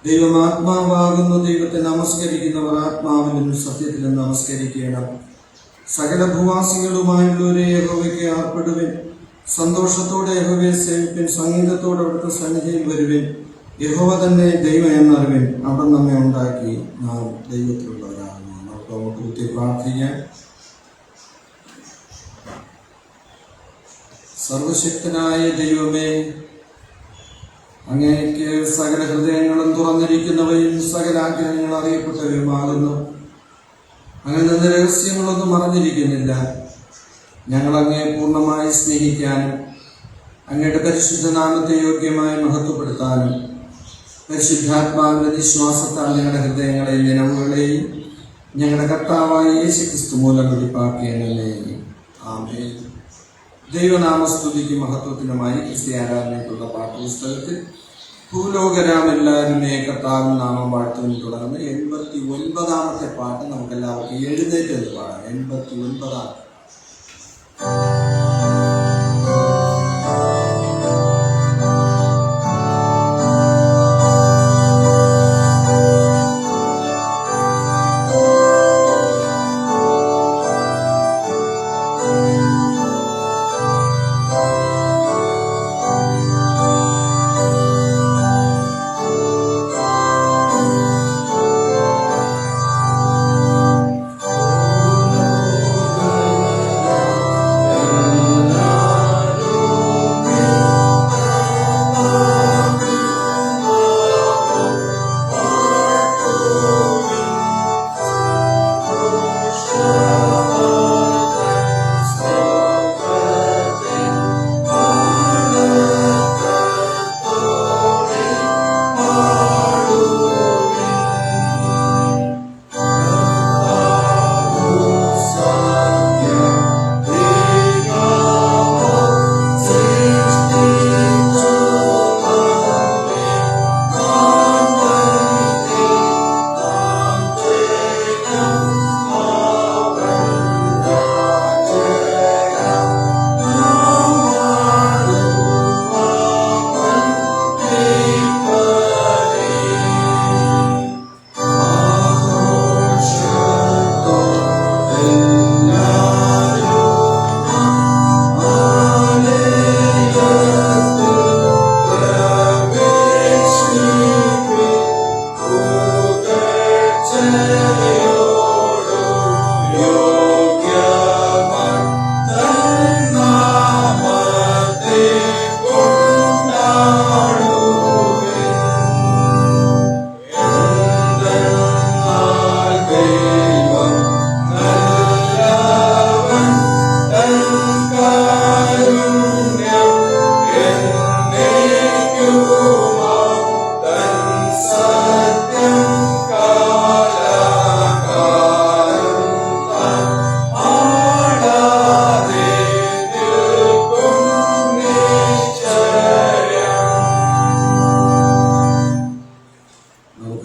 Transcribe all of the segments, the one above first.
ദൈവമാത്മാവാകുന്ന ദൈവത്തെ നമസ്കരിക്കുന്നവർ ആത്മാവിലും സത്യത്തിലും നമസ്കരിക്കണം. സകല ഭൂവാസികളുമായുള്ളവരെ യഹോവയ്ക്ക് ആർപ്പെടുവിൻ. സന്തോഷത്തോടെ യഹോവയെ സേവിപ്പിൻ. സംഗീതത്തോടെ അവിടുത്തെ സന്നിധിയിൽ വരുവിൻ. യഹോവ തന്നെ ദൈവം എന്നറിവിൻ. അവിടെ നമ്മെ ഉണ്ടാക്കി നാം ദൈവത്തിലുള്ളവരാകുന്നു. നമുക്ക് മുട്ടുകുത്തി പ്രാർത്ഥിക്കാം. സർവശക്തനായ ദൈവമേ, അങ്ങേക്ക് സകല ഹൃദയങ്ങളും തുറന്നിരിക്കുന്നവയും സകല ആഗ്രഹങ്ങൾ അറിയപ്പെട്ടവയുമാകുന്നു. അങ്ങനെ രഹസ്യങ്ങളൊന്നും മറന്നിരിക്കുന്നില്ല. ഞങ്ങൾ അങ്ങയെ പൂർണ്ണമായി സ്നേഹിക്കാനും അങ്ങയുടെ പരിശുദ്ധ നാമത്തെ യോഗ്യമായി മഹത്വപ്പെടുത്താനും പരിശുദ്ധാത്മാവിന്റെ വിശ്വാസത്താൽ ഞങ്ങളുടെ ഹൃദയങ്ങളെയും നിലവുകളെയും ഞങ്ങളുടെ കർത്താവായ യേശുക്രിസ്തു മൂലം വെളിപ്പാക്കിയല്ലേ. ആമേൻ. ദൈവനാമസ്തുതിക്ക് മഹത്വത്തിനുമായി ക്രിസ്ത്യ ആരാധനയ്ക്കുള്ള പാഠപുസ്തകത്തിൽ ഭൂലോകരാമെല്ലാവരുമേ കർത്താവിൻ നാമം വാഴ്ത്തുവിന് തുടർന്ന് 89-ാമത്തെ പാട്ട് നമുക്കെല്ലാവർക്കും എഴുന്നേറ്റ് എന്ന് പാടാം.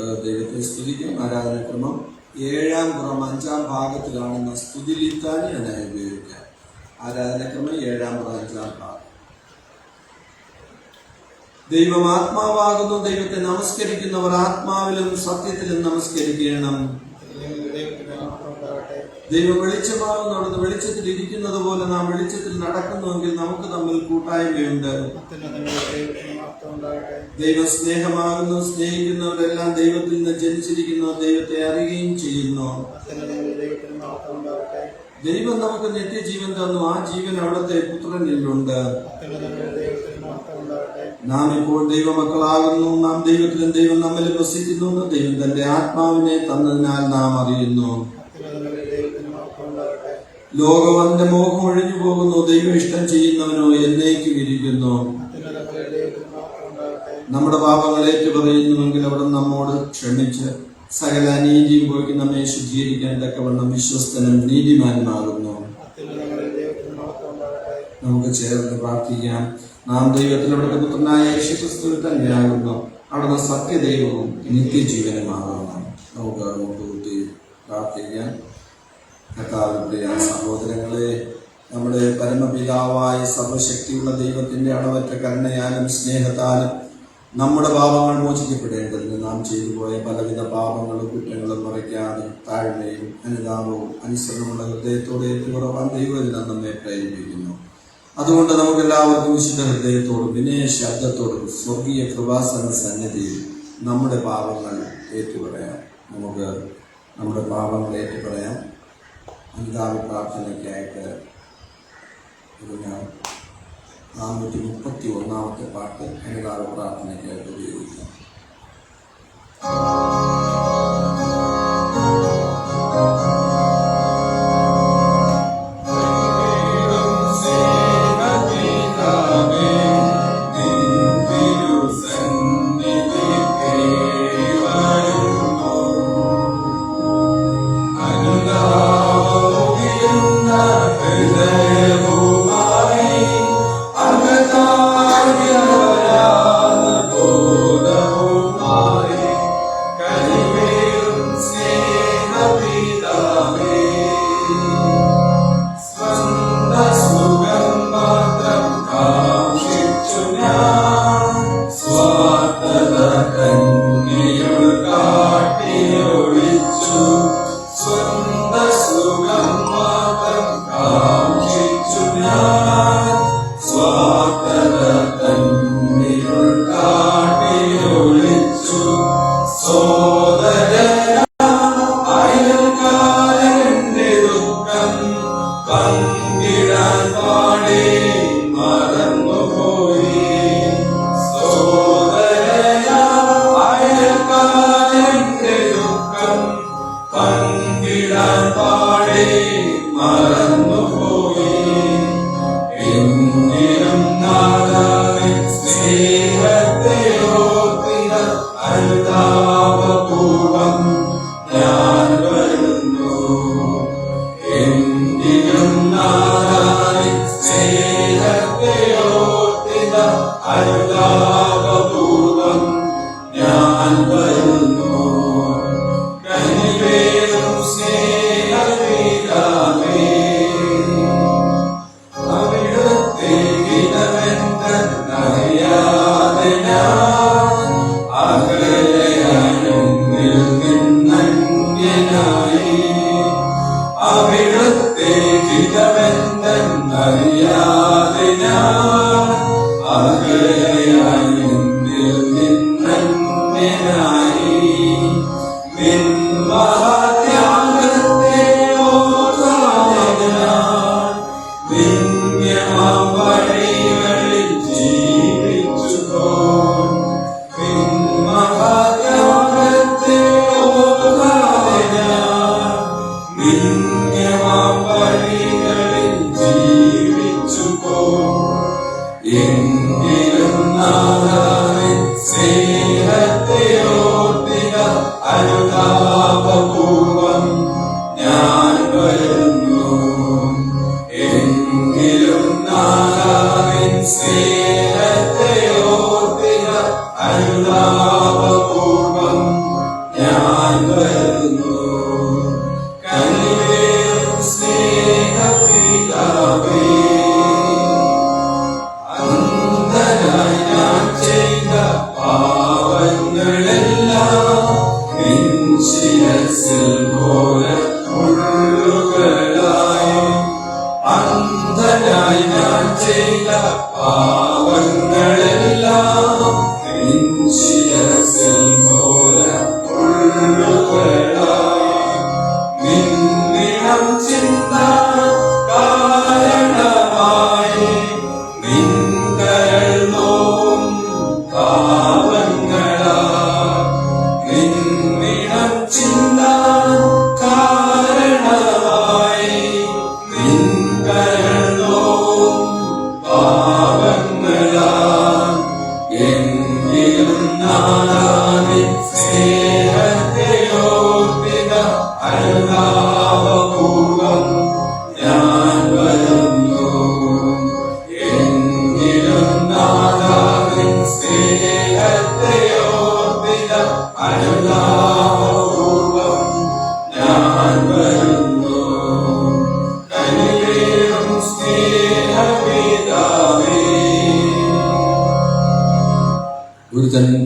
89-ാം ആരാധനക്രമം 7-ാം പുറം 5-ാം ഭാഗത്തിലാണെന്ന സ്തുതി ലിത്താനി അതിനായി ഉപയോഗിക്കാം. ആരാധനക്രമം 7-ാം പുറം 5-ാം ഭാഗം. ദൈവം ആത്മാവാകുന്നു ദൈവത്തെ നമസ്കരിക്കുന്നവർ ആത്മാവിലും സത്യത്തിലും നമസ്കരിക്കണം. ദൈവം വെളിച്ചമാകുന്നു. അവിടുന്ന് വെളിച്ചത്തിൽ ഇരിക്കുന്നത് പോലെ നാം വെളിച്ചത്തിൽ നടക്കുന്നുവെങ്കിൽ നമുക്ക് തമ്മിൽ കൂട്ടായ്മയുണ്ട്. ദൈവം സ്നേഹമാകുന്നു. സ്നേഹിക്കുന്നവരെല്ലാം ദൈവത്തിൽ നിന്ന് ജനിച്ചിരിക്കുന്നു, ദൈവത്തെ അറിയുകയും ചെയ്യുന്നു. ദൈവം നമുക്ക് നിത്യജീവൻ തന്നു. ആ ജീവൻ അവിടുത്തെ പുത്രനിലുണ്ട്. നാം ഇപ്പോൾ ദൈവമക്കളാകുന്നു. നാം ദൈവത്തിലും ദൈവം നമ്മിൽ വസിക്കുന്നു. ദൈവം തന്റെ ആത്മാവിനെ തന്നതിനാൽ നാം അറിയുന്നു. ലോകവന്റെ മോഹം ഒഴിഞ്ഞു പോകുന്നു. ദൈവം ഇഷ്ടം ചെയ്യുന്നവനോ എന്നേക്കും ഇരിക്കുന്നു. നമ്മുടെ പാപങ്ങൾ ഏറ്റുപറയുന്നുവെങ്കിൽ അവിടെ നമ്മോട് ക്ഷമിച്ച് സകല അനീതിയും പോയി നമ്മെ ശുദ്ധീകരിക്കാൻ തക്കവണ്ണം വിശ്വസ്തനും നീതിമാനുമാകുന്നു. നമുക്ക് ചേർന്ന് പ്രാർത്ഥിക്കാം. നാം ദൈവത്തിൽ അവിടുത്തെ പുത്രനായ യേശുക്രിസ്തുവിൽ തന്നെയാകുന്നു. അവിടുന്ന് സത്യദൈവവും നിത്യജീവനുമാകുന്നു. നമുക്ക് മുട്ടുകുത്തി പ്രാർത്ഥിക്കാം. കർത്താവിന്റെ സഹോദരങ്ങളെ, നമ്മുടെ പരമപിതാവായ സർവശക്തിയുള്ള ദൈവത്തിന്റെ അളവറ്റ കരുണയാലും സ്നേഹത്താലും നമ്മുടെ പാപങ്ങൾ മോചിക്കപ്പെടേണ്ടതിന് നാം ചെയ്തു പോയ പലവിധ പാപങ്ങളും കുറ്റങ്ങളും മറയ്ക്കാതെ താഴ്മയും അനുതാപവും അനുസരണമുള്ള ഹൃദയത്തോടെ ഏറ്റുപറവാൻ ദൈവജനം നമ്മെ പ്രേരിപ്പിക്കുന്നു. അതുകൊണ്ട് നമുക്കെല്ലാവർക്കും വിശുദ്ധ ഹൃദയത്തോടും വിനയ ശബ്ദത്തോടും സ്വർഗീയ കൃപാസന സന്നിധിയിൽ നമ്മുടെ പാപങ്ങൾ ഏറ്റുപറയാം. നമുക്ക് നമ്മുടെ പാപങ്ങൾ ഏറ്റുപറയാം. അനുതാപ പ്രാർത്ഥനയ്ക്കായിട്ട് ഞാൻ 431 പാട്ട് അനുതാപ പ്രാർത്ഥനയ്ക്കായിട്ട് ഉപയോഗിക്കാം. ശിരസിൽ പോലെ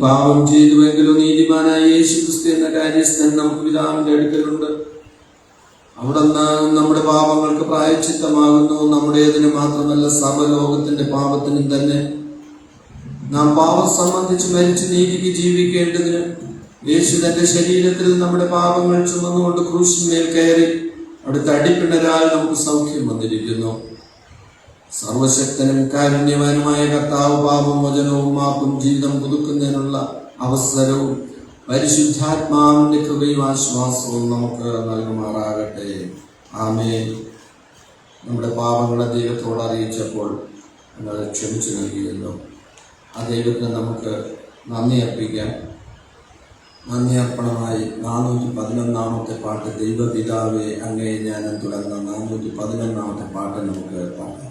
പാപം ചെയ്തുവെങ്കിലും നീതിമാനായ യേശുക്രിസ്തു എന്ന കാര്യസ്ഥൻ നമുക്ക് പിതാവിന്റെ അടുക്കലുണ്ട്. അവിടുന്ന് നമ്മുടെ പാപങ്ങൾക്ക് പ്രായശ്ചിത്തമാകുന്നു. നമ്മുടേതിന് മാത്രമല്ല, സർവ്വലോകത്തിന്റെ പാപത്തിനും തന്നെ. നാം പാപം സംബന്ധിച്ച് മരിച്ചു നീതിക്ക് ജീവിക്കേണ്ടതിന് യേശു തന്റെ ശരീരത്തിൽ നമ്മുടെ പാപങ്ങൾ ചുമന്നുകൊണ്ട് ക്രൂശിന്മേൽ കയറി അവിടുത്തെ അടിപ്പിണരാൽ നമുക്ക് സൗഖ്യം വന്നിരിക്കുന്നു. സർവശക്തനും കാരുണ്യവാനുമായ കർത്താവ് പാപമോചനവും മാപ്പും ജീവിതം പുതുക്കുന്നതിനുള്ള അവസരവും പരിശുദ്ധാത്മാവിന്റെ കൃപയും ആശ്വാസവും നമുക്ക് നൽകുമാറാകട്ടെ. ആമേൻ. നമ്മുടെ പാപങ്ങളെ ദൈവത്തോട് അറിയിച്ചപ്പോൾ നമ്മൾ ക്ഷമിച്ചു നൽകിയല്ലോ. ആ ദൈവത്തിന് നമുക്ക് നന്ദി അർപ്പിക്കാം. നന്ദി അർപ്പണമായി 411 പാട്ട്, ദൈവപിതാവേ അങ്ങേ ജ്ഞാനം തുടങ്ങുന്ന 411 പാട്ട് നമുക്ക് പാടാം.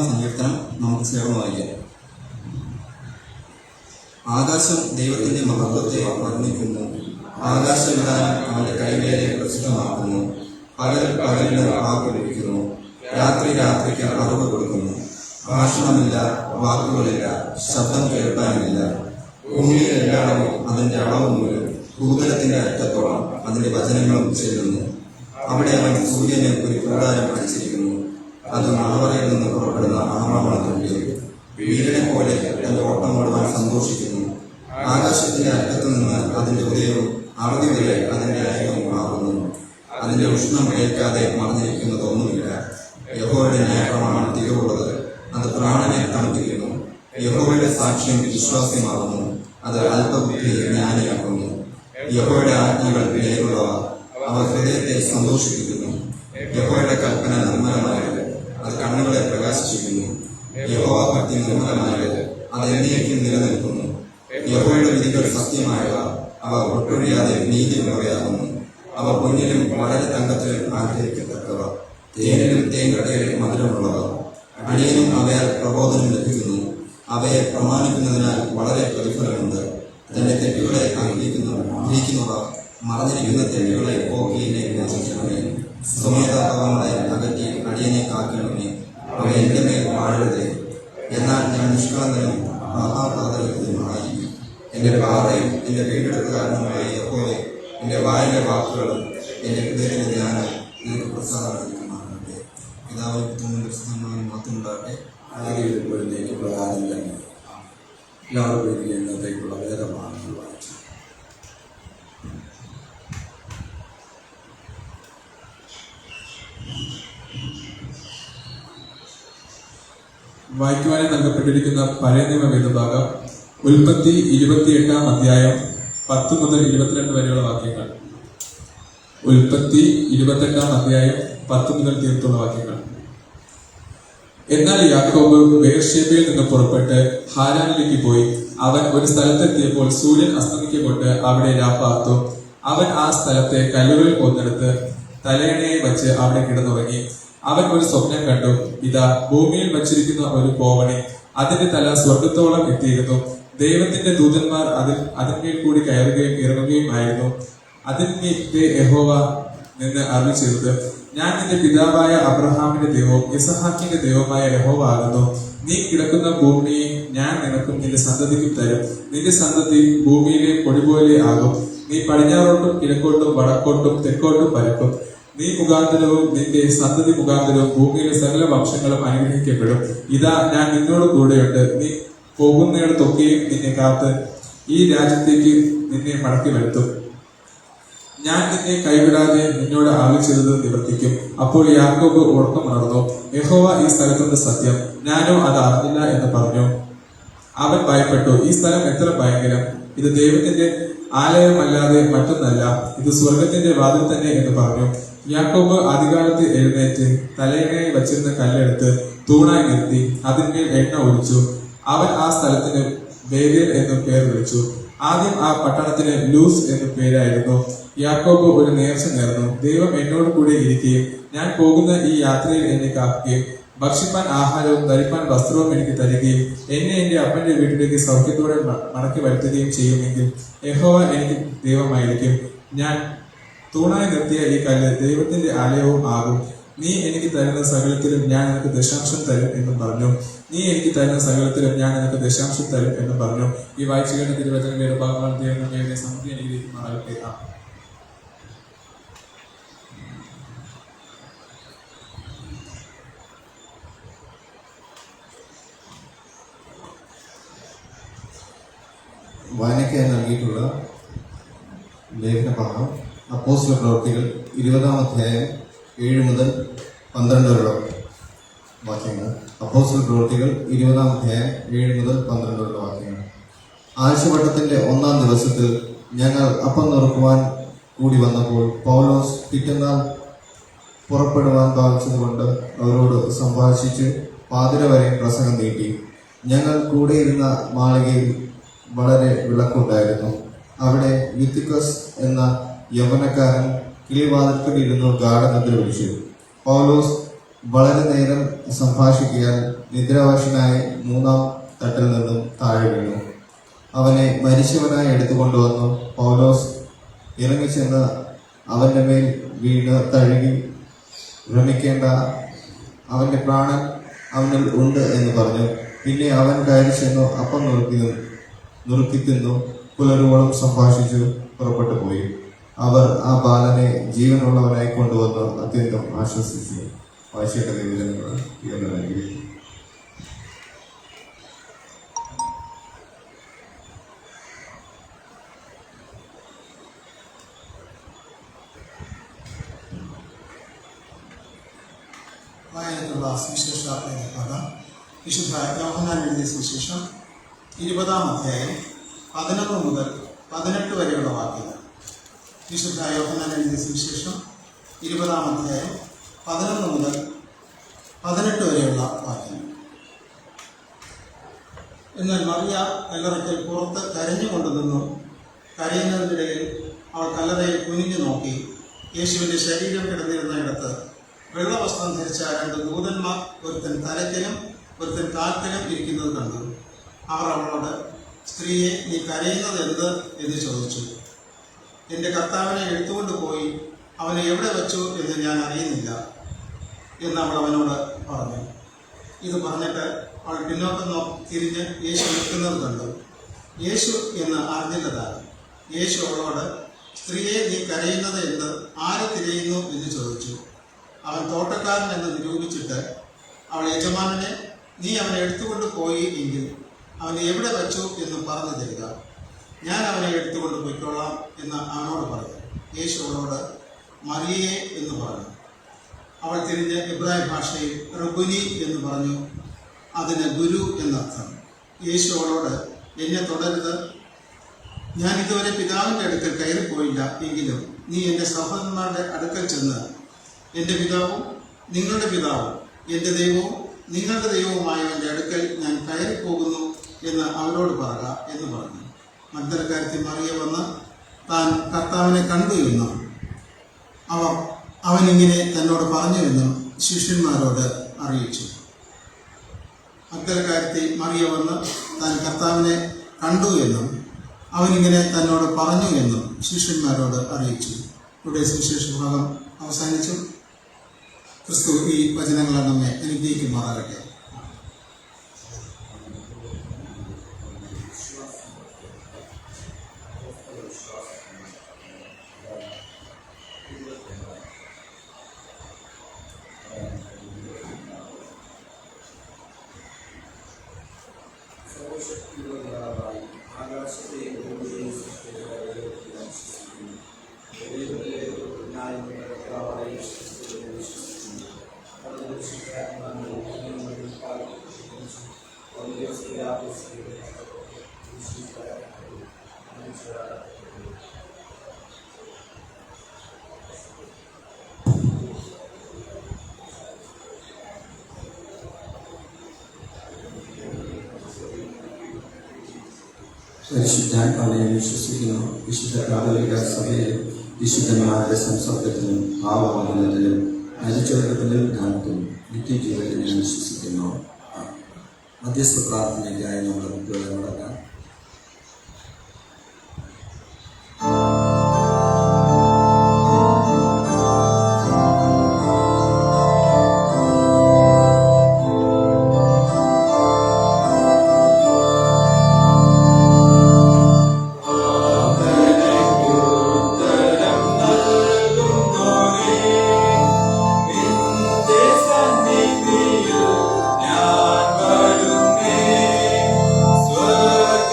സങ്കീർത്തനം നമുക്ക് ചേർന്ന് വായിക്കാം. ആകാശം ദൈവത്തിന്റെ മഹത്വത്തെ വർണ്ണിക്കുന്നു. ആകാശവിധാനം അവന്റെ കൈവേലയെ പ്രസിദ്ധമാക്കുന്നു. പകൽ പകലിന് വാക്കുപിടിക്കുന്നു, രാത്രി രാത്രിക്ക് അറിവ് കൊടുക്കുന്നു. ഭാഷണമില്ല, വാക്കുകളില്ല, ശബ്ദം കേൾക്കാനില്ല. ഭൂമിയിൽ എല്ലായിടവും അതിന്റെ അളവ് മൂലം ഭൂതലത്തിന്റെ അറ്റത്തോളം അതിന്റെ വചനങ്ങളും ചെല്ലുന്നു. അവിടെ അവൻ സൂര്യനെ ഒരു കൂടാരം അടിച്ചിരിക്കുന്നു. അത് മണവറയിൽ നിന്ന് പുറപ്പെടുന്ന ആമണത്തുള്ളിൽ വീരനെ പോലെ തന്റെ ഓട്ടം ഓടുവാൻ സന്തോഷിക്കുന്നു. ആകാശത്തിന്റെ അറ്റത്തു നിന്ന് അതിന്റെ ഉദയവും അറുതി വരെ അതിന്റെ അയവും ആകുന്നു. അതിന്റെ ഉഷ്ണ സാക്ഷ്യം വിശ്വാസ്യമാകുന്നു, അത് അല്പബുദ്ധിയെ ജ്ഞാനിയാക്കുന്നു. യഹോവയുടെ ആജ്ഞകൾ നേരുള്ളവ, അവ ഹൃദയത്തെ സന്തോഷിപ്പിക്കുന്നു. യഹോവയുടെ കൽപ്പന നിർമ്മലമായത്, അത് കണ്ണുകളെ പ്രകാശിപ്പിക്കുന്നു. യഹോവ ഭക്തി നിർമ്മലമായത്, അത് എന്നേക്കും നിലനിൽക്കുന്നു. യഹോവയുടെ വിധികൾ സത്യമായവ, അവ ഒട്ടൊഴിയാതെ നീതിയുള്ളവയാകുന്നു. അവ പൊന്നിലും വളരെ തങ്കത്തിലും ആഗ്രഹിക്കത്തക്കവ, തേനിലും തേങ്കടയിലും മധുരമുള്ളവ. അടിയനും അവയാൽ പ്രബോധനം ലഭിക്കുന്നു. അവയെ പ്രമാണിക്കുന്നതിനാൽ വളരെ പ്രതിഫലമുണ്ട്. തന്റെ തെറ്റുകളെ ആഗ്രഹിക്കുന്നവ മറഞ്ഞിരിക്കുന്ന തെറ്റുകളെ പോക്കിയെ രചിക്കണമേ. സ്വമേധാപങ്ങളെ അകറ്റി അടിയനെ കാക്കണമേ. അവ എന്റെ മേൽ വാഴരുതേ. എന്നാൽ ഞാൻ നിഷ്കളങ്കനും മഹാപാതകൃത്യമായിരിക്കും. എന്റെ പാതയും എന്റെ വീണ്ടെടുപ്പുകാരനുമായ യഹോവേ, എന്റെ വായിലെ വാക്കുകളും എന്റെ ഹൃദയത്തിന്റെ ധ്യാനം നിങ്ങൾക്ക് പ്രസാദമായിരിക്കുമാറാകട്ടെ. പിതാവിനും പുത്രനും പരിശുദ്ധാത്മാവിനും മഹത്വമുണ്ടാകട്ടെ. ആദ്യപ്പോഴത്തേക്ക് പ്രകാരം തന്നെ എല്ലാവരും ഇന്നത്തേക്കുള്ള വേദഭാഗങ്ങൾ വായിച്ചു. വായിക്കുവാനായി നൽകപ്പെട്ടിരിക്കുന്ന പഴയ നിയമ വേദഭാഗം ഉൽപ്പത്തി 28-ാം അധ്യായം 10 മുതൽ 22 വരെയുള്ള വാക്യങ്ങൾ. ഉൽപ്പത്തി 28-ാം അധ്യായം 10 മുതൽ തീർത്തുള്ള വാക്യങ്ങൾ. എന്നാൽ യാക്കോബ് ബേർശേബയിൽ നിന്ന് പുറപ്പെട്ട് ഹാരാനിലേക്ക് പോയി. അവൻ ഒരു സ്ഥലത്തെത്തിയപ്പോൾ സൂര്യൻ അസ്തമിക്കൊണ്ട് അവിടെ രാപ്പാർത്തു. അവൻ ആ സ്ഥലത്തെ കല്ലുകളിൽ കൊന്നെടുത്ത് തലയണയെ വച്ച് അവിടെ കിടന്നുറങ്ങി. അവൻ ഒരു സ്വപ്നം കണ്ടു. ഇതാ, ഭൂമിയിൽ വച്ചിരിക്കുന്ന ഒരു കോവണി, അതിന്റെ തല സ്വർഗത്തോളം എത്തിയിരുന്നു. ദൈവത്തിന്റെ ദൂതന്മാർ അതിന്മേൽ കൂടി കയറുകയും ഇറങ്ങുകയും ആയിരുന്നു. അതിന്മീതെ യഹോവ നിന്ന് അരുളി ചെയ്തത്, ഞാൻ നിന്റെ പിതാവായ അബ്രഹാമിന്റെ ദൈവവും യിസ്ഹാക്കിന്റെ ദൈവമായ യഹോവ ആകുന്നു. നീ കിടക്കുന്ന ഭൂമിയെ ഞാൻ നിനക്കും നിന്റെ സന്തതിക്കും തരും. നിന്റെ സന്തതി ഭൂമിയിലെ പൊടി പോലെ ആകും. നീ പടിഞ്ഞാറോട്ടും കിഴക്കോട്ടും വടക്കോട്ടും തെക്കോട്ടും പരക്കും. നീ മുഖാന്തരവും നിന്റെ സന്തതി മുഖാന്തരവും ഭൂമിയിലെ സകല വംശങ്ങളും അനുഗ്രഹിക്കപ്പെടും. ഇതാ, ഞാൻ നിന്നോട് കൂടെയുണ്ട്. നീ പോകുന്നിടത്തൊക്കെയും നിന്നെ കാത്ത് ഈ രാജ്യത്തേക്ക് നിന്നെ മടക്കി വരുത്തും. ഞാൻ നിന്നെ കൈവിടാതെ നിന്നോട് ആവശ്യത് നിവർത്തിക്കും. അപ്പോൾ യാക്കോബ് ഉറക്കമുണർന്നു. യഹോവ ഈ സ്ഥലത്തുണ്ട് സത്യം, ഞാനോ അത് അറിഞ്ഞില്ല എന്ന് പറഞ്ഞു. അവൻ ഭയപ്പെട്ടു. ഈ സ്ഥലം എത്ര ഭയങ്കരം! ഇത് ദൈവത്തിന്റെ ആലയമല്ലാതെ മറ്റൊന്നല്ല. ഇത് സ്വർഗത്തിന്റെ വാതിൽ തന്നെ എന്ന് പറഞ്ഞു. യാക്കോബ് ആദ്യകാലത്ത് എഴുന്നേറ്റ് തലയിണയിൽ വച്ചിരുന്ന കല്ലെടുത്ത് തൂണായി നിർത്തി അതിന്മേൽ എണ്ണ ഒഴിച്ചു. അവൻ ആ സ്ഥലത്തിന് ബേതേൽ എന്നു പേർ വിളിച്ചു. ആദ്യം ആ പട്ടണത്തിന് ലൂസ് എന്നു പേരായിരുന്നു. യാക്കോബ് ഒരു നേർച്ച നേർന്നു. ദൈവം എന്നോട് കൂടെ ഇരിക്കുകയും ഞാൻ പോകുന്ന ഈ യാത്രയിൽ എന്നെ കാക്കുകയും ഭക്ഷിപ്പാൻ ആഹാരവും ധരിപ്പാൻ വസ്ത്രവും എനിക്ക് തരികയും എന്നെ എന്റെ അപ്പന്റെ വീട്ടിലേക്ക് സൗഖ്യത്തോടെ മടക്കി വരുത്തുകയും ചെയ്യുമെങ്കിൽ യഹോവ എനിക്ക് ദൈവമായിരിക്കും. ഞാൻ തൂണായി നിർത്തിയ ഈ കല്ല് ദൈവത്തിന്റെ ആലയവും ആകും. നീ എനിക്ക് തരുന്ന സകലത്തിലും ഞാൻ നിനക്ക് ദശാംശം തരും എന്നും പറഞ്ഞു. നീ എനിക്ക് തരുന്ന സകലത്തിലും ഞാൻ നിനക്ക് ദശാംശം തരും എന്നും പറഞ്ഞു. ഈ വായിച്ചു കേട്ട തിരുവചന വേദഭാഗങ്ങൾ ദൈവമേ സമൃദ്ധി അനുഗ്രഹിക്കുമാറാകട്ടെ. വായനയ്ക്കായി നൽകിയിട്ടുള്ള ലേഖനഭാഗം അപ്പോസ്തല പ്രവൃത്തികൾ 20-ാം അധ്യായം 7 മുതൽ 12 വരെയുള്ള വാക്യങ്ങൾ. അപ്പോസ്തല പ്രവൃത്തികൾ 20-ാം അധ്യായം 7 മുതൽ 12 വരെയുള്ള വാക്യങ്ങൾ. ആഴ്ചവട്ടത്തിന്റെ 1-ാം ദിവസത്തിൽ ഞങ്ങൾ അപ്പം നുറുക്കുവാൻ കൂടി വന്നപ്പോൾ പൗലോസ് പിറ്റന്നാൾ പുറപ്പെടുവാൻ ഭാവിച്ചതുകൊണ്ട് അവരോട് സംഭാഷിച്ച് പാതിര വരെ പ്രസംഗം നീട്ടി. ഞങ്ങൾ കൂടെയിരുന്ന മാളികയിൽ വളരെ വിളക്കുണ്ടായിരുന്നു. അവിടെ യുത്തിക്കസ് എന്ന യൗവനക്കാരൻ കിളിവാതിൽക്കൽ ഇരുന്നു ഗാഠനിദ്ര വിളിച്ചു. പൗലോസ് വളരെ നേരം സംഭാഷിക്കാൻ നിദ്രാവശനായി 3-ാം തട്ടിൽ നിന്നും താഴെ വീണു. അവനെ മരിച്ചവനായി എടുത്തുകൊണ്ടുവന്നു. പൗലോസ് ഇറങ്ങിച്ചെന്ന് അവന്റെ മേൽ വീണ് തഴുകി, ഭ്രമിക്കേണ്ട, അവന്റെ പ്രാണൻ അവനിൽ ഉണ്ട് എന്ന് പറഞ്ഞു. പിന്നെ അവൻ കയറി ചെന്നു അപ്പം നുറുക്കി തിന്നു പുലരുവോളം സംഭാഷിച്ചു പുറപ്പെട്ടു പോയി. അവർ ആ ബാലനെ ജീവനുള്ളവനായി കൊണ്ടുവന്ന് അത്യന്തം ആശ്വസിച്ചു. വായിച്ചേട്ട വിവരങ്ങൾ നൽകി. വായനയ്ക്കുള്ള സുവിശേഷ ഭാഗം വിശുദ്ധ യോഹന്നാൻ എഴുതിയ സുവിശേഷം 20-ാം അധ്യായം 11 മുതൽ 18 വരെയുള്ള വാക്യങ്ങൾ. വിശുദ്ധ യോഹന്നാൻ എഴുതിയ സുവിശേഷം 20-ാം അധ്യായം 11 മുതൽ 18 വരെയുള്ള വാക്യങ്ങൾ. എന്നാൽ മറിയ കല്ലറയ്ക്കൽ പുറത്ത് കരഞ്ഞുകൊണ്ട് നിന്നു. കരയുന്നതിനിടയിൽ അവൾ കല്ലറയിൽ കുനിഞ്ഞു നോക്കി. യേശുവിൻ്റെ ശരീരം കിടന്നിരുന്ന ഇടത്ത് വെള്ളവസ്ത്രം ധരിച്ച 2 ദൂതന്മാർ, ഒരുത്തൻ തലയ്ക്കലും ഒരുത്തൻ കാൽക്കലും ഇരിക്കുന്നത് കണ്ടു. അവർ അവളോട്, സ്ത്രീയെ, നീ കരയുന്നത് എന്ത് എന്ന് ചോദിച്ചു. എൻ്റെ കർത്താവിനെ എടുത്തുകൊണ്ട് പോയി അവനെ എവിടെ വെച്ചു എന്ന് ഞാൻ അറിയുന്നില്ല എന്ന് അവൾ അവനോട് പറഞ്ഞു. ഇത് പറഞ്ഞിട്ട് അവൾ പിന്നോക്കം തിരിഞ്ഞ് യേശു നിൽക്കുന്നത് കണ്ടു. യേശു എന്ന് അറിഞ്ഞില്ല താൻ. യേശു അവളോട്, സ്ത്രീയെ, നീ കരയുന്നത് എന്ത്? ആരെ തിരയുന്നു എന്ന് ചോദിച്ചു. അവൻ തോട്ടക്കാരൻ എന്ന് നിരൂപിച്ചിട്ട് അവൾ, യജമാനനെ, നീ അവനെ എടുത്തുകൊണ്ട് പോയി എങ്കിൽ അവനെ എവിടെ വെച്ചു എന്ന് പറഞ്ഞു തരിക, ഞാൻ അവനെ എടുത്തുകൊണ്ട് പോയിക്കോളാം എന്ന് അവനോട് പറഞ്ഞു. യേശു അവളോട്, മറിയയെ എന്ന് പറഞ്ഞു. അവൾ തിരിഞ്ഞ് ഇബ്രാഹിം ഭാഷയിൽ റബ്ബുനി എന്ന് പറഞ്ഞു. അതിന് ഗുരു എന്നർത്ഥം. യേശു അവളോട്, എന്നെ തുടരുത്, ഞാൻ ഇതുവരെ പിതാവിൻ്റെ അടുക്കൽ കയറിപ്പോയില്ല. എങ്കിലും നീ എൻ്റെ സഹോദരന്മാരുടെ അടുക്കൽ ചെന്ന്, എൻ്റെ പിതാവും നിങ്ങളുടെ പിതാവും എൻ്റെ ദൈവവും നിങ്ങളുടെ ദൈവവുമായവൻ്റെ അടുക്കൽ ഞാൻ കയറിപ്പോകുന്നു എന്ന് അവരോട് പറയുക എന്ന് പറഞ്ഞു. മഗ്ദലക്കാരത്തി മറിയ വന്ന് താൻ കർത്താവിനെ കണ്ടു എന്നും അവനിങ്ങനെ തന്നോട് പറഞ്ഞു എന്നും ശിഷ്യന്മാരോട് അറിയിച്ചു. മഗ്ദലക്കാരത്തി മറിയ വന്ന് താൻ കർത്താവിനെ കണ്ടു എന്നും അവനിങ്ങനെ തന്നോട് പറഞ്ഞു എന്നും ശിഷ്യന്മാരോട് അറിയിച്ചു. ഇവിടെ സുവിശേഷ ഭാഗം അവസാനിച്ചു. ക്രിസ്തു ഈ വചനങ്ങളെ നമ്മെ അനുഗ്രഹിക്കുമാറാകട്ടെ. പരിശുദ്ധാത്മാവിനെ വിശ്വസിക്കുന്നു. വിശുദ്ധ കാതോലിക സഭയിലും വിശുദ്ധന്മാരുടെ സംസർഗത്തിലും ഭാവമോചനത്തിലും മരിച്ചവരുടെ പുനരുദ്ധാനത്തിലും നിത്യജീവനിൽ ഞാൻ വിശ്വസിക്കുന്നു. മധ്യസ്ഥ പ്രാർത്ഥനയ്ക്കായി നമ്മുടെ കുട്ടികളെ നടക്കാം. Swear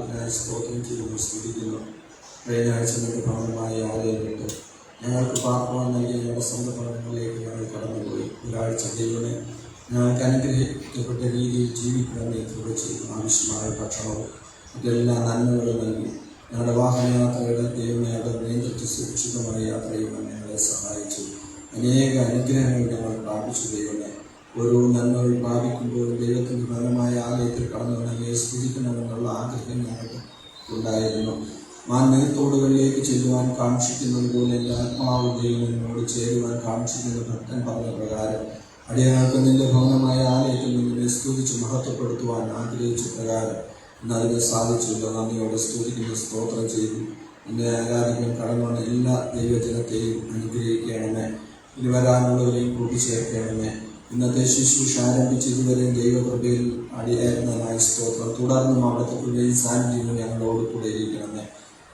അതിനായി സ്തോത്രം ചെയ്യുന്നു, സ്തുതിക്കുന്നു. കഴിഞ്ഞ ആഴ്ച നിങ്ങൾക്ക് ഭവനമായ ആലയം വിട്ട് ഞങ്ങൾക്ക് പാർക്കുവാൻ നൽകിയ ഞങ്ങളുടെ സ്വന്തം ഭവനങ്ങളിലേക്ക് ഞങ്ങൾ കടന്നുപോയി. ഒരാഴ്ച ദൈവമേ ഞങ്ങൾക്ക് അനുഗ്രഹിക്കപ്പെട്ട രീതിയിൽ ജീവിക്കണമെന്ന് കൃപ ചെയ്തു. ആവശ്യമായ ഭക്ഷണവും മറ്റെല്ലാ നന്മകളും നൽകി ഞങ്ങളുടെ വാഹനയാത്രകളെ ദൈവമേ അവിടെ നിയന്ത്രിച്ച് സുരക്ഷിതമായ യാത്ര ചെയ്യുവാൻ ഞങ്ങളെ സഹായിച്ചു. അനേക അനുഗ്രഹങ്ങൾ ഞങ്ങൾ പ്രാപിച്ചു. ദൈവമേ ഓരോ നന്മകൾ പ്രാപിക്കുമ്പോൾ ദൈവത്തിൻ്റെ ഭവനമായ ആലയത്തിൽ കടന്നു വന്നവയെ സ്തുതിക്കണമെന്നുള്ള ആഗ്രഹം ഞങ്ങൾക്ക് ഉണ്ടായിരുന്നു. മാന്യത്തോടുകളിലേക്ക് ചെല്ലുവാൻ കാക്ഷിക്കുന്നത് പോലെ എൻ്റെ ആത്മാവ് ദൈവനോട് ചേരുവാൻ കാക്ഷിക്കുന്ന ഭക്തൻ പറഞ്ഞ പ്രകാരം അടിയങ്ങൾക്ക് നിന്റെ ഭവനമായ ആലയത്തിൽ നിന്നെ സ്തുതിച്ച് മഹത്വപ്പെടുത്തുവാൻ ആഗ്രഹിച്ച പ്രകാരം ഇന്നതിന് സാധിച്ചില്ല. നന്ദിയോടെ സ്തുതിക്കുന്ന സ്തോത്രം ചെയ്തു. എന്നെ ആരാധിക്കാൻ കടന്നുവന്ന എല്ലാ ദൈവജനത്തെയും അനുഗ്രഹിക്കണമേ. ഇനി വരാനുള്ളവരെയും കൂട്ടിച്ചേർക്കണമേ. ഇന്നത്തെ ശുശ്രൂഷ ആരംഭിച്ച് ഇതുവരെയും ദൈവകൃപയിൽ അടിയായിരുന്നതിനായി സ്തോത്രം. തുടർന്നും അവിടുത്തെ കൃപയും സാന്നിധ്യവും ഞങ്ങളോട് കൂടെ ഇരിക്കണമേ.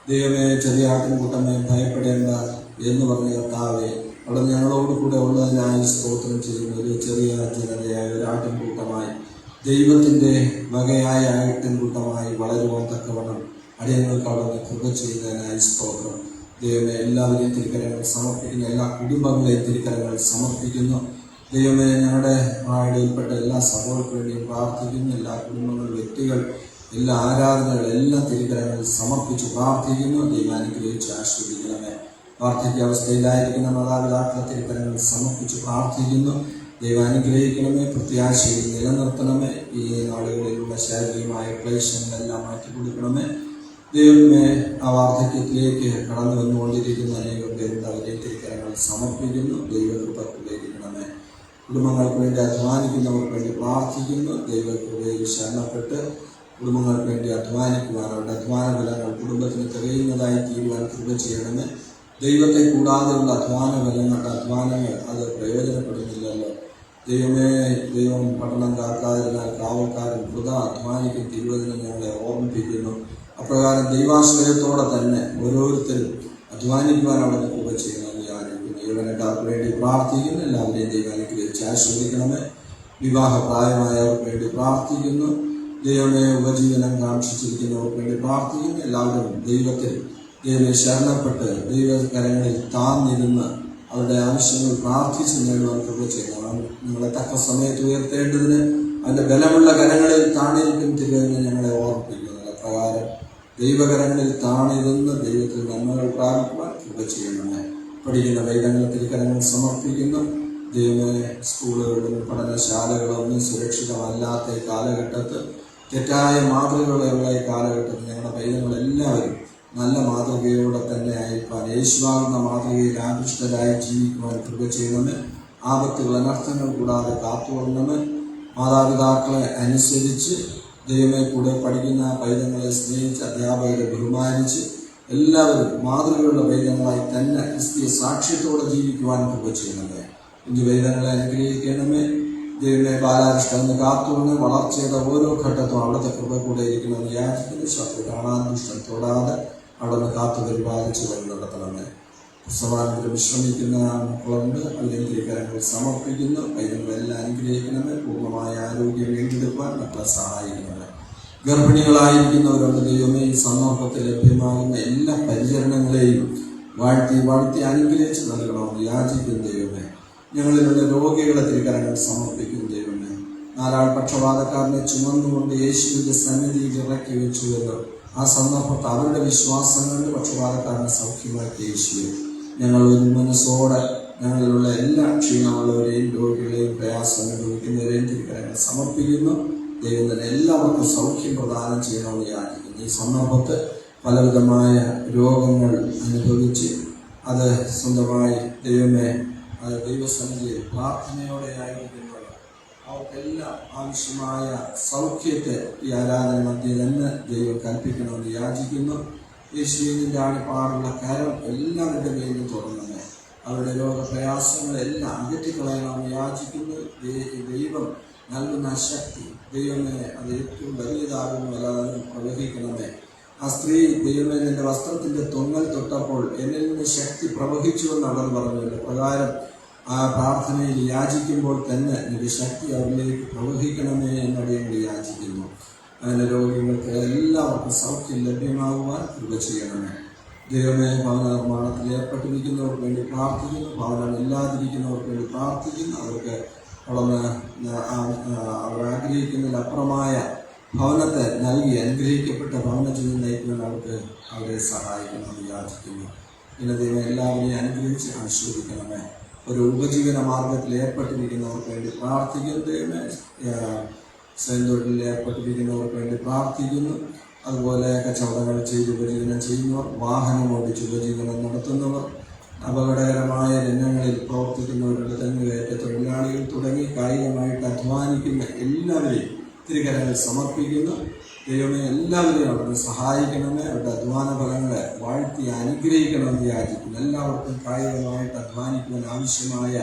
ദൈവമേ, ചെറിയ ആട്ടിൻകൂട്ടമേ ഭയപ്പെടേണ്ട എന്ന് പറഞ്ഞ കർത്താവേ, അവിടെ ഞങ്ങളോട് കൂടെ ഉള്ളതിനായി സ്തോത്രം ചെയ്യുന്ന ഒരു ചെറിയ ജനതയായ ഒരു ആട്ടിൻകൂട്ടമായി ദൈവത്തിൻ്റെ വകയായ ആട്ടിൻകൂട്ടമായി വളരുവാൻ തക്കവണ്ണം അടിയങ്ങൾക്ക് അവിടെ കൃപ ചെയ്യുന്നതിനായി സ്തോത്രം. ദൈവമേ, എല്ലാവരെയും തിരുക്കരങ്ങൾ സമർപ്പിക്കുന്ന എല്ലാ കുടുംബങ്ങളെയും തിരുക്കരങ്ങൾ സമർപ്പിക്കുന്നു. ദൈവമേ, ഞങ്ങളുടെ ഇടയിൽപ്പെട്ട എല്ലാ സഭകൾക്ക് വേണ്ടിയും പ്രാർത്ഥിക്കുന്നു. എല്ലാ കുടുംബങ്ങൾ, വ്യക്തികൾ, എല്ലാ ആരാധനകൾ എല്ലാം തിരുക്കരങ്ങൾ സമർപ്പിച്ച് പ്രാർത്ഥിക്കുന്നു. ദൈവം അനുഗ്രഹിച്ച് ആശ്വദിക്കണമേ. വാർദ്ധക്യാവസ്ഥയിലായിരിക്കുന്ന മാതാപിതാക്കളെ തിരുക്കരങ്ങൾ സമർപ്പിച്ച് പ്രാർത്ഥിക്കുന്നു. ദൈവം അനുഗ്രഹിക്കണമേ. പ്രത്യാശയിൽ നിലനിർത്തണമേ. ഈ നാളുകളിലുള്ള ശാരീരികമായ ക്ലേശങ്ങളെല്ലാം മാറ്റിക്കൊടുക്കണമേ. ദൈവമേ, ആ വാർദ്ധക്യത്തിലേക്ക് കടന്നു വന്നുകൊണ്ടിരിക്കുന്ന അനേകം പേരുണ്ട്. അവരെ തിരുക്കരങ്ങൾ സമർപ്പിക്കുന്നു. ദൈവകൃപയിലിരിക്കണമേ. കുടുംബങ്ങൾക്ക് വേണ്ടി അധ്വാനിക്കുന്നവർക്ക് വേണ്ടി പ്രാർത്ഥിക്കുന്നു. ദൈവകൃപയിൽ ശരണപ്പെട്ട് കുടുംബങ്ങൾക്ക് വേണ്ടി അധ്വാനിക്കുവാൻ അവരുടെ അധ്വാന ബലങ്ങൾ കുടുംബത്തിന് തികയുന്നതായി തീരുവാൻ കൃപ ചെയ്യണമേ. ദൈവത്തെ കൂടാതെയുള്ള അധ്വാനങ്ങൾ അത് പ്രയോജനപ്പെടുന്നില്ലല്ലോ. ദൈവമേ, ദൈവം പട്ടണം കാക്കാതിരുന്നാൽ കാവൽക്കാരൻ വൃഥ അധ്വാനിക്കും തിരുവചനം ഞങ്ങളെ ഓർമ്മിപ്പിക്കുന്നു. അപ്രകാരം ദൈവാശ്രയത്തോടെ തന്നെ ഓരോരുത്തരും അധ്വാനിക്കുവാൻ അവിടെ കൃപ ചെയ്യുന്നത് ഞാനിരിക്കുന്നു. യൗവനക്കാർക്ക് വേണ്ടി പ്രാർത്ഥിക്കുന്നു. എല്ലാവരെയും ദൈവം അനുഗ്രഹിച്ച് ആശ്വദിക്കണമേ. വിവാഹപ്രായമായവർക്ക് വേണ്ടി പ്രാർത്ഥിക്കുന്നു. ദൈവമേ, ഉപജീവനം കാക്ഷിച്ചിരിക്കുന്നവർക്ക് വേണ്ടി പ്രാർത്ഥിക്കുന്നു. എല്ലാവരും ദൈവമേ ശരണപ്പെട്ട് ദൈവകരങ്ങളിൽ താന്നിരുന്ന് അവരുടെ ആവശ്യങ്ങൾ പ്രാർത്ഥിച്ച് നേടുവാൻ കൃപ ചെയ്യണം. നിങ്ങളെ തക്ക സമയത്ത് ഉയർത്തേണ്ടതിന് അതിൻ്റെ ബലമുള്ള കരങ്ങളിൽ താണിരിക്കും തിരുവെന്ന് ഞങ്ങളെ ഓർമ്മിപ്പിക്കുന്നത്. പ്രകാരം ദൈവകരങ്ങളിൽ താണിരുന്ന് ദൈവത്തിൽ നന്മകൾ പ്രാപിക്കുവാൻ കൃപ ചെയ്യണമേ. പഠിക്കുന്ന വൈദങ്ങളെ തിരുക്കരങ്ങൾ സമർപ്പിക്കുന്നു. ദൈവമേ, സ്കൂളുകളിലും പഠനശാലകളൊന്നും സുരക്ഷിതമല്ലാത്ത കാലഘട്ടത്ത് തെറ്റായ മാതൃകകളുള്ള ഈ കാലഘട്ടത്തിൽ ഞങ്ങളുടെ പൈതങ്ങളെല്ലാവരും നല്ല മാതൃകയോടെ തന്നെ അയപ്പാൻ യേശുവാകുന്ന മാതൃകയിൽ ആകൃഷ്ടരായി ജീവിക്കുവാൻ കൃപ ചെയ്യണമേ. ആപത്തുകൾ, അനർത്ഥങ്ങൾ കൂടാതെ കാത്തുകൊള്ളണമേ. മാതാപിതാക്കളെ അനുസരിച്ച് ദൈവമേ കൂടെ പഠിക്കുന്ന പൈതങ്ങളെ സ്നേഹിച്ച് അധ്യാപകരെ ബഹുമാനിച്ച് എല്ലാവരും മാതൃകയുള്ള പൈതങ്ങളായി തന്നെ ക്രിസ്തീയ സാക്ഷ്യത്തോടെ ജീവിക്കുവാൻ കൃപ ചെയ്യണമേ. കുഞ്ഞു പൈതങ്ങളെ അനുഗ്രഹിക്കണമേ. ദൈവമേ, ബാലാരിഷ്ടം കാത്തുകൊണ്ട് വളർച്ചയുടെ ഓരോ ഘട്ടത്തും അവിടുത്തെ കൃപ കൂടെ ഇരിക്കണമെന്ന് യാചിക്കുന്നു. ശത്രു കാണാൻ ദുഷ്ടം തൊടാതെ അവിടെ കാത്തു പരിപാലിച്ച് വഴി നടത്തണമേ. സമാനത്തിൽ വിശ്രമിക്കുന്ന മക്കളുണ്ട്. അല്ലെങ്കിൽ തിരുക്കരങ്ങൾ സമർപ്പിക്കുന്നു. പൈതങ്ങളെല്ലാം അനുഗ്രഹിക്കണമേ. പൂർണ്ണമായ ആരോഗ്യം വീണ്ടെടുക്കുവാൻ മക്കളെ സഹായിക്കണമേ. ഗർഭിണികളായിരിക്കുന്നവരുണ്ട്. ദൈവമേ, ഈ സന്ദർഭത്തിൽ ലഭ്യമാകുന്ന എല്ലാ പരിചരണങ്ങളെയും വാഴ്ത്തി അനുഗ്രഹിച്ച് നൽകണമെന്ന് യാചിക്കും. ദൈവമേ, ഞങ്ങളിലുള്ള രോഗികളെ തിരുക്കരങ്ങൾ സമർപ്പിക്കും. ദൈവമേ, 4 ആൾ പക്ഷപാതക്കാരനെ ചുമന്നുകൊണ്ട് യേശുവിന്റെ സന്നിധിയിൽ ഇറക്കി വെച്ചുവല്ലോ. ആ സന്ദർഭത്തിൽ അവരുടെ വിശ്വാസങ്ങളുടെ പക്ഷപാതക്കാരനെ സൗഖ്യമാക്കി യേശുവെ, ഞങ്ങൾ ഒരു മനസ്സോടെ ഞങ്ങളിലുള്ള എല്ലാ ക്ഷീണമുള്ളവരെയും രോഗികളെയും പ്രയാസം അനുഭവിക്കുന്നവരെയും തിരുക്കരങ്ങൾ സമർപ്പിക്കുന്നു. ദൈവം തന്നെ എല്ലാവർക്കും സൗഖ്യം പ്രദാനം ചെയ്യണമെന്ന് യാചിക്കുന്നു. ഈ സന്ദർഭത്തിൽ പലവിധമായ രോഗങ്ങൾ അനുഭവിച്ച് അത് സ്വന്തമായി ദൈവമേ ദൈവസന്നിധിയിൽ പ്രാർത്ഥനയോടെ ആയിരിക്കുന്നവർ അവർക്കെല്ലാം ആവശ്യമായ സൗഖ്യത്തെ ഈ ആരാധന മധ്യേ തന്നെ ദൈവം കൽപ്പിക്കണമെന്ന് യാചിക്കുന്നു. യേശുവിൻ്റെ ആണിപ്പാടുള്ള കരം എല്ലാവരുടെ മേലും തുറന്നേ അവരുടെ രോഗപ്രയാസങ്ങളെല്ലാം അകറ്റിക്കളയണമെന്ന് യാചിക്കുന്നു. ദൈവം നൽകുന്ന ശക്തി ദൈവമേ അത് ഏറ്റവും വലിയതാകുന്നു. അല്ലാതെ പ്രവഹിക്കണമേ. ആ സ്ത്രീ ദൈവമേ നിന്റെ വസ്ത്രത്തിന്റെ തൊങ്ങൽ തൊട്ടപ്പോൾ എന്നിൽ നിന്ന് ശക്തി പ്രവഹിച്ചുവെന്ന് അവർ പറഞ്ഞല്ലോ. പ്രകാരം ആ പ്രാർത്ഥനയിൽ യാചിക്കുമ്പോൾ തന്നെ നിന്റെ ശക്തി അവരിലേക്ക് പ്രവഹിക്കണമേ എന്നടിയങ്ങൾ യാചിക്കുന്നു. അങ്ങനെ രോഗികൾക്ക് എല്ലാവർക്കും സൗഖ്യം ലഭ്യമാകുവാൻ കൃപ ചെയ്യണമേ. ദൈവമേ, ഭവന നിർമ്മാണത്തിൽ ഏർപ്പെട്ടിരിക്കുന്നവർക്ക് വേണ്ടി പ്രാർത്ഥിക്കുന്നു, ഭവനം ഇല്ലാതിരിക്കുന്നവർക്ക് വേണ്ടി പ്രാർത്ഥിക്കുന്നു. അവർക്ക് അവർ ആഗ്രഹിക്കുന്നതിലപ്പുറമായ ഭവനത്തെ നൽകി അനുഗ്രഹിക്കപ്പെട്ട ഭവന ജീവിതം നയിക്കുവാൻ അവരെ സഹായിക്കണമെന്ന് യാചിക്കുന്നു. പിന്നെ ദൈവം എല്ലാവരെയും അനുഗ്രഹിച്ച് ആശീർവദിക്കണമേ. ഒരു ഉപജീവന മാർഗത്തിൽ ഏർപ്പെട്ടിരിക്കുന്നവർക്ക് വേണ്ടി പ്രാർത്ഥിക്കുന്നു. ദൈവമേ, സ്വയം തൊഴിലിൽ ഏർപ്പെട്ടിരിക്കുന്നവർക്ക് വേണ്ടി പ്രാർത്ഥിക്കുന്നു. അതുപോലെ കച്ചവടങ്ങൾ ചെയ്ത് ഉപജീവനം ചെയ്യുന്നവർ, വാഹനം ഓടിച്ച് ഉപജീവനം നടത്തുന്നവർ, അപകടകരമായ രംഗങ്ങളിൽ പ്രവർത്തിക്കുന്നവരുടെ തെങ്ങുകയറ്റ തൊഴിലാളികൾ തുടങ്ങി കായികമായിട്ട് അധ്വാനിക്കുന്ന എല്ലാവരെയും തിരുകരങ്ങൾ സമർപ്പിക്കുന്നു. ദൈവമേ, എല്ലാവരെയും അവിടുന്ന് സഹായിക്കണമേ. അവരുടെ അധ്വാന ഫലങ്ങളെ വാഴ്ത്തി അനുഗ്രഹിക്കണമെന്ന് യാചിക്കുന്നു. എല്ലാവർക്കും കായികമായിട്ട് അധ്വാനിക്കുവാൻ ആവശ്യമായ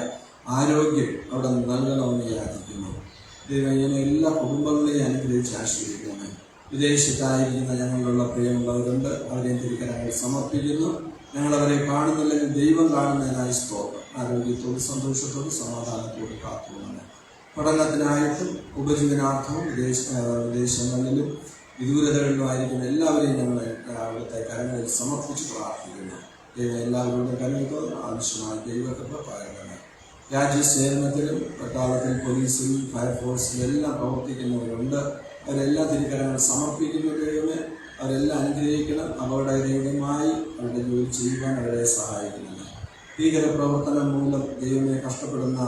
ആരോഗ്യം അവിടെ നൽകണമെന്ന് യാചിക്കുന്നു. ദൈവം ഇങ്ങനെ എല്ലാ കുടുംബങ്ങളെയും അനുഗ്രഹിച്ച് ആശീർവദിക്കണമേ. വിദേശത്തായിരിക്കുന്ന ഞങ്ങളിലുള്ള പ്രിയമുള്ളവരുണ്ട്, അവരെയും തിരുക്കരങ്ങൾ സമർപ്പിക്കുന്നു. ഞങ്ങളവരെ കാണുന്നില്ലെങ്കിൽ ദൈവം കാണുന്നതിനായി സ്തോത്രം. ആരോഗ്യത്തോട് സന്തോഷത്തോട് സമാധാനത്തോട് കാത്തുകൊള്ളണമേ. പഠനത്തിനായിട്ടും ഉപജീവനാർത്ഥവും വിദേശങ്ങളിലും വിദൂരതകളിലുമായിരിക്കുന്ന എല്ലാവരെയും ഞങ്ങൾ അവിടുത്തെ കരങ്ങളിൽ സമർപ്പിച്ച് പ്രാർത്ഥിക്കുന്നു. ദൈവം എല്ലാവരുടെയും കരങ്ങൾക്ക് ആവശ്യമായ ദൈവകൃപ പകരണമേ. രാജ്യസേവനത്തിലും പട്ടാളത്തിൽ, പോലീസിൽ, ഫയർഫോഴ്സിലും എല്ലാം പ്രവർത്തിക്കുന്നവരുണ്ട്. അവരെല്ലാം തിരുക്കരങ്ങൾ സമർപ്പിക്കുന്ന ദൈവമേ, അവരെല്ലാം അനുഗ്രഹിക്കണം. അപകടകരമായി അവരുടെ ജോലി ചെയ്യുവാൻ അവരെ സഹായിക്കണം. ഭീകരപ്രവർത്തനം മൂലം ദൈവമേ കഷ്ടപ്പെടുന്ന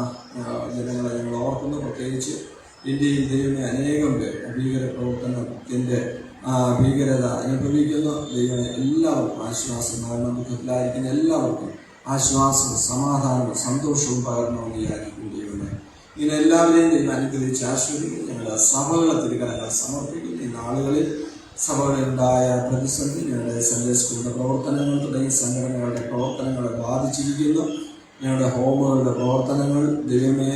ജനങ്ങളെ ഞങ്ങൾ ഓർക്കുന്നു. പ്രത്യേകിച്ച് ഇന്ത്യയിൽ ദൈവമേ അനേകം പേർ ഭീകരപ്രവർത്തനത്തിൻ്റെ ഭീകരത അനുഭവിക്കുന്നു. ദൈവമേ എല്ലാവർക്കും ആശ്വാസം, ദുഃഖത്തിലായിരിക്കുന്ന എല്ലാവർക്കും ആശ്വാസവും സമാധാനവും സന്തോഷവും പകരണമെന്ന് വിചാരിക്കും. ദൈവമേ, ഇങ്ങനെ എല്ലാവരെയും ദൈവം അനുഗ്രഹിച്ച് ആശ്വസിക്കുന്നു. ഞങ്ങളുടെ സഭകളെ തിരുക്കരങ്ങൾ സമർപ്പിക്കുന്നു. ഈ നാളുകളിൽ സഭകളിലുണ്ടായ പ്രതിസന്ധി ഞങ്ങളുടെ സൺഡേ സ്കൂളിൻ്റെ പ്രവർത്തനങ്ങൾ തുടങ്ങി സംഘടനകളുടെ പ്രവർത്തനങ്ങളെ ബാധിച്ചിരിക്കുന്നു. ഞങ്ങളുടെ ഹോമുകളുടെ പ്രവർത്തനങ്ങൾ, ദൈവമേ,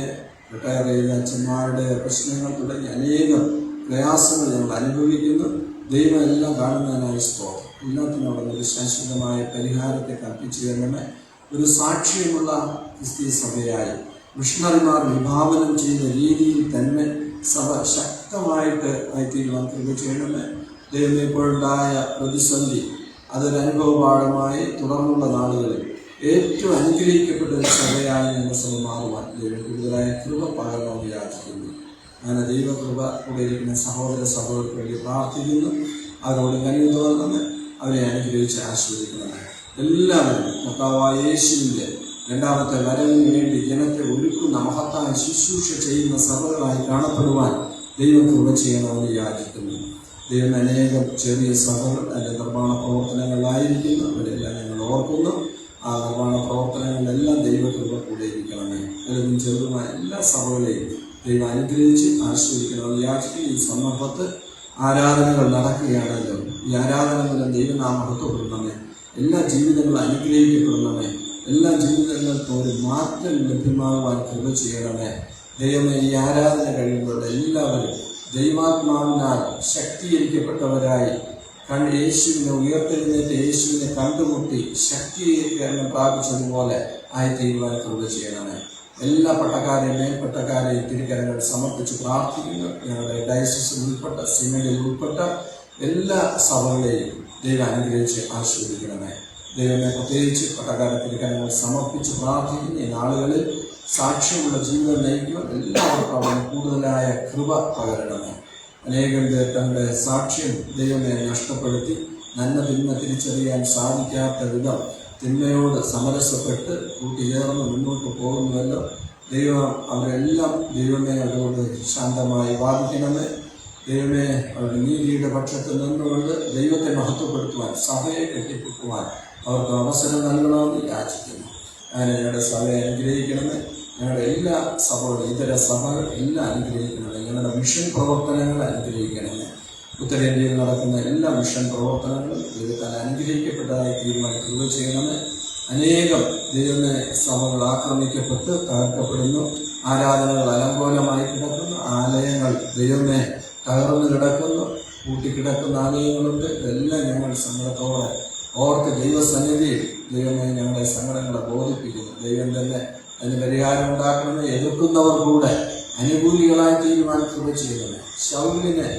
റിട്ടയർ ചെയ്ത അച്ഛന്മാരുടെ പ്രശ്നങ്ങൾ തുടങ്ങി അനേകം പ്രയാസങ്ങൾ ഞങ്ങൾ അനുഭവിക്കുന്നു. ദൈവം എല്ലാം കാണുന്നതിനായി സ്തോത്രം. എല്ലാത്തിനോടും ഒരു ശാശ്വതമായ പരിഹാരത്തെ കൽപ്പിച്ചു തരണമേ. ഒരു സാക്ഷ്യമുള്ള ക്രിസ്തീയ സഭയായി മിഷണറിമാർ വിഭാവനം ചെയ്യുന്ന രീതിയിൽ തന്നെ സഭ ശക്തമായിട്ട് ആയിത്തീരുവാൻ കൃപ ചെയ്യണമേ. ദൈവമേ, ഇപ്പോഴുണ്ടായ പ്രതിസന്ധി അതൊരനുഭവപാഠമായി തുടർന്നുള്ള നാളുകളിൽ ഏറ്റവും അനുഗ്രഹിക്കപ്പെട്ട ഒരു സഭയായി ഞങ്ങൾ സഭ മാറുവാൻ ദൈവം കൂടുതലായ കൃപ പകരണമെന്ന് യാചിക്കുന്നു. അങ്ങനെ ദൈവകൃപ കൂടെ ഇരിക്കുന്ന സഹോദര സഭകൾക്ക് വേണ്ടി പ്രാർത്ഥിക്കുന്നു. അവരോട് കനിവ് തോന്നണമേ. അവരെ അനുഗ്രഹിച്ച് ആസ്വദിക്കണമേ. എല്ലാവരും കർത്താവായ യേശുവിൻ്റെ രണ്ടാമത്തെ വരവിന് വേണ്ടി ജനത്തെ ഒരുക്കുന്ന മഹത്തായ ശുശ്രൂഷ ചെയ്യുന്ന സഭകളായി കാണപ്പെടുവാൻ ദൈവം കൃപ ചെയ്യണമെന്ന് യാചിക്കുന്നു. ദൈവം അനേകം ചെറിയ സഭകൾ അതിൻ്റെ നിർമ്മാണ പ്രവർത്തനങ്ങളിലായിരിക്കുന്നു. അവരെല്ലാം ഞങ്ങൾ ഓർക്കുന്നു. ആ നിർമ്മാണ പ്രവർത്തനങ്ങളിലെല്ലാം ദൈവകൃപ കൂടെ ഇരിക്കണമേ. വലുതും ചെറുതുമായ എല്ലാ സഭകളെയും ദൈവം അനുഗ്രഹിച്ച് ആശ്രയിക്കണമെന്ന് യാചിക്കുന്നു. ഈ സന്ദർഭത്ത് ആരാധനകൾ നടക്കുകയാണല്ലോ. ഈ ആരാധനകളിലും ദൈവനാമഹത്വപ്പെടണമേ. എല്ലാ ജീവിതങ്ങളും അനുഗ്രഹിക്കപ്പെടണമേ. എല്ലാ ജീവിതങ്ങൾക്കും ഒരു മാറ്റം ലഭ്യമാകുവാൻ കൃപ ചെയ്യണമേ. ദൈവമേ, ഈ ആരാധന കഴിയുമ്പോൾ എല്ലാവരും ദൈവാത്മാവിനാൽ ശക്തീകരിക്കപ്പെട്ടവരായി യേശുവിനെ ഉയർത്തെഴുന്നേറ്റ് യേശുവിനെ കണ്ടുമുട്ടി ശക്തീകരണം പ്രാപിച്ചതുപോലെ ആയിത്തീരുവാൻ കൃപ ചെയ്യണമേ. എല്ലാ പട്ടക്കാരെയും മേൽപ്പട്ടക്കാരെയും തിരുക്കരങ്ങൾ സമർപ്പിച്ച് പ്രാർത്ഥിക്കുന്നു. ഞങ്ങളുടെ ഡയസിസിൽ ഉൾപ്പെട്ട, സിനഡിൽ ഉൾപ്പെട്ട എല്ലാ സഭകളെയും ദൈവം അനുഗ്രഹിച്ച് ആസ്വദിക്കണമേ. ദൈവമേ, പ്രത്യേകിച്ച് പട്ടക്കാരെ തിരുക്കരങ്ങൾ സമർപ്പിച്ച് പ്രാർത്ഥിക്കുന്നു. ഈ നാളുകളിൽ സാക്ഷ്യമുള്ള ജീവിതം നയിക്കുവാൻ എല്ലാവർക്കും അവിടെ കൂടുതലായ കൃപ പകരണമേ. അനേകം പേർ തങ്ങളുടെ സാക്ഷ്യം ദൈവമേ നഷ്ടപ്പെടുത്തി നന്മ തിന്മ തിരിച്ചറിയാൻ സാധിക്കാത്ത വിധം തിന്മയോട് സമരസപ്പെട്ട് കൂട്ടിച്ചേർന്ന് മുന്നോട്ട് പോകുന്നുവല്ലോ. ദൈവം അവരെല്ലാം ദൈവമേ അവരോട് ശാന്തമായി വാദിക്കണമേ. ദൈവമേ, അവരുടെ നീതിയുടെ പക്ഷത്ത് നിന്നുകൊണ്ട് ദൈവത്തെ മഹത്വപ്പെടുത്തുവാൻ, സഭയെ കെട്ടിപ്പൊക്കുവാൻ അവർക്ക് അവസരം നൽകണമെന്ന് യാചിക്കുന്നു. അങ്ങനെ ഞങ്ങളുടെ സഭയെ അനുഗ്രഹിക്കണമേ. ഞങ്ങളുടെ എല്ലാ സഭകളും, ഇതര സഭകൾ എല്ലാം അനുഗ്രഹിക്കണമേ. ഞങ്ങളുടെ മിഷൻ പ്രവർത്തനങ്ങൾ അനുഗ്രഹിക്കണമേ. ഉത്തരേന്ത്യയിൽ നടക്കുന്ന എല്ലാ മിഷൻ പ്രവർത്തനങ്ങളും ദൈവത്താൽ അനുഗ്രഹിക്കപ്പെട്ടതായി തീരുമാനം കൃപ ചെയ്യണമേ. അനേകം ദൈവമേ സഭകൾ ആക്രമിക്കപ്പെട്ട് തകർക്കപ്പെടുന്നു. ആരാധനകൾ അലങ്കോലമായി കിടക്കുന്നു. ആലയങ്ങൾ ദൈവമേ തകർന്നു കിടക്കുന്നു. കൂട്ടിക്കിടക്കുന്ന ആലയങ്ങളുണ്ട്. ഇതെല്ലാം ഞങ്ങൾ സങ്കടത്തോടെ ഓർത്ത് ദൈവസന്നിധിയിൽ ദൈവമേ ഞങ്ങളുടെ സങ്കടങ്ങളെ ബോധിപ്പിക്കുന്നു. ദൈവം തന്നെ അതിന് പരിഹാരം ഉണ്ടാക്കണമേ. എതിർക്കുന്നവർ കൂടെ അനുകൂലികളായി തീരുമാനം കൃപ ചെയ്യണമേ. ശൗലിനെ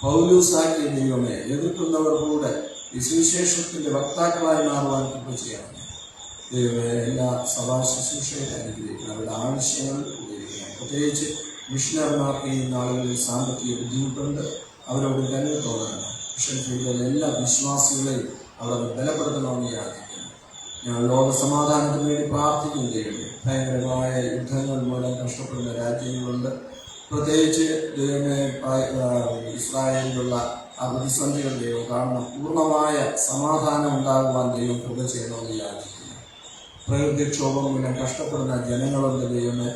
പൗലൂസാക്കിയ ദൈവമേ, എതിർക്കുന്നവർ കൂടെ ഈ സുവിശേഷത്തിന്റെ വക്താക്കളായി മാറുവാൻ കൃപ ചെയ്യണം. ദൈവമേ, എല്ലാ സഭാ ശുശ്രൂഷയെ അനുഗ്രഹിക്കണം. അവരുടെ ആവശ്യങ്ങൾ ഉപയോഗിക്കണം. പ്രത്യേകിച്ച് മിഷണർമാർക്ക് ഈ നാളുകളിൽ സാമ്പത്തിക ബുദ്ധിമുട്ടുണ്ട്. അവരോട് കരുതത്തോടാണ്. മിഷൻ ഫീൽഡിലെ എല്ലാ വിശ്വാസികളെയും അവർ ബലപ്പെടുത്തണമെന്ന് യാചിക്കുന്നു. ഞങ്ങൾ ലോക സമാധാനത്തിന് വേണ്ടി പ്രാർത്ഥിക്കും. ദൈവമേ, ഭയങ്കരമായ യുദ്ധങ്ങൾ മൂലം കഷ്ടപ്പെടുന്ന രാജ്യങ്ങളുണ്ട്. പ്രത്യേകിച്ച് ദൈവമേ, ഇസ്രായേലിലുള്ള ആ പ്രതിസന്ധികൾ ദൈവം കാരണം പൂർണ്ണമായ സമാധാനം ഉണ്ടാകുവാൻ ദൈവം കൃപ ചെയ്യണമെന്ന് യാചിക്കുന്നു. പ്രകൃതിക്ഷോഭം മൂലം കഷ്ടപ്പെടുന്ന ജനങ്ങളുണ്ട്. ദൈവമേ,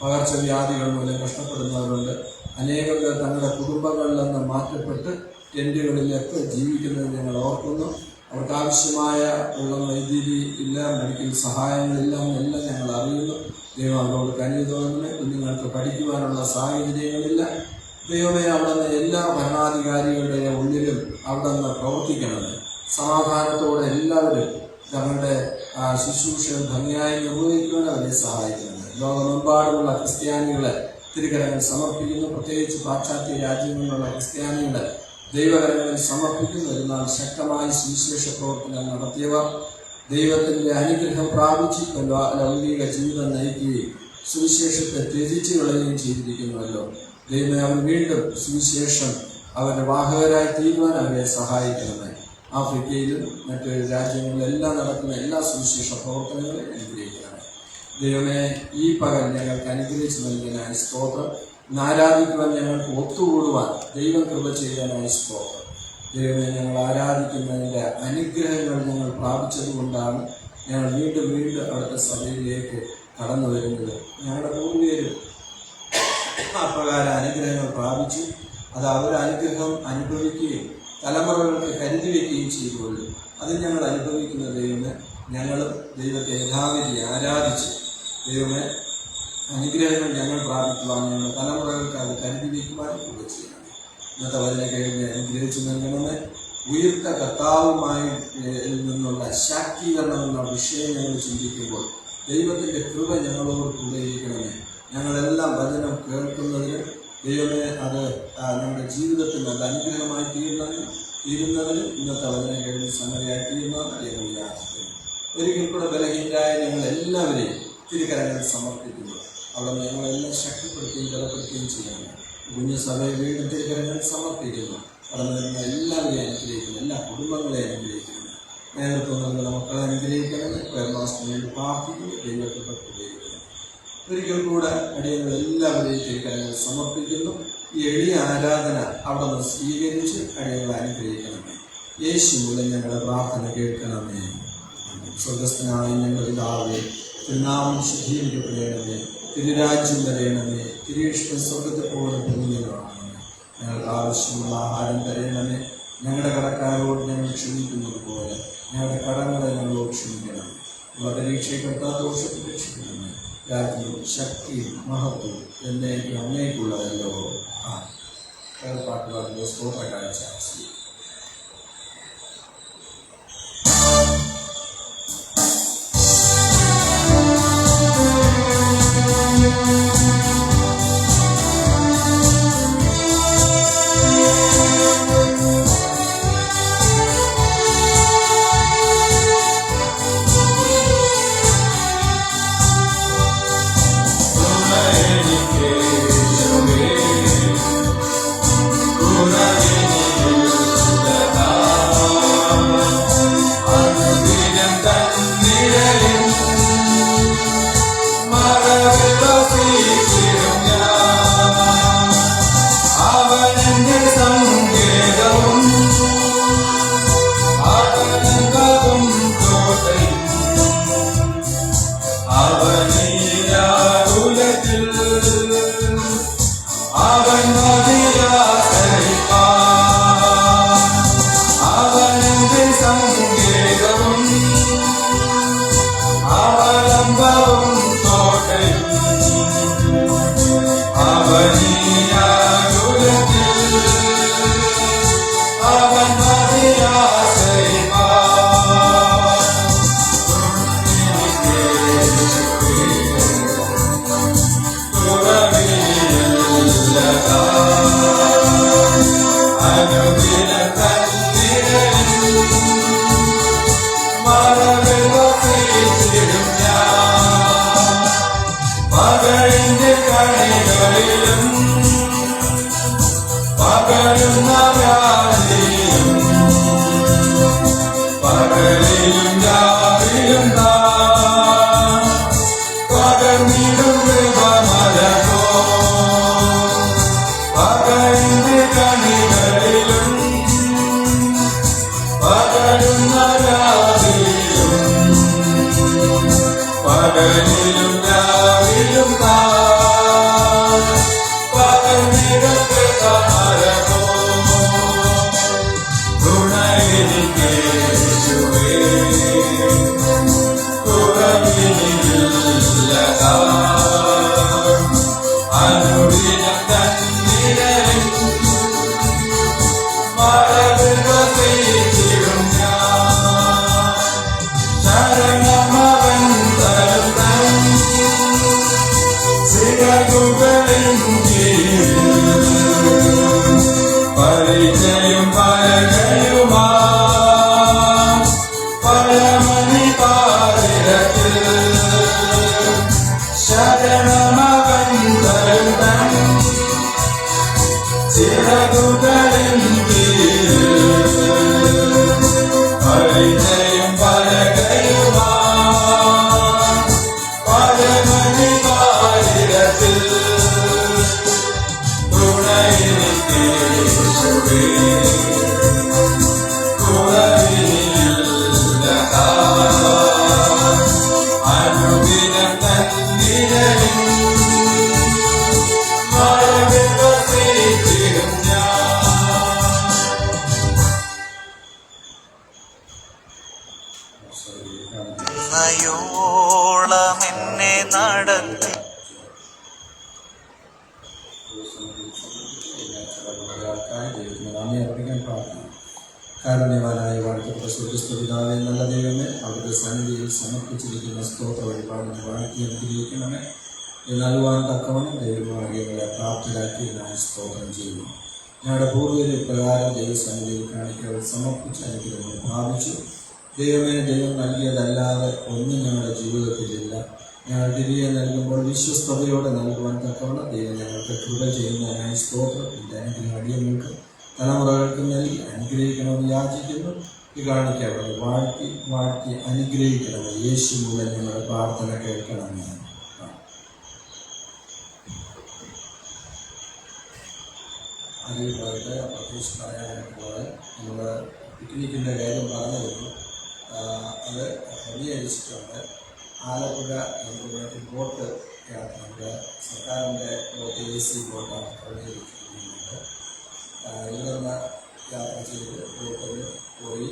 പകർച്ചവ്യാധികൾ മൂലം കഷ്ടപ്പെടുന്നവരുണ്ട്. അനേകം പേർ തങ്ങളുടെ കുടുംബങ്ങളിൽ നിന്ന് മാറ്റപ്പെട്ട് ടെന്റുകളിലൊക്കെ ജീവിക്കുന്നത് ഞങ്ങൾ ഓർക്കുന്നു. അവർക്ക് ആവശ്യമായ ഉള്ള വൈദ്യുതി ഇല്ല, മെഡിക്കൽ സഹായങ്ങളില്ല എന്നെല്ലാം ഞങ്ങൾ അറിയുന്നു. ദൈവം അവരോട് കനിയതോന്നുന്നു. കുഞ്ഞുങ്ങൾക്ക് പഠിക്കുവാനുള്ള സാഹചര്യങ്ങളില്ല. ദൈവമേ, അവിടെ നിന്ന് എല്ലാ ഭരണാധികാരികളുടെ ഉള്ളിലും അവിടെ നിന്ന് പ്രവർത്തിക്കണമെന്ന് സമാധാനത്തോടെ എല്ലാവരും തങ്ങളുടെ ശുശ്രൂഷകൾ ഭംഗിയായി നിർവഹിക്കുവാൻ അവരെ സഹായിക്കുന്നത്. ലോകമെമ്പാടുമുള്ള ക്രിസ്ത്യാനികളെ തിരുകരങ്ങൾ സമർപ്പിക്കുന്നു. പ്രത്യേകിച്ച് പാശ്ചാത്യ രാജ്യങ്ങളിലുള്ള ക്രിസ്ത്യാനികളെ ദൈവകരങ്ങളിൽ സമർപ്പിക്കുന്നു. എന്നാൽ ശക്തമായി സുവിശേഷ പ്രവർത്തനം നടത്തിയവർ ദൈവത്തിന്റെ അനുഗ്രഹം പ്രാപിച്ച് ലൗകിക ജീവിതം നയിക്കുകയും സുവിശേഷത്തെ ത്യജിച്ച് കളയുകയും ചെയ്തിരിക്കുന്നുവല്ലോ. ദൈവമേ, അവർ വീണ്ടും സുവിശേഷം അവരുടെ വാഹകരായി തീരുവാൻ അവരെ സഹായിക്കണമേ. ആഫ്രിക്കയിലും മറ്റ് രാജ്യങ്ങളിലെല്ലാം നടക്കുന്ന എല്ലാ സുവിശേഷ പ്രവർത്തനങ്ങളും അനുഗ്രഹിക്കണമേ. ദൈവമേ, ഈ പകൽ ഞങ്ങൾക്ക് അനുഗ്രഹിച്ചു നൽകാനായി സ്തോത്രം. ആരാധിക്കുവാൻ ഞങ്ങൾക്ക് ഒത്തുകൂടുവാൻ ദൈവം കൃപ ചെയ്യാനായി സ്തോത്രം. ദൈവമേ, ഞങ്ങൾ ആരാധിക്കുന്നതിൻ്റെ അനുഗ്രഹങ്ങൾ ഞങ്ങൾ പ്രാപിച്ചതുകൊണ്ടാണ് ഞങ്ങൾ വീണ്ടും വീണ്ടും അവിടുത്തെ സഭയിലേക്ക് കടന്നു വരുന്നത്. ഞങ്ങളുടെ പൂർവ്വരും അപ്രകാരം അനുഗ്രഹങ്ങൾ പ്രാപിച്ചു. അത് അവരുടെ അനുഗ്രഹം അനുഭവിക്കുകയും തലമുറകൾക്ക് കരുതി വയ്ക്കുകയും ചെയ്തുകൊള്ളു. അത് ഞങ്ങൾ അനുഭവിക്കുന്ന ദൈവമേ, ഞങ്ങളും ദൈവത്തെ യഥാവിധി ആരാധിച്ച് ദൈവമേ അനുഗ്രഹങ്ങൾ ഞങ്ങൾ പ്രാപിക്കുവാൻ ഞങ്ങളുടെ തലമുറകൾക്ക് അത് കരുതി വയ്ക്കുവാൻ കൃപ ചെയ്യണം. ഇന്നത്തെ വചന കേൾവി അനുഗ്രഹിച്ചു നൽകണമേ. ഉയർത്ത കർത്താവുമായി നിന്നുള്ള ശാക്തീകരണം എന്ന വിഷയം ഞങ്ങൾ ചിന്തിക്കുമ്പോൾ ദൈവത്തിൻ്റെ കൃപ ഞങ്ങളോട് കൂടെ ഇരിക്കണമേ. ഞങ്ങളെല്ലാം വചനം കേൾക്കുന്നതിന് ദൈവമേ, അത് ഞങ്ങളുടെ ജീവിതത്തിന് അത് അനുഗ്രഹമായി തീരുന്നതിന് ഇന്നത്തെ വചന കേൾവി സംഗതിയായി തീരുന്നതെന്ന് ഞങ്ങൾ യാചിക്കുന്നു. ഒരിക്കൽ കൂടെ ബലഹീനരായ ഞങ്ങൾ എല്ലാവരെയും തിരുക്കരങ്ങൾ സമർപ്പിക്കുന്നു. അവിടെ ഞങ്ങളെല്ലാം ശക്തിപ്പെടുത്തുകയും ബലപ്പെടുത്തുകയും ചെയ്യണം. കുഞ്ഞു സഭയെ വീണ്ടും തിരുക്കരങ്ങൾ സമർപ്പിക്കുന്നു. കടന്നു വരുന്ന എല്ലാവരെയും അനുഗ്രഹിക്കുന്നു. എല്ലാ കുടുംബങ്ങളെയും അനുഗ്രഹിക്കുന്നു. നേതൃത്വം നൽകുന്ന മക്കളെ അനുഗ്രഹിക്കണമെന്ന് പേർമാസത്തിന് വേണ്ടി പ്രാർത്ഥിക്കുന്നു. ദൈവത്തെ ഉപയോഗിക്കുന്നു. ഒരിക്കൽ കൂടെ അടിയങ്ങൾ എല്ലാവരെയും തിരുക്കരങ്ങൾ സമർപ്പിക്കുന്നു. ഈ എളിയ ആരാധന അവിടെ നിന്ന് സ്വീകരിച്ച് അടിയങ്ങളെ അനുഗ്രഹിക്കണമേ. യേശു മൂലം ഞങ്ങളുടെ പ്രാർത്ഥന കേൾക്കണമേ. സ്വർഗസ്ഥനായ ഞങ്ങളുടെ പിതാവേ, തിരുനാമം ശുദ്ധീകരിക്കപ്പെടണമേ. തിരുരാജ്യം വരയണമേ. തിരുയിഷ്ടം സ്വർഗത്തെ പോലെ ഭൂമിയിലാണമേ. ഞങ്ങൾക്ക് ആവശ്യമുള്ള ആഹാരം തരയണമേ. ഞങ്ങളുടെ കടക്കാരോട് ഞങ്ങൾ ക്ഷമിക്കുന്നത് പോലെ ഞങ്ങളുടെ കടങ്ങളെ ഞങ്ങളോട് ക്ഷമിക്കണം. പരീക്ഷയ്ക്കെടുത്ത ദോഷത്തെ രക്ഷിക്കണമേ. രാജ്യവും ശക്തിയും മഹത്വവും എന്നേക്കും അങ്ങേക്കുള്ളതല്ലോ. പാട്ടുപാടുന്ന സ്തോത്ര കാഴ്ച Kura നയോളമെന്നെ നടത്തി കാരുണ്യവാനായ വാഴ്ത്തപ്പെട്ട സ്വർഗസ്ഥപിതാവേ, നല്ല ദൈവമേ, അവിടുത്തെ സന്നിധിയിൽ സമർപ്പിച്ചിരിക്കുന്ന സ്തോത്ര വഴിപാടിനെ വാഴ്ത്തി അനുഗ്രഹിക്കണമേ. നൽകുവാൻ തക്കവണ്ണം ദൈവമാകിയവരെ പ്രാപ്തരാക്കിയതിനായി സ്തോത്രം ചെയ്യുന്നു. ഞങ്ങളുടെ പൂർവ്വ പ്രകാരം ദൈവസന്നിധിയിൽ കാണിക്കവർ സമർപ്പിച്ച അനുഗ്രഹങ്ങൾ പ്രാപിച്ചു. ദൈവമേ, ദൈവം നൽകിയതല്ലാതെ ഒന്നും ഞങ്ങളുടെ ജീവിതത്തിലില്ല. ഞങ്ങൾ തിരികെ നൽകുമ്പോൾ വിശ്വസ്തയോടെ നൽകുവാൻ തക്കവണ്ണം ദൈവം ഞങ്ങൾക്ക് കൃപ ചെയ്യുന്നതിനായി സ്തോത്രം. ഇതിൻ്റെ അനുഗ്രഹം അടിയങ്ങൾക്ക് തലമുറകൾക്ക് നൽകി അനുഗ്രഹിക്കണമെന്ന് യാചിക്കുന്നു. ഈ കാണിക്കവരെ വാഴ്ത്തി വാഴ്ത്തി അനുഗ്രഹിക്കണമേ. യേശു മൂലം ഞങ്ങളുടെ പ്രാർത്ഥന കേൾക്കണമെന്ന് അറിയിപ്പായിട്ട് പ്രത്യേകിച്ച് പറയാനായിട്ടുള്ളത് നമ്മൾ പിക്നിക്കിൻ്റെ കാര്യം പറഞ്ഞിരുന്നു. അത് ക്രമീകരിച്ചിട്ടുണ്ട്. ആലപ്പുഴ നമുക്ക് ബോട്ട് യാത്ര, നമ്മുടെ സർക്കാരിൻ്റെ ബോട്ട് AC ബോട്ടാണ് ക്രമീകരിച്ചിരിക്കുന്നത്. ഇവിടുന്ന് യാത്ര ചെയ്ത് ബോട്ടിൽ പോയി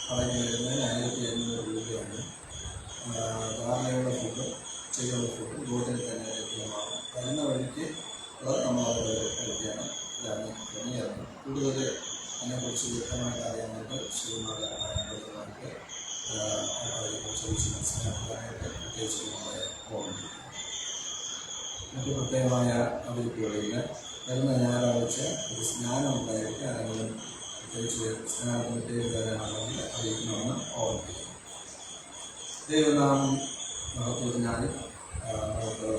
പറഞ്ഞു വരുന്നതിന് 1500 രൂപയാണ്. ധാരണയുള്ള ഫുഡും ഉച്ചയുള്ള ഫുഡും ബോട്ടിൽ തന്നെ ലഭ്യമാണ്. വരുന്ന വഴിക്ക് നമ്മളത് കഴിക്കണം. ഇതാണ് ക്രമീകരണം. കൂടുതൽ അതിനെക്കുറിച്ച് വ്യക്തമായിട്ട് അറിയാനായിട്ട് ശ്രീമാതായിട്ട് അതിനെക്കുറിച്ച് മനസ്സിലാക്കാനായിട്ട് പ്രത്യേകിച്ച് നമ്മളെ പോകുന്നു. മറ്റു പ്രത്യേകമായ അറിയിപ്പുകളിൽ വരുന്ന ഞായറാഴ്ച ഒരു സ്നാനം ഉണ്ടായിരിക്കും. ആരെങ്കിലും പ്രത്യേകിച്ച് സ്നാനത്തിന് പേര് തരാനാണെങ്കിൽ അറിയിക്കണമെന്ന് ഓർമ്മിപ്പിക്കുന്നു. ദൈവനാമം മഹത്വത്തിനായി നമുക്ക്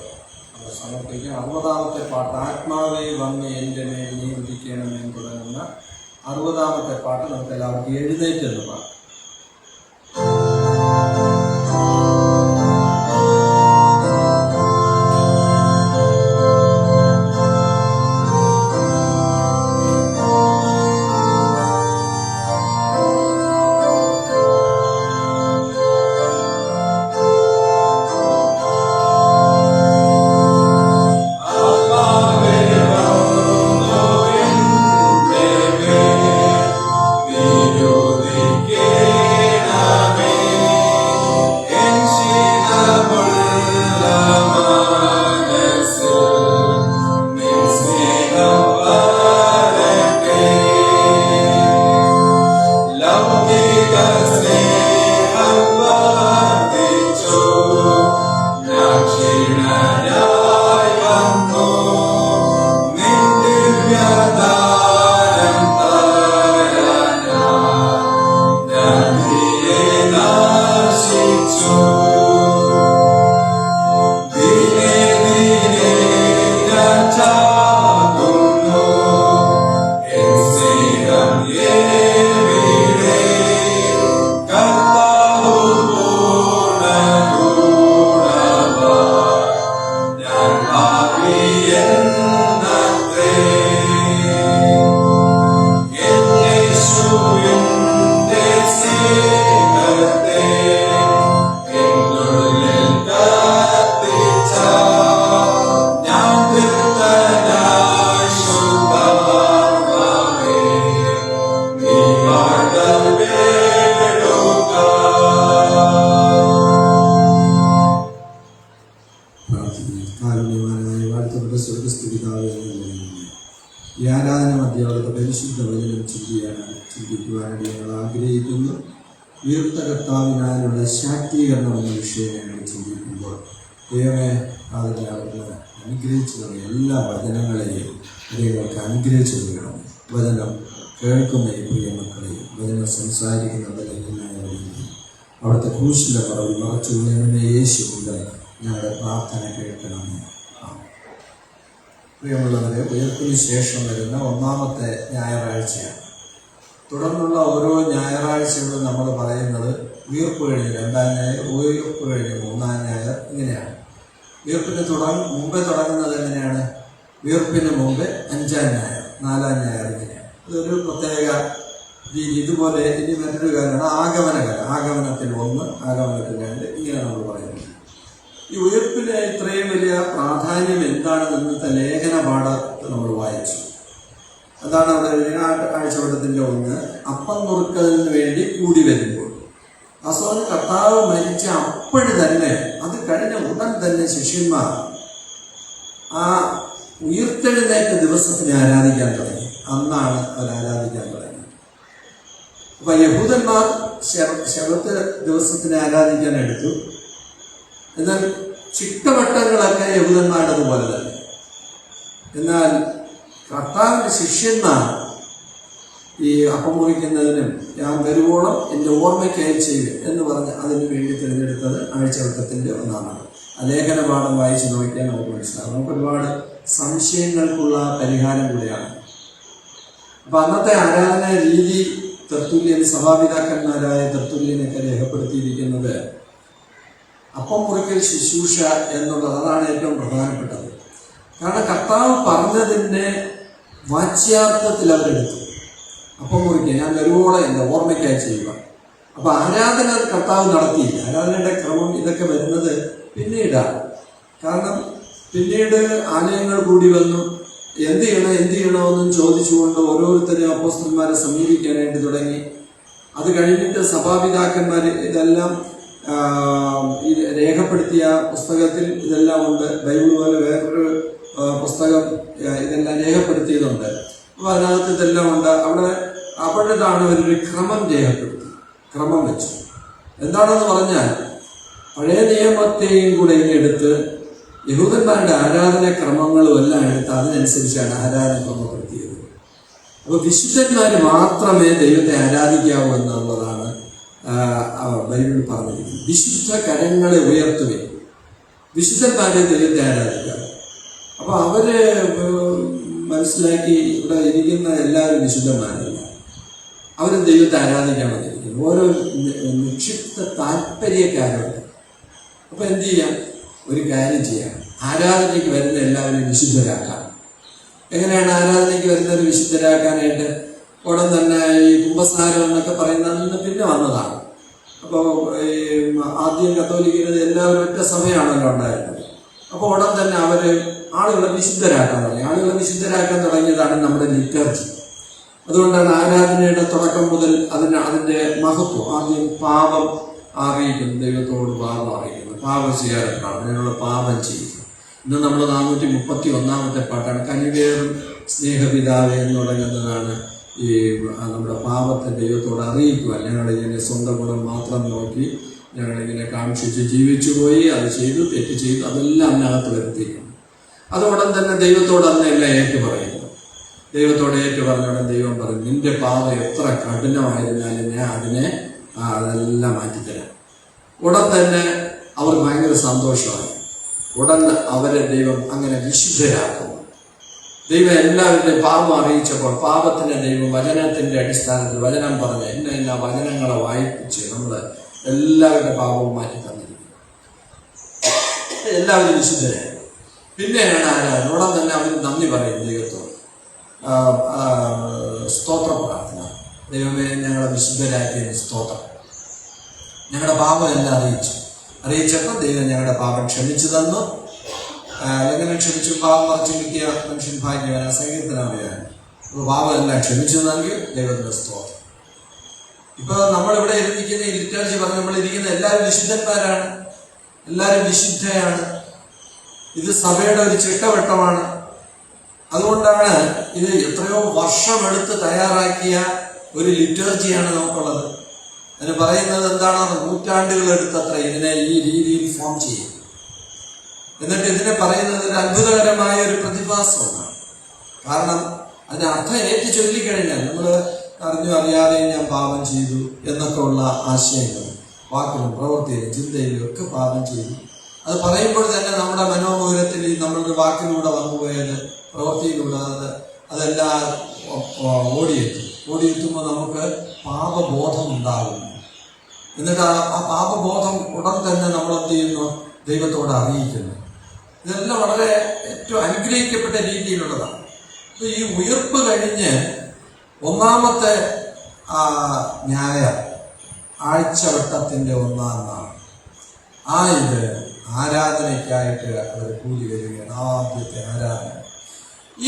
സമർപ്പിക്കും. 60-ാമത്തെ പാട്ട്, ആത്മാവേ വന്ന് എൻ്റെ മേൽ നീ ഉദിക്കണമെന്ന് തുടങ്ങുന്ന 60-ാമത്തെ പാട്ട് നമുക്ക് എല്ലാവർക്കും എഴുന്നേറ്റ് എന്ന് പാടാം. Yeah. ചിന്തിക്കുന്നു. ഉയർത്ത കർത്താവിനാലുള്ള ശാക്തീകരണം എന്ന വിഷയം ഞങ്ങൾ ചിന്തിക്കുമ്പോൾ ദൈവമേ അതിനെ അവിടുന്ന് അനുഗ്രഹിച്ചു തുടങ്ങി എല്ലാ വചനങ്ങളെയും ദൈവങ്ങൾക്ക് അനുഗ്രഹിച്ചു തുടങ്ങണം. വചനം കേൾക്കുന്ന ഈ പ്രിയ മക്കളെയും വചനം സംസാരിക്കുന്നവരെല്ലാവരെയും അവിടുത്തെ ക്രൂശിലെ പറവിൽ മറച്ചുകൊള്ളുന്ന യേശുവിൻ്റെ ഞങ്ങളുടെ പ്രാർത്ഥന കേൾക്കണമേ. പ്രിയമുള്ളവരെ, ഉയർപ്പിന് ശേഷം വരുന്ന ഒന്നാമത്തെ ഞായറാഴ്ചയാണ്. തുടർന്നുള്ള ഓരോ ഞായറാഴ്ചകളും നമ്മൾ പറയുന്നത് ഉയർപ്പ് കഴിഞ്ഞ് 2-ാം ഞായർ, ഉയർപ്പ് കഴിഞ്ഞ് 3-ാം ഞായർ, ഇങ്ങനെയാണ്. ഉയർപ്പിന് മുമ്പേ തുടങ്ങുന്നത് എങ്ങനെയാണ്? ഉയർപ്പിന് മുമ്പേ 5-ാം ഞായർ, 4-ാം ഞായർ, ഇങ്ങനെയാണ്. ഇതൊരു പ്രത്യേക രീതി. ഇതുപോലെ ഇനി മറ്റൊരു കാര്യമാണ് ആഗമനകല. ആഗമനത്തിൽ 1, ആഗമനത്തിൽ 2, ഇങ്ങനെ നമ്മൾ പറയുന്നത്. ഈ ഉയർപ്പിന് ഇത്രയും വലിയ പ്രാധാന്യം എന്താണെന്ന് ഇന്നത്തെ ലേഖന പാഠത്തിൽ നമ്മൾ വായിച്ചു. അതാണ് അവിടെ ആഴ്ചവട്ടത്തിൻ്റെ 1. അപ്പം നുറുക്കലിന് വേണ്ടി കൂടി വരുമ്പോൾ വാസ്തവത്തിൽ കർത്താവ് മരിച്ച അപ്പോഴും തന്നെ, അത് കഴിഞ്ഞ ഉടൻ തന്നെ ശിഷ്യന്മാർ ആ ഉയർത്തെഴുന്നേറ്റ ദിവസത്തിനെ ആരാധിക്കാൻ തുടങ്ങി. അന്നാണ് അവർ ആരാധിക്കാൻ തുടങ്ങി. അപ്പൊ യഹൂദന്മാർ ശബത്ത് ദിവസത്തിനെ ആരാധിക്കാൻ എടുത്തു. എന്നാൽ ചിട്ടവട്ടങ്ങളൊക്കെ യഹൂദന്മാരുടേതുപോലെ തന്നെ. എന്നാൽ കർത്താവിൻ്റെ ശിഷ്യന്മാർ ഈ അപ്പം മുറിക്കുന്നതിനും ഞാൻ വരുവോളം എൻ്റെ ഓർമ്മയ്ക്കായി ചെയ്യും എന്ന് പറഞ്ഞ് അതിനു വേണ്ടി തിരഞ്ഞെടുത്തത് ആഴ്ചവട്ടത്തിൻ്റെ 1-ാണ്. ആ ലേഖന പാഠം വായിച്ച് നോക്കിയാൽ നമുക്ക് മനസ്സിലാകും. നമുക്ക് ഒരുപാട് സംശയങ്ങൾക്കുള്ള പരിഹാരം കൂടിയാണ്. അപ്പം അന്നത്തെ ആരാധന രീതി തെർത്തുല്യൻ, സഭാപിതാക്കന്മാരായ തെർത്തുല്യനൊക്കെ രേഖപ്പെടുത്തിയിരിക്കുന്നത് അപ്പം മുറിക്കൽ ശുശ്രൂഷ എന്നുള്ളത്. അതാണ് ഏറ്റവും പ്രധാനപ്പെട്ടത്. കാരണം കർത്താവ് പറഞ്ഞതിൻ്റെ വാച്യാർത്ഥത്തിൽ അവരെടുത്തു. അപ്പം മുറിക്കുക ഞാൻ വരുവോളം എൻ്റെ ഓർമ്മയ്ക്കായി ചെയ്യുക. അപ്പം ആരാധന കർത്താവ് നടത്തിയില്ല. ആരാധനയുടെ ക്രമം ഇതൊക്കെ വരുന്നത് പിന്നീടാണ്. കാരണം പിന്നീട് ആലയങ്ങൾ കൂടി വന്നു. എന്ത് ചെയ്യണമെന്നും ചോദിച്ചുകൊണ്ട് ഓരോരുത്തരെയും അപ്പോസ്തലന്മാരെ സമീപിക്കാനായിട്ട് തുടങ്ങി. അത് കഴിഞ്ഞിട്ട് സഭാപിതാക്കന്മാർ ഇതെല്ലാം രേഖപ്പെടുത്തിയ പുസ്തകത്തിൽ ഇതെല്ലാം ഉണ്ട്. ബൈബിൾ പോലെ വേറൊരു പുസ്തകം ഇതെല്ലാം രേഖപ്പെടുത്തിയതുണ്ട്. അപ്പോൾ അതിനകത്ത് ഇതെല്ലാം ഉണ്ട്. അപ്പോഴാണ് അവരൊരു ക്രമം രേഖപ്പെടുത്തി, ക്രമം വെച്ചു. എന്താണെന്ന് പറഞ്ഞാൽ പഴയ നിയമത്തെയും കൂടെ ഇങ്ങെടുത്ത് യഹൂദന്മാരുടെ ആരാധന ക്രമങ്ങളും എല്ലാം എടുത്ത് അതിനനുസരിച്ചാണ് ആരാധന ക്രമപ്പെടുത്തിയത്. അപ്പോൾ വിശുദ്ധന്മാർ മാത്രമേ ദൈവത്തെ ആരാധിക്കാവൂ എന്നുള്ളതാണ് ബൈബിൾ പറഞ്ഞിരിക്കുന്നത്. വിശുദ്ധ കരങ്ങളെ ഉയർത്തുകയും വിശുദ്ധന്മാരെ ദൈവത്തെ ആരാധിക്കാം. അപ്പോൾ അവര് മനസ്സിലാക്കി ഇവിടെ ഇരിക്കുന്ന എല്ലാവരും വിശുദ്ധന്മാരല്ല, അവർ ദൈവത്തെ ആരാധിക്കാൻ വന്നിരിക്കുന്നു. ഓരോ നിക്ഷിപ്ത താല്പര്യക്കാരുണ്ട്. അപ്പോൾ എന്ത് ചെയ്യാം? ഒരു കാര്യം ചെയ്യാം, ആരാധനയ്ക്ക് വരുന്ന എല്ലാവരും വിശുദ്ധരാക്കാം. എങ്ങനെയാണ് ആരാധനയ്ക്ക് വരുന്നവർ വിശുദ്ധരാക്കാനായിട്ട്? ഉടൻ തന്നെ ഈ കുംഭസാരം എന്നൊക്കെ പറയുന്നതിൽ പിന്നെ വന്നതാണ്. അപ്പോൾ ഈ ആദ്യം കത്തോലിക്കരുടെ എല്ലാവരും ഒറ്റ സമയമാണല്ലോ ഉണ്ടായിരുന്നത്. അപ്പോൾ ഉടൻ തന്നെ അവർ ആളുകളെ വിശുദ്ധരാക്കാൻ തുടങ്ങി. ആളുകളെ വിശുദ്ധരാക്കാൻ തുടങ്ങിയതാണ് നമ്മുടെ ലിറ്റർജി. അതുകൊണ്ടാണ് ആരാധനയുടെ തുടക്കം മുതൽ അതിൻ്റെ മഹത്വം. ആദ്യം പാപം അറിയിക്കുന്നു, ദൈവത്തോട് പാപം അറിയിക്കുന്നു, പാപം ചെയ്യാറുണ്ടാണ്, അതിനുള്ള പാപം ചെയ്യുന്നു. ഇന്ന് നമ്മൾ 431-ാമത്തെ പാട്ടാണ്. കനിവേറും സ്നേഹപിതാവേ എന്ന് തുടങ്ങുന്നതാണ് ഈ നമ്മുടെ പാപത്തെ ദൈവത്തോട് അറിയിക്കുക. ഞങ്ങളിങ്ങനെ സ്വന്തം ഗുണം മാത്രം നോക്കി ഞങ്ങളിങ്ങനെ കാക്ഷിച്ച് ജീവിച്ചു പോയി, അത് ചെയ്തു, തെറ്റ് ചെയ്തു, അതെല്ലാം അതിനകത്ത് വരുത്തിയിരിക്കുന്നു. അതോടൻ തന്നെ ദൈവത്തോട് അന്നെല്ലാം ഏറ്റുപറയുന്നു. ദൈവത്തോട് ഏറ്റുപറഞ്ഞോടെ ദൈവം പറഞ്ഞു, നിന്റെ പാപം എത്ര കഠിനമായിരുന്നാലും ഞാൻ അതെല്ലാം മാറ്റിത്തരാം. ഉടൻ തന്നെ അവർ ഭയങ്കര സന്തോഷമായി. ഉടൻ അവരെ ദൈവം അങ്ങനെ വിശുദ്ധരാക്കുന്നു. ദൈവം എല്ലാവരുടെയും പാപം അറിയിച്ചപ്പോൾ പാപത്തിൻ്റെ ദൈവം വചനത്തിൻ്റെ അടിസ്ഥാനത്തിൽ വചനം പറഞ്ഞ് ഇന്ന വചനങ്ങളെ വായിപ്പിച്ച് നമ്മൾ എല്ലാവരുടെ പാപവും മാറ്റി തന്നിരിക്കുന്നു. എല്ലാവരും വിശുദ്ധരായി. പിന്നെയാണ് ആരാധന. ഉടൻ തന്നെ അവർ നന്ദി പറയും ദൈവത്തോട്. സ്തോത്ര പ്രാർത്ഥന. ദൈവമേ, ഞങ്ങളെ വിശുദ്ധരാക്കിയതിന് സ്തോത്രം. ഞങ്ങളുടെ പാപം എല്ലാം അറിയിച്ചപ്പോൾ ദൈവം ഞങ്ങളുടെ പാപം ക്ഷമിച്ചു തന്നു. എങ്ങനെ ക്ഷമിച്ചു? പാപം മറിച്ച് കിട്ടിയ മനുഷ്യൻ ഭാഗ്യവാൻ. സങ്കീർത്തനമാണ്. അപ്പോൾ പാപം എല്ലാം ക്ഷമിച്ചു നൽകി ദൈവത്തിൻ്റെ സ്തോത്രം. ഇപ്പോൾ നമ്മളിവിടെ ഇരിക്കുന്ന ഈ ലിറ്റർജി പറഞ്ഞ് നമ്മളിരിക്കുന്ന എല്ലാവരും വിശുദ്ധന്മാരാണ്, എല്ലാവരും വിശുദ്ധയാണ്. ഇത് സഭയുടെ ഒരു ചിട്ടവട്ടമാണ്. അതുകൊണ്ടാണ് ഇത് എത്രയോ വർഷമെടുത്ത് തയ്യാറാക്കിയ ഒരു ലിറ്റർജിയാണ് നമുക്കുള്ളത്. അതിന് പറയുന്നത് എന്താണ്? നൂറ്റാണ്ടുകൾ എടുത്തത്ര ഇതിനെ ഈ രീതിയിൽ ഫോം ചെയ്യും. എന്നിട്ട് ഇതിനെ പറയുന്നത് ഒരു അത്ഭുതകരമായ ഒരു പ്രതിഭാസമാണ്. കാരണം അതിന് അർത്ഥം ഏറ്റു ചൊല്ലിക്കഴിഞ്ഞാൽ നമ്മൾ അറിഞ്ഞു അറിയാതെ ഞാൻ പാപം ചെയ്തു എന്നൊക്കെ ഉള്ള ആശയങ്ങൾ വാക്കിലും പ്രവൃത്തിയിലും ചിന്തയിലും ഒക്കെ പാപം ചെയ്തു. അത് പറയുമ്പോൾ തന്നെ നമ്മുടെ മനോമുഖരത്തിൽ നമ്മളുടെ വാക്കിലൂടെ വന്നുപോയത് പ്രവൃത്തിയിലൂടെ അതെല്ലാം ഓടിയെത്തുമ്പോൾ നമുക്ക് പാപബോധം ഉണ്ടാകുന്നു. എന്നിട്ട് ആ പാപബോധം ഉടൻ തന്നെ നമ്മൾ എന്ത് ചെയ്യുന്നു? ദൈവത്തോട് അറിയിക്കുന്നു. ഇതെല്ലാം വളരെ ഏറ്റവും അനുഗ്രഹിക്കപ്പെട്ട രീതിയിലുള്ളതാണ്. അപ്പൊ ഈ ഉയർപ്പ് കഴിഞ്ഞ് ഒന്നാമത്തെ ആഴ്ചവട്ടത്തിന്റെ 1-ാം നാൾ ഇത് ആരാധനയ്ക്കായിട്ട് അവർ കൂടി വരികയാണ്. ആദ്യത്തെ ആരാധന.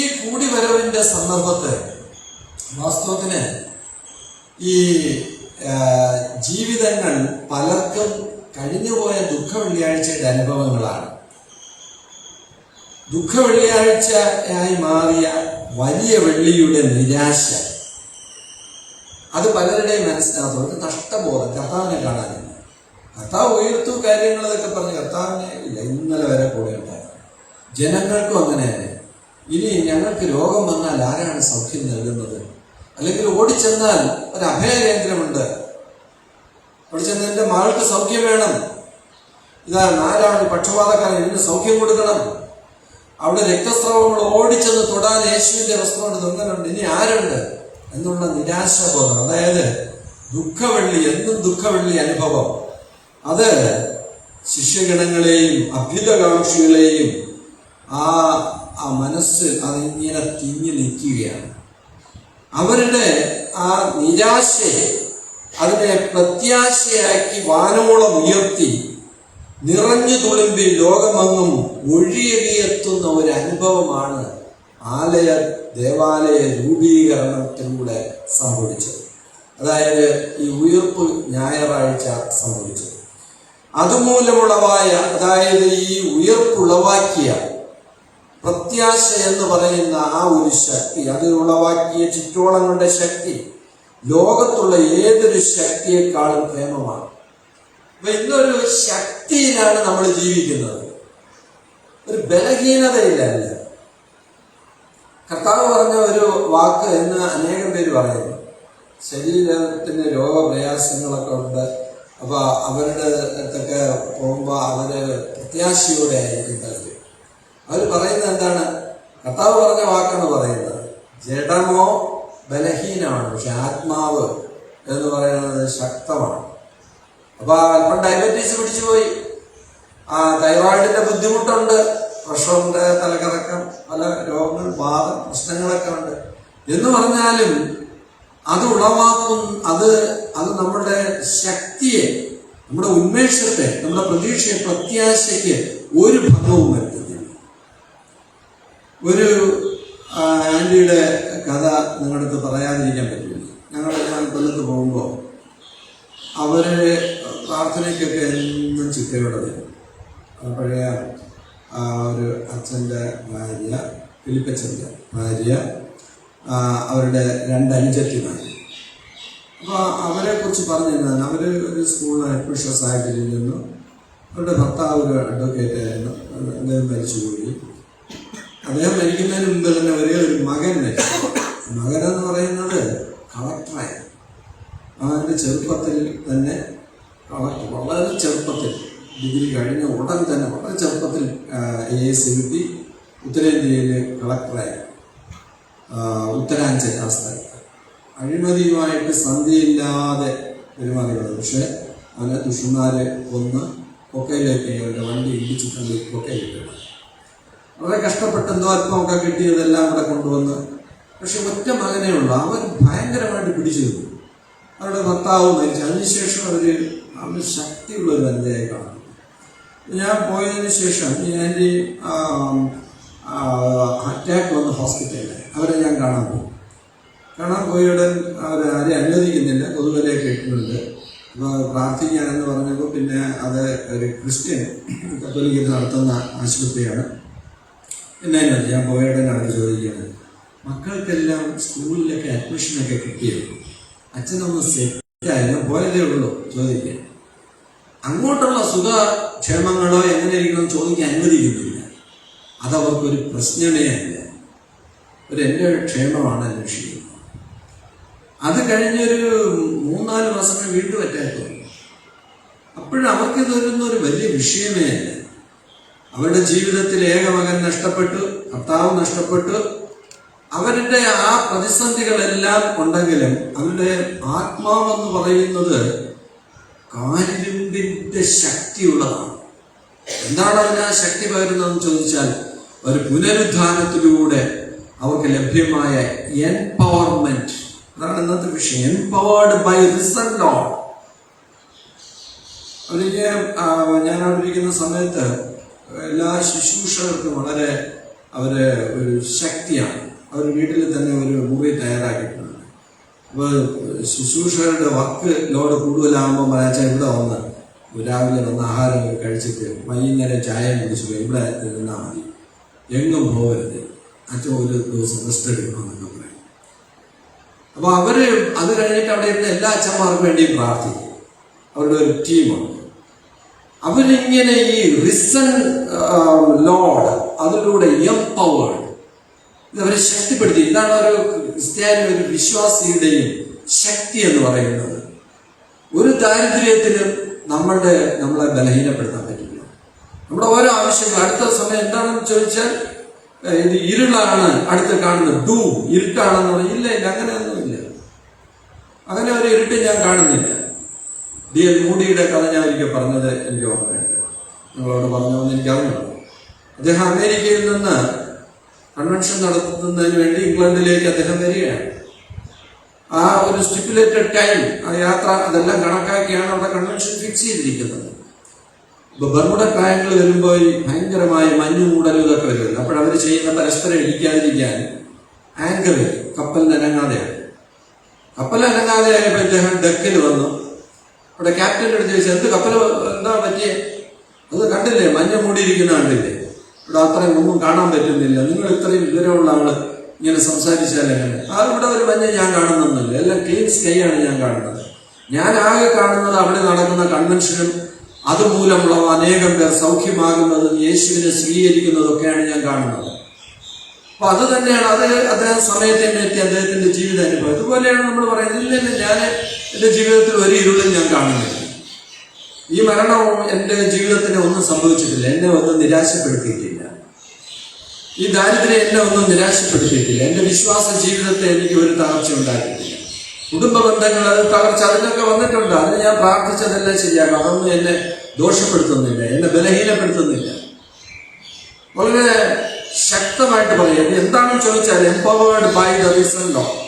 ഈ കൂടിവരവിന്റെ സന്ദർഭത്തെ വാസ്തവത്തിന് ഈ ജീവിതങ്ങൾ പലർക്കും കഴിഞ്ഞുപോയ ദുഃഖ വെള്ളിയാഴ്ചയുടെ അനുഭവങ്ങളാണ്. ദുഃഖ വെള്ളിയാഴ്ചയായി മാറിയ വലിയ വെള്ളിയുടെ നിരാശ അത് പലരുടെയും മനസ്സിനകത്ത് നഷ്ടബോധം. കർത്താവിനെ കാണാനില്ല, കർത്താവ് ഉയർത്തു കാര്യങ്ങളതൊക്കെ പറഞ്ഞ് കർത്താവിനെ ഇല്ല, ഇന്നലെ വരെ കൂടെ ഉണ്ടായിരുന്നു. ജനങ്ങൾക്കും അങ്ങനെ തന്നെ. ഇനി ഞങ്ങൾക്ക് രോഗം വന്നാൽ ആരാണ് സൗഖ്യം നൽകുന്നത്? അല്ലെങ്കിൽ ഓടിച്ചെന്നാൽ ഒരു അഭയകേന്ദ്രമുണ്ട്, അവിടെ ചെന്ന് എൻ്റെ മകൾക്ക് സൗഖ്യം വേണം, ഇതാ 4 ആൾ പക്ഷപാതക്കാരൻ ഇതിന് സൗഖ്യം കൊടുക്കണം, അവിടെ രക്തസ്രാവങ്ങൾ ഓടിച്ചെന്ന് തൊടാൻ യേശുവിന്റെ വസ്ത്രമുണ്ട്, തൊങ്ങലുണ്ട്, ഇനി ആരുണ്ട് എന്നുള്ള നിരാശാബോധം. അതായത് ദുഃഖവെള്ളി, എന്നും ദുഃഖവെള്ളി അനുഭവം. അത് ശിഷ്യഗണങ്ങളെയും അഭ്യുതകാംക്ഷികളെയും ആ മനസ്സിൽ അതിങ്ങനെ തിങ്ങി നിൽക്കുകയാണ്. അവരുടെ ആ നിരാശയെ അതിനെ പ്രത്യാശയാക്കി വാനോളം ഉയർത്തി നിറഞ്ഞു തുളുമ്പി ലോകമെങ്ങും ഒഴുകിയെത്തുന്ന ഒരു അനുഭവമാണ് ദേവാലയ രൂപീകരണത്തിലൂടെ സംഭവിച്ചത്. അതായത് ഈ ഉയർപ്പ് ഞായറാഴ്ച സംഭവിച്ചത്. അതുമൂലമുളവായ, അതായത് ഈ ഉയർപ്പുളവാക്കിയ പ്രത്യാശ എന്ന് പറയുന്ന ആ ഒരു ശക്തി, അത് ഉളവാക്കിയ ചുറ്റോളങ്ങളുടെ ശക്തി ലോകത്തുള്ള ഏതൊരു ശക്തിയെക്കാളും പ്രേമമാണ്. അപ്പൊ ഇന്നൊരു ശക്തിയിലാണ് നമ്മൾ ജീവിക്കുന്നത്, ഒരു ബലഹീനതയിലല്ല. കർത്താവ് പറഞ്ഞ ഒരു വാക്ക് എന്ന് അനേകം പേര് പറയുന്നു. ശരീരത്തിന് രോഗപ്രയാസങ്ങളൊക്കെ ഉണ്ട്, അപ്പൊ അവരുടെ അടുത്തൊക്കെ പോകുമ്പോൾ അവര് പ്രത്യാശയോടെ ആയിരിക്കും തലത്തിൽ. അവർ പറയുന്നത് എന്താണ്? കർത്താവ് പറഞ്ഞ വാക്കാണ് പറയുന്നത്. ജഡമോ ബലഹീനമാണ്, പക്ഷെ ആത്മാവ് എന്ന് പറയുന്നത് ശക്തമാണ്. അപ്പൊ അല്പം ഡയബറ്റീസ് പിടിച്ചുപോയി, തൈറോയിഡിന്റെ ബുദ്ധിമുട്ടുണ്ട്, പ്രഷറുണ്ട്, തലകറക്കം, പല രോഗങ്ങൾ, വാദം, പ്രശ്നങ്ങളൊക്കെ ഉണ്ട് എന്ന് പറഞ്ഞാലും അത് ഉളവാക്കും. അത് നമ്മുടെ ശക്തിയെ, നമ്മുടെ ഉന്മേഷത്തെ, നമ്മുടെ പ്രതീക്ഷയെ, പ്രത്യാശയ്ക്ക് ഒരു ഭംഗവും വരുത്തുന്നില്ല. ഒരു ആന്റിയുടെ കഥ നിങ്ങളുടെ അടുത്ത് പറയാതിരിക്കാൻ പറ്റില്ല. ഞാൻ കൊല്ലത്ത് പോകുമ്പോൾ അവര് പ്രാർത്ഥനയ്ക്കൊക്കെ എന്നും ചിട്ടയോടെ വരും. പഴയ ഒരു അച്ഛൻ്റെ ഭാര്യ, ഫിലിപ്പച്ചൻ്റെ ഭാര്യ, അവരുടെ 2 അനുജത്തിമാർ. അപ്പോൾ അവരെ കുറിച്ച് പറഞ്ഞിരുന്നതാണ്. അവർ ഒരു സ്കൂളിൽ അഡ്മിഷൻസ് ആയിട്ടിരുന്നു. അവരുടെ ഭർത്താവ് ഒരു അഡ്വക്കേറ്റ് ആയിരുന്നു. അദ്ദേഹം മരിച്ചുപോയി. അദ്ദേഹം മരിക്കുന്നതിന് മുമ്പ് തന്നെ ഒരേ ഒരു മകൻ മരിച്ചു. മകനെന്ന് പറയുന്നത് കളക്ടറായിരുന്നു. അവൻ്റെ ചെറുപ്പത്തിൽ തന്നെ കളക്ടർ, വളരെ ചെറുപ്പത്തിൽ, ഡിഗ്രി കഴിഞ്ഞ ഉടൻ തന്നെ വളരെ ചെറുപ്പത്തിൽ AS കിട്ടി. ഉത്തരേന്ത്യയിൽ കളക്ടറായി, ഉത്തരാഞ്ചൽ ആ സ്ഥലത്ത്. അഴിമതിയുമായിട്ട് സന്ധിയില്ലാതെ പെരുമാറിയത്. പക്ഷെ അവനെ ദുഷ്ടന്മാരെ കൊന്ന് കൊക്കയിലേക്ക്, അവരുടെ വണ്ടി ഇടിച്ചിട്ടുണ്ട്, കൊക്കയിലിട്ട് വളരെ കഷ്ടപ്പെട്ട് എന്തോ അല്പമൊക്കെ കിട്ടിയതെല്ലാം കൂടെ കൊണ്ടുവന്ന്. പക്ഷെ ഒറ്റ മകനേ ഉള്ളൂ. അവൻ ഭയങ്കരമായിട്ട് പിടിച്ചു നിന്നു. അവരുടെ ഭർത്താവ് മരിച്ചു. അതിനുശേഷം അവർ ശക്തിയുള്ളൊരു വനിതയായി കാണുന്നു. ഞാൻ പോയതിന് ശേഷം എൻ്റെ അറ്റാക്ക് വന്ന് ഹോസ്പിറ്റലിൽ അവരെ ഞാൻ കാണാൻ പോയിടെ അവരാരെയും അനുവദിക്കുന്നില്ല, കൊതുവലയൊക്കെ ഇട്ടിട്ടുണ്ട്. അപ്പോൾ പ്രാർത്ഥിക്കാനെന്ന് പറഞ്ഞപ്പോൾ പിന്നെ അത് ഒരു ക്രിസ്ത്യൻ കത്തോലിക്കൽ നടത്തുന്ന ആശുപത്രിയാണ്. പിന്നെ ഞാൻ പോയിടെ നടന്ന് ചോദിക്കുകയാണ്, മക്കൾക്കെല്ലാം സ്കൂളിലൊക്കെ അഡ്മിഷനൊക്കെ കിട്ടിയത്, അച്ഛനൊന്ന് ഞാൻ പോയതേ ഉള്ളൂ ചോദിക്കാൻ. അങ്ങോട്ടുള്ള സുഖക്ഷേമങ്ങളോ എങ്ങനെയിരിക്കണം ചോദിക്കാൻ അനുവദിക്കുന്നില്ല. അതവർക്കൊരു പ്രശ്നമേ അല്ല. എൻ്റെ ക്ഷേമമാണ് അന്വേഷിക്കുന്നത്. അത് കഴിഞ്ഞൊരു 3-4 മാസം വീണ്ടും അറ്റാക്ക് വന്നു. അപ്പോഴും അവർക്കിതൊന്നും ഒരു വലിയ വിഷയമേ അല്ല. അവരുടെ ജീവിതത്തിൽ ഏകമകൻ നഷ്ടപ്പെട്ടു, ഭർത്താവ് നഷ്ടപ്പെട്ടു. അവരുടെ ആ പ്രതിസന്ധികളെല്ലാം ഉണ്ടെങ്കിലും അവരുടെ ആത്മാവെന്ന് പറയുന്നത് കാരിരുമ്പിന്റെ ശക്തിയുള്ളതാണ്. എന്താണ് അതിന് ആ ശക്തി പകരുന്നതെന്ന് ചോദിച്ചാൽ, ഒരു പുനരുദ്ധാനത്തിലൂടെ അവർക്ക് ലഭ്യമായ എംപവർമെന്റ്, അതാണ് ഇന്നത്തെ വിഷയം. Empowered by risen Lord. ഞാൻ അവിടെ ഇരിക്കുന്ന സമയത്ത് എല്ലാ ശുശ്രൂഷകർക്കും വളരെ ഒരു ശക്തിയാണ്. അവർ വീട്ടിൽ തന്നെ ഒരു മുറി തയ്യാറാക്കിയിട്ടുണ്ട്. അപ്പോൾ ശുശ്രൂഷകരുടെ വർക്ക് ലോഡ് കൂടുതലാകുമ്പോൾ പറയാച്ചാൽ ഇവിടെ വന്ന് രാവിലെ വന്ന് ആഹാരം കഴിച്ചിട്ട് വൈകുന്നേരം ചായ കുടിച്ചിട്ട് ഇവിടെ നിന്നാൽ മതി, എങ്ങും പോകരുത്, അച്ഛൻ ഒരു ദിവസം റെസ്റ്റ് എടുക്കണമെന്നൊക്കെ പറയും. അപ്പോൾ അവര് അത് കഴിഞ്ഞിട്ട് അവിടെ ഇരുന്ന് എല്ലാ അച്ഛന്മാർക്കും വേണ്ടിയും പ്രാർത്ഥിക്കും. അവരുടെ ഒരു ടീമുണ്ട്. അവരിങ്ങനെ ഈ റിസൺ ലോർഡ് അതിലൂടെ എംപവേർഡ് അവരെ ശക്തിപ്പെടുത്തി. ഇതാണ് ഒരു ക്രിസ്ത്യാനി, ഒരു വിശ്വാസിയുടെയും ശക്തി എന്ന് പറയുന്നത്. ഒരു ദാരിദ്ര്യത്തിലും നമ്മളെ ബലഹീനപ്പെടുത്താൻ പറ്റില്ല. നമ്മുടെ ഓരോ ആവശ്യങ്ങൾ അടുത്ത സമയം എന്താണെന്ന് ചോദിച്ചാൽ, ഇത് ഇരുളാണ് അടുത്ത് കാണുന്നത്, ഇരുട്ടാണെന്ന് പറയില്ല. അങ്ങനെയൊന്നുമില്ല. അങ്ങനെ ഒരു ഇരുട്ട് ഞാൻ കാണുന്നില്ല. D.L. മൂഡിയുടെ കഥ ഞാൻ ഒരിക്കൽ പറഞ്ഞത് എനിക്ക് ഓർമ്മയുണ്ട്. നിങ്ങളോട് പറഞ്ഞോന്ന് എനിക്കറിഞ്ഞു. അദ്ദേഹം അമേരിക്കയിൽ നിന്ന് കൺവെൻഷൻ നടത്തുന്നതിന് വേണ്ടി ഇംഗ്ലണ്ടിലേക്ക് അദ്ദേഹം വരികയാണ്. ആ ഒരു സ്റ്റിപ്പുലേറ്റഡ് ടൈം, ആ യാത്ര അതെല്ലാം കണക്കാക്കിയാണ് അവിടെ കൺവെൻഷൻ ഫിക്സ് ചെയ്തിരിക്കുന്നത്. ഇപ്പൊ ബർമുഡ ട്രയാങ്കിൾ വരുമ്പോൾ ഭയങ്കരമായ മഞ്ഞു മൂടലും ഇതൊക്കെ വരുമല്ലോ. അപ്പോഴവർ ചെയ്യുന്ന പരസ്പരം ഇടിക്കാതിരിക്കാൻ ആങ്കർ കപ്പലിനനങ്ങാതെയാണ്. കപ്പലനങ്ങാതെയായപ്പോൾ ഇദ്ദേഹം ഡെക്കിൽ വന്നു. അവിടെ ക്യാപ്റ്റൻ്റെ അടുത്ത് ചോദിച്ചാൽ, എന്ത് കപ്പൽ എന്താ പറ്റിയേ? അത് കണ്ടില്ലേ, മഞ്ഞ മൂടിയിരിക്കുന്ന കണ്ടില്ലേ, ഇവിടെ അത്രയും ഒന്നും കാണാൻ പറ്റുന്നില്ല, നിങ്ങൾ ഇത്രയും വിവരമുള്ള ആള് ഇങ്ങനെ സംസാരിച്ചാൽ എങ്ങനെ? ഇവിടെ ഒരു മഞ്ഞ ഞാൻ കാണുന്നൊന്നുമില്ല, എല്ലാം ക്ലീൻ സ്കൈ ആണ് ഞാൻ കാണുന്നത്. ഞാൻ ആകെ കാണുന്നത് അവിടെ നടക്കുന്ന കൺവെൻഷനും അതുമൂലമുള്ള അനേകം പേർ സൗഖ്യമാകുന്നതും യേശുവിനെ സ്വീകരിക്കുന്നതൊക്കെയാണ് ഞാൻ കാണുന്നത്. അപ്പൊ അത് തന്നെയാണ് അദ്ദേഹം സമയത്തിന് എത്തി അദ്ദേഹത്തിന്റെ ജീവിതാനുഭവം. ഇതുപോലെയാണ് നമ്മൾ പറയുന്നത്. ഇല്ല, ഞാൻ എൻ്റെ ജീവിതത്തിൽ ഒരു ഇരുളും ഞാൻ കാണുന്നില്ല. ഈ മരണവും എൻ്റെ ജീവിതത്തിന് ഒന്നും സംഭവിച്ചിട്ടില്ല, എന്നെ ഒന്നും നിരാശപ്പെടുത്തിയിട്ടില്ല. ഈ ദാരിദ്ര്യം എന്നെ ഒന്നും നിരാശപ്പെടുത്തിയിട്ടില്ല. എൻ്റെ വിശ്വാസ ജീവിതത്തെ എനിക്ക് ഒരു തകർച്ച ഉണ്ടാക്കിയിട്ടില്ല. കുടുംബ ബന്ധങ്ങൾ അത് തകർച്ച അതിനൊക്കെ വന്നിട്ടുണ്ട്. അതിന് ഞാൻ പ്രാർത്ഥിച്ചതെല്ലാം ശരിയാകും. അതൊന്നും എന്നെ ദോഷപ്പെടുത്തുന്നില്ല, എന്നെ ബലഹീനപ്പെടുത്തുന്നില്ല. വളരെ ശക്തമായിട്ട് പറയാം. എന്താണെന്ന് ചോദിച്ചാൽ, empowered by the risen Lord.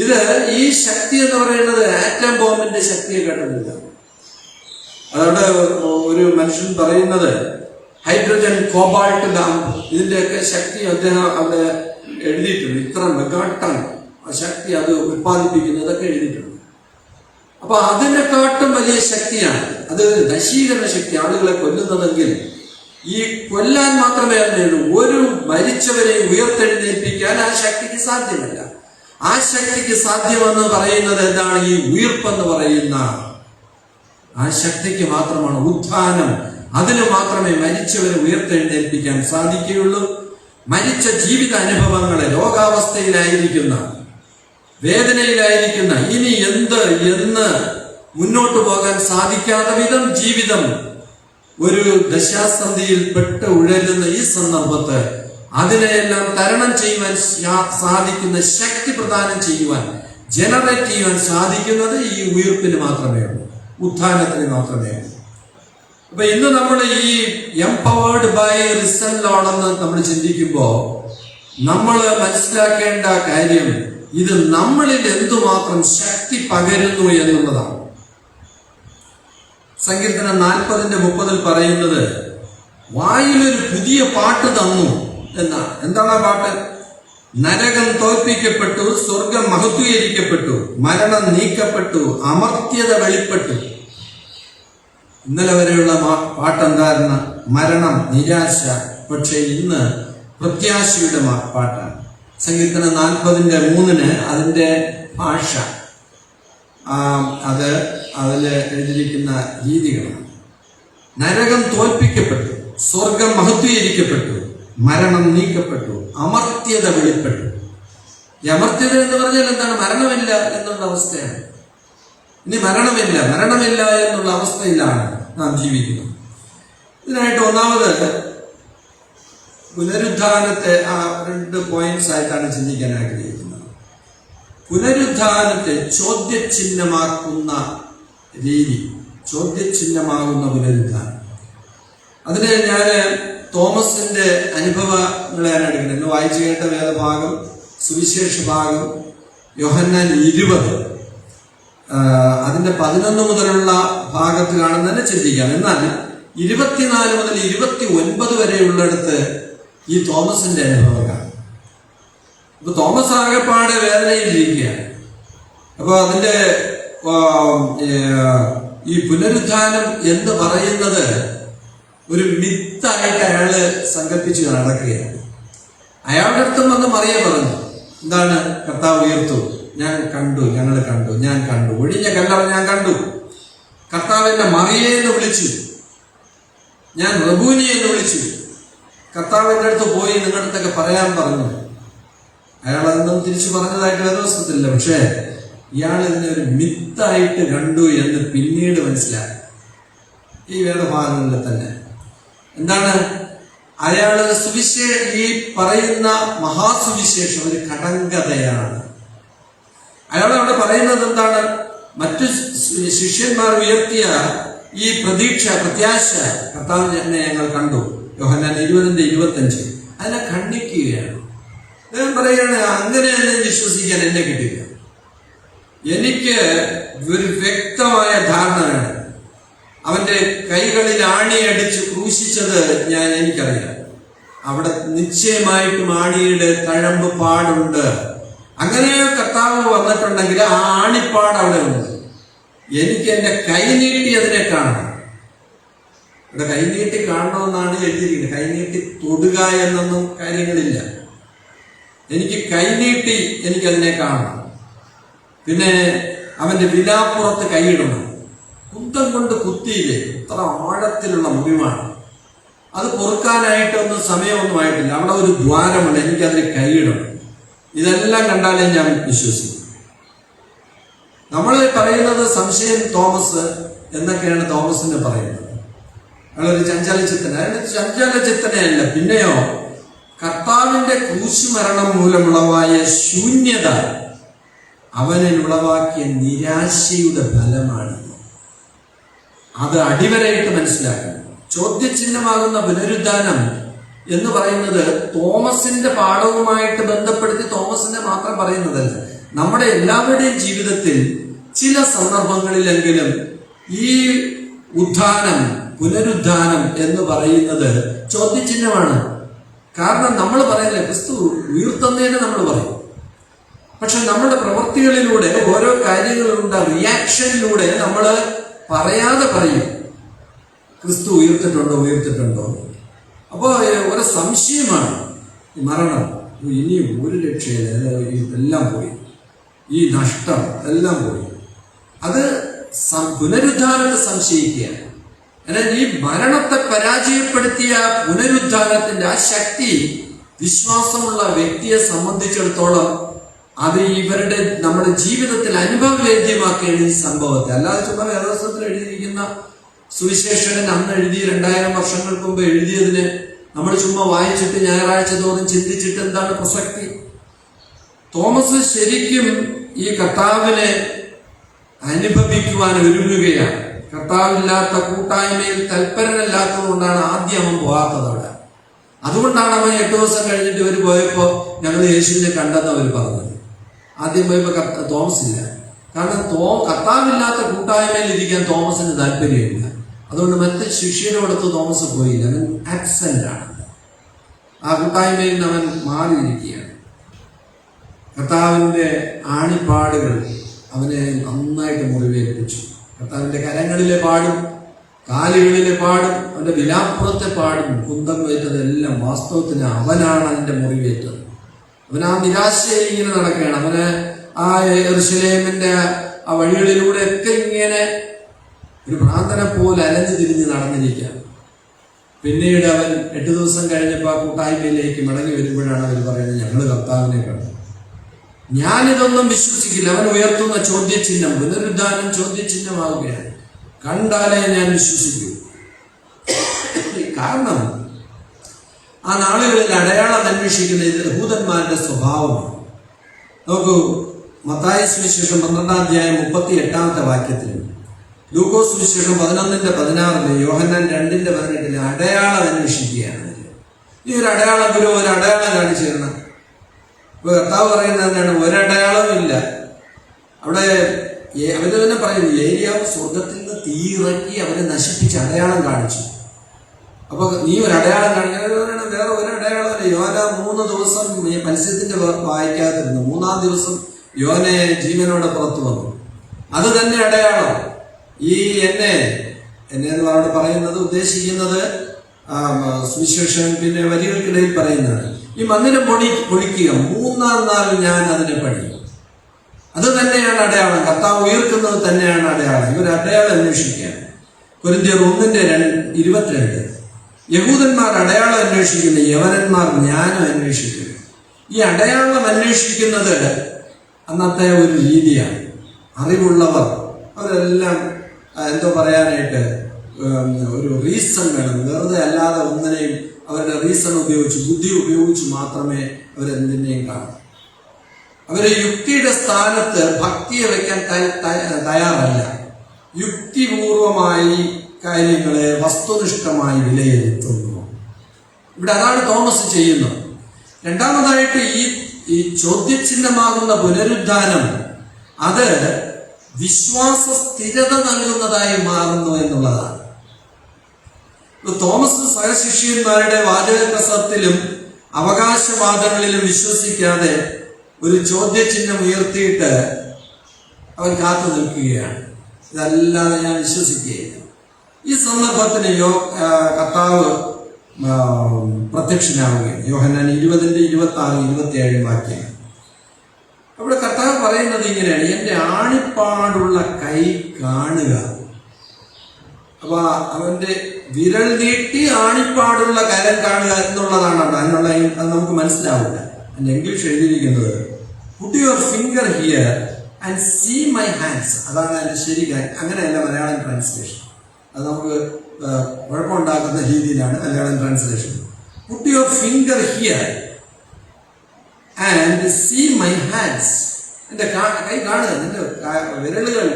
ഇത് ഈ ശക്തി എന്ന് പറയുന്നത് ആറ്റം ബോംബിന്റെ ശക്തിയെ കേട്ടിട്ടില്ല. അതുകൊണ്ട് ഒരു മനുഷ്യൻ പറയുന്നത് ഹൈഡ്രജൻ കോബാൾട്ട് ലാമ്പ്, ഇതിന്റെയൊക്കെ ശക്തി അദ്ദേഹം അവിടെ എഴുതിയിട്ടുണ്ട്. ഇത്ര മെഗാട്ടൺ ശക്തി അത് ഉത്പാദിപ്പിക്കുന്നതൊക്കെ എഴുതിയിട്ടുണ്ട്. അപ്പൊ അതിനെക്കാട്ടും വലിയ ശക്തിയാണ് അത്, നശീകരണ ശക്തി, ആളുകളെ കൊല്ലുന്നതെങ്കിൽ ഈ കൊല്ലാൻ മാത്രമേ അതിനുള്ളൂ. ഒരു മരിച്ചവരെ ഉയർത്തെഴുന്നേൽപ്പിക്കാൻ ആ ശക്തിക്ക് സാധ്യമല്ല. ആ ശക്തിക്ക് സാധ്യമെന്ന് പറയുന്നത് എന്താണ്? ഈ ഉയർപ്പെന്ന് പറയുന്ന ആ ശക്തിക്ക് മാത്രമാണ് ഉത്ഥാനം. അതിന് മാത്രമേ മരിച്ചവരെ ഉയർത്തെഴുന്നേൽപ്പിക്കാൻ സാധിക്കുകയുള്ളൂ. മരിച്ച ജീവിത അനുഭവങ്ങളെ, രോഗാവസ്ഥയിലായിരിക്കുന്ന, വേദനയിലായിരിക്കുന്ന, ഇനി എന്ന് മുന്നോട്ട് പോകാൻ സാധിക്കാത്ത വിധം ജീവിതം ഒരു ദശാസന്ധിയിൽ പെട്ട് ഉഴലുന്ന ഈ സന്ദർഭത്ത് അതിനെയെല്ലാം തരണം ചെയ്യുവാൻ സാധിക്കുന്ന ശക്തി പ്രദാനം ചെയ്യുവാൻ, ജനറേറ്റ് ചെയ്യുവാൻ സാധിക്കുന്നത് ഈ ഉയർപ്പിന് മാത്രമേ ഉള്ളൂ, ഉത്ഥാനത്തിന് മാത്രമേ ഉള്ളൂ. അപ്പൊ ഇന്ന് നമ്മൾ ഈ എംപവേർഡ് ബൈ റിസൺ ലോർഡ് എന്ന് നമ്മൾ ചിന്തിക്കുമ്പോൾ നമ്മൾ മനസ്സിലാക്കേണ്ട കാര്യം, ഇത് നമ്മളിൽ എന്തുമാത്രം ശക്തി പകരുന്നു എന്നുള്ളതാണ്. സങ്കീർത്തനം 40:30 പറയുന്നത്, വായിലൊരു പുതിയ പാട്ട് തന്നു എന്നാണ്. എന്താണ് ആ പാട്ട്? നരകം തോൽപ്പിക്കപ്പെട്ടു, സ്വർഗം മഹത്വീകരിക്കപ്പെട്ടു, മരണം നീക്കപ്പെട്ടു, അമർത്യത വെളിപ്പെട്ടു. ഇന്നലെ വരെയുള്ള പാട്ടെന്തായിരുന്നു? മരണം, നിരാശ. പക്ഷെ ഇന്ന് പ്രത്യാശയുടെ പാട്ടാണ്. സങ്കീർത്തനം 40:3 അതിന്റെ ഭാഷ അത് അതിൽ എഴുതിയിരിക്കുന്ന രീതികളാണ്. നരകം തോൽപ്പിക്കപ്പെട്ടു, സ്വർഗം മഹത്വീകരിക്കപ്പെട്ടു, മരണം നീക്കപ്പെട്ടു, അമർത്യത വെളിപ്പെട്ടു. ഈ അമർത്യത എന്ന് പറഞ്ഞാൽ എന്താണ്? മരണമില്ല എന്നുള്ള അവസ്ഥയാണ്. ഇനി മരണമില്ല എന്നുള്ള അവസ്ഥയിലാണ് നാം ജീവിക്കുന്നത്. ഇതിനായിട്ട് ഒന്നാമത് പുനരുദ്ധാനത്തെ 2 പോയിന്റ്സ് ആയിട്ടാണ് ചിന്തിക്കാൻ ആഗ്രഹിക്കുന്നത്. പുനരുദ്ധാനത്തെ ചോദ്യചിഹ്നമാക്കുന്ന രീതി, ചോദ്യചിഹ്നമാകുന്ന പുനരുദ്ധാനം. അതിന് ഞാൻ തോമസിന്റെ അനുഭവങ്ങളെയാണ് എടുക്കുന്നത്. ഇന്ന് വായിച്ചു കേട്ട വേദഭാഗം, സുവിശേഷ ഭാഗം യോഹന്നാൻ 20 അതിന്റെ 11 മുതലുള്ള ഭാഗത്ത് കാണുന്നതിനെ ചിന്തിക്കാം. എന്നാൽ 24 മുതൽ 29 വരെയുള്ളിടത്ത് ഈ തോമസിന്റെ അനുഭവമാണ്. അപ്പൊ തോമസ് ആകെപ്പാടെ വേദനയിലിരിക്കുകയാണ്. അപ്പൊ അതിന്റെ ഈ പുനരുദ്ധാനം എന്ന് പറയുന്നത് ഒരു മിത്തായിട്ട് അയാള് സങ്കല്പിച്ച് നടക്കുകയാണ്. അയാളുടെ അടുത്തും വന്ന് മറിയ പറഞ്ഞു, എന്താണ്? കർത്താവ് ഉയർത്തു, ഞാൻ കണ്ടു, ഞങ്ങൾ കണ്ടു, ഞാൻ കണ്ടു, ഒഴിഞ്ഞ കല്ലറ ഞാൻ കണ്ടു. കർത്താവ് എന്നെ മറിയെ എന്ന് വിളിച്ചു, ഞാൻ റബൂനി എന്ന് വിളിച്ചു. കർത്താവിൻ്റെ അടുത്ത് പോയി നിങ്ങളുടെ അടുത്തൊക്കെ പറയാൻ പറഞ്ഞു. അയാൾ അതൊന്നും തിരിച്ചു പറഞ്ഞതായിട്ട് വേദവസ്തുത്തില്ല. പക്ഷേ ഇയാൾ ഇതിനെ ഒരു മിത്തായിട്ട് കണ്ടു എന്ന് പിന്നീട് മനസ്സിലാക്കി. ഈ വേദഭാഗങ്ങളിൽ തന്നെ എന്താണ്? അയാള് ഈ പറയുന്ന മഹാസുവിശേഷം ഒരു കടങ്കഥയാണ്. അയാൾ അവിടെ പറയുന്നത് എന്താണ്? മറ്റു ശിഷ്യന്മാർ ഉയർത്തിയ ഈ പ്രത്യാശ, കർത്താവ് എന്നെ ഞങ്ങൾ കണ്ടു, യോഹന്നാൻ 20:25, അതിനെ ഖണ്ഡിക്കുകയാണ്. അദ്ദേഹം പറയുകയാണ്, അങ്ങനെ എന്നെ വിശ്വസിക്കാൻ എന്നെ കിട്ടില്ല. എനിക്ക് ഒരു വ്യക്തമായ ധാരണ വേണം. അവന്റെ കൈകളിൽ ആണിയടിച്ച് ക്രൂശിച്ചത് എനിക്കറിയാം. അവിടെ നിശ്ചയമായിട്ടും ആണിയുടെ തഴമ്പ് പാടുണ്ട്. അങ്ങനെ കർത്താവ് വന്നിട്ടുണ്ടെങ്കിൽ ആ ആണിപ്പാട് അവിടെ ഉണ്ട്. എനിക്ക് എന്റെ കൈനീട്ടി അതിനെ കാണണം. ഇവിടെ കൈനീട്ടി കാണണമെന്നാണ് എഴുതിയിരിക്കുന്നത്. കൈനീട്ടി തൊടുക എന്നൊന്നും കാര്യങ്ങളില്ല. എനിക്ക് കൈനീട്ടി എനിക്കതിനെ കാണണം. പിന്നെ അവന്റെ വിലാപ്പുറത്ത് കൈയിടണം. കുന്തം കൊണ്ട് കുത്തിയില്ലേ, അത്ര ആഴത്തിലുള്ള മുറിവാണ്. അത് പൊറുക്കാനായിട്ടൊന്നും സമയമൊന്നും ആയിട്ടില്ല. അവിടെ ഒരു ദ്വാരമുണ്ട്, എനിക്കതിന് കൈയിടണം. ഇതെല്ലാം കണ്ടാലേ ഞാൻ വിശ്വസിക്കും. നമ്മൾ പറയുന്നത് സംശയം തോമസ് എന്നൊക്കെയാണ് തോമസിനെ പറയുന്നത്. അയാളൊരു ചഞ്ചലചിത്തന. അയാൾ ചഞ്ചലചിത്തനയല്ല, പിന്നെയോ കർത്താവിന്റെ ക്രൂശുമരണം മൂലമുളവായ ശൂന്യത അവനിൽ ഉളവാക്കിയ നിരാശയുടെ ഫലമാണ്. അത് അടിവരയിട്ട് മനസ്സിലാക്കണം. ചോദ്യചിഹ്നമാകുന്ന പുനരുദ്ധാനം എന്ന് പറയുന്നത് തോമസിന്റെ പാഠവുമായിട്ട് ബന്ധപ്പെടുത്തി തോമസിനെ മാത്രം പറയുന്നതല്ല. നമ്മുടെ എല്ലാവരുടെയും ജീവിതത്തിൽ ചില സന്ദർഭങ്ങളിലെങ്കിലും ഈ ഉത്ഥാനം, പുനരുദ്ധാനം എന്ന് പറയുന്നത് ചോദ്യചിഹ്നമാണ്. കാരണം നമ്മൾ പറയുന്നില്ല, ക്രിസ്തു ഉയർത്തുന്നതിനെ നമ്മൾ പറയും. പക്ഷെ നമ്മുടെ പ്രവൃത്തികളിലൂടെ ഓരോ കാര്യങ്ങളുണ്ട്, റിയാക്ഷനിലൂടെ നമ്മൾ പറയാതെ പറയും, ക്രിസ്തു ഉയർത്തിട്ടുണ്ടോ. അപ്പോൾ ഒരു സംശയമാണ് ഈ മരണം. ഇനിയും ഒരു രക്ഷയില്ല, ഇതെല്ലാം പോയി, ഈ നഷ്ടം എല്ലാം പോയി. അത് പുനരുദ്ധാനത്തെ സംശയിക്കുകയാണ്. എന്നാൽ ഈ മരണത്തെ പരാജയപ്പെടുത്തിയ പുനരുദ്ധാനത്തിന്റെ ആ ശക്തി വിശ്വാസമുള്ള വ്യക്തിയെ സംബന്ധിച്ചിടത്തോളം അത് നമ്മുടെ ജീവിതത്തിൽ അനുഭവവേദ്യമാക്കുകയാണ് ഈ സംഭവത്തെ. അല്ലാതെ ചുമ്മാ വേദപുസ്തകത്തിൽ എഴുതിയിരിക്കുന്ന സുവിശേഷകൻ അന്ന് എഴുതി 2000 വർഷങ്ങൾക്ക് മുമ്പ് എഴുതിയതിന് നമ്മൾ ചുമ്മാ വായിച്ചിട്ട് ഞായറാഴ്ച തോറും ചിന്തിച്ചിട്ട് എന്താണ് പ്രസക്തി? തോമസ് ശരിക്കും ഈ കർത്താവിനെ അനുഭവിക്കുവാൻ ഒരുങ്ങുകയാണ്. കർത്താവില്ലാത്ത കൂട്ടായ്മയിൽ തൽപരനല്ലാത്തത് കൊണ്ടാണ് ആദ്യം അവൻ പോകാത്തത് അവിടെ. അതുകൊണ്ടാണ് അവൻ 8 ദിവസം കഴിഞ്ഞിട്ട് ഇവർ പോയപ്പോൾ ഞങ്ങൾ യേശുവിനെ കണ്ടെന്ന് അവർ പറഞ്ഞത്. ആദ്യം പോയപ്പോൾ തോമസ് ഇല്ല. കാരണം കർത്താവില്ലാത്ത കൂട്ടായ്മയിൽ ഇരിക്കാൻ തോമസിന് താല്പര്യമില്ല. അതുകൊണ്ട് മറ്റ് ശിഷ്യരോടൊത്ത് തോമസ് പോയില്ല. അവൻ ആബ്സെന്റ് ആണ്. ആ കൂട്ടായ്മയിൽ നിന്ന് അവൻ മാറിയിരിക്കുകയാണ്. കർത്താവിൻ്റെ ആണിപ്പാടുകൾ അവനെ നന്നായിട്ട് മുറിവേൽപ്പിച്ചു. കർത്താവിൻ്റെ കരങ്ങളിലെ പാടും കാലുകളിലെ പാടും അവന്റെ വിലാപ്പുറത്തെ പാടും കുന്തം ഏറ്റതെല്ലാം വാസ്തവത്തിന് അവനാണ് അതിന്റെ മുറിവേറ്റത്. അവൻ ആ നിരാശയിൽ ഇങ്ങനെ നടക്കുകയാണ്. അവന് ആ യെരൂശലേമിന്റെ ആ വഴികളിലൂടെയൊക്കെ ഇങ്ങനെ ഒരു ഭ്രാന്തനെ പോലെ അലഞ്ഞു തിരിഞ്ഞ് നടന്നിരിക്കാം. പിന്നീട് അവൻ 8 ദിവസം കഴിഞ്ഞപ്പോൾ ആ കൂട്ടായ്മയിലേക്ക് മടങ്ങി വരുമ്പോഴാണ് അവർ പറയുന്നത്, ഞങ്ങൾ കർത്താവിനെ കണ്ടു. ഞാനിതൊന്നും വിശ്വസിക്കില്ല. അവൻ ഉയർത്തുന്ന ചോദ്യചിഹ്നം, പുനരുദ്ധാനം ചോദ്യചിഹ്നമാവുകയാണ്. കണ്ടാലേ ഞാൻ വിശ്വസിക്കൂ. കാരണം ആ നാളുകളിൽ അടയാളം അന്വേഷിക്കുന്ന യഹൂദന്മാരുടെ സ്വഭാവമാണ്. നോക്കൂ, മത്തായി സുവിശേഷം 12-ാം അധ്യായം 38-ാമത്തെ വാക്യത്തിലും ലൂക്കോസ് സുവിശേഷം 11:16, യോഹന്നാൻ 2:18 അടയാളം അന്വേഷിക്കുകയാണ്. ഈ ഒരു അടയാളം ഗുരു ഒരു അടയാളം കാണിച്ചു തരണം. ഇപ്പൊ കർത്താവ് പറയുന്നത് എന്താണ്? ഒരടയാളവും ഇല്ല. അവിടെ അവര് തന്നെ പറയുന്നു, ഏലിയാവ് സ്വർഗത്തിൽ നിന്ന് തീയിറക്കി അവരെ നശിപ്പിച്ച് അടയാളം കാണിച്ചു. അപ്പൊ നീ ഒരു അടയാളം കാണിക്കാൻ വേറെ ഒരു അടയാളമല്ല. യോന 3 ദിവസം മത്സ്യത്തിന്റെ വായിക്കാതിരുന്നു. 3-ാം ദിവസം യോനെ ജീവനോടെ പുറത്തു വന്നു. അത് തന്നെ അടയാളം. ഈ എന്നെ എന്ന് അവിടെ പറയുന്നത് ഉദ്ദേശിക്കുന്നത് സുവിശേഷൻ പിന്നെ വരികൾക്കിടയിൽ പറയുന്നത് ഈ മന്ദിരം പൊളിക്കുക, 3-ാം നാൾ ഞാൻ അതിനെ പണിയും. അത് തന്നെയാണ് അടയാളം. കർത്താവ് ഉയർക്കുന്നത് തന്നെയാണ് അടയാളം. ഇവർ അടയാളം അന്വേഷിക്കുകയാണ്. കൊരിന്ത്യർ 1:22 യഹൂദന്മാർ അടയാളം അന്വേഷിക്കുന്നു, യവനന്മാർ ജ്ഞാനം അന്വേഷിക്കുന്നു. ഈ അടയാളം അന്വേഷിക്കുന്നത് അന്നത്തെ ഒരു രീതിയാണ്. അറിവുള്ളവർ അവരെല്ലാം എന്തോ പറയാനായിട്ട് ഒരു റീസൺ വേണം. വെറുതെ അല്ലാതെ ഒന്നിനെയും അവരുടെ റീസൺ ഉപയോഗിച്ച്, ബുദ്ധി ഉപയോഗിച്ച് മാത്രമേ അവരെന്തിനെയും കാണൂ. അവര് യുക്തിയുടെ സ്ഥാനത്ത് ഭക്തിയെ വയ്ക്കാൻ തയ്യാറല്ല. യുക്തിപൂർവമായി കാര്യങ്ങളെ വസ്തുനിഷ്ഠമായി വിലയിരുത്തുന്നു. ഇവിടെ അതാണ് തോമസ് ചെയ്യുന്നത്. രണ്ടാമതായിട്ട് ഈ ചോദ്യചിഹ്നമാകുന്ന പുനരുദ്ധാനം അത് വിശ്വാസ സ്ഥിരത നൽകുന്നതായി മാറുന്നു എന്നുള്ളതാണ്. തോമസ് സഹശിഷ്യന്മാരുടെ വാചകപ്രസത്തിലും അവകാശവാദങ്ങളിലും വിശ്വസിക്കാതെ ഒരു ചോദ്യചിഹ്നം ഉയർത്തിയിട്ട് അവൻ കാത്തു നിൽക്കുകയാണ്. ഇതല്ലാതെ ഞാൻ വിശ്വസിക്കുകയില്ല. ഈ സന്ദർഭത്തിന് കർത്താവ് പ്രത്യക്ഷനാവുകയാണ്. യോഹന്നാൻ 20:26-27 വാക്യം. അവിടെ കർത്താവ് പറയുന്നത് ഇങ്ങനെയാണ്, എന്റെ ആണിപ്പാടുള്ള കൈ കാണുക. അപ്പൊ അവന്റെ വിരൽ നീട്ടി ആണിപ്പാടുള്ള കരം കാണുക എന്നുള്ളതാണ് അവിടെ. അതിനുള്ള അത് നമുക്ക് മനസ്സിലാവില്ല. അതിന്റെ ഇംഗ്ലീഷ് എഴുതിയിരിക്കുന്നത് put your finger here and see my hands. അതാണ് അതിന്റെ ശരി. അങ്ങനെയല്ല മലയാളം ട്രാൻസ്ലേഷൻ. അത് നമുക്ക് കുഴപ്പമുണ്ടാക്കുന്ന രീതിയിലാണ് Malayalam translation. Put your finger here and see my hands. എന്റെ കൈ കാണുക, നിന്റെ വിരലുകൾ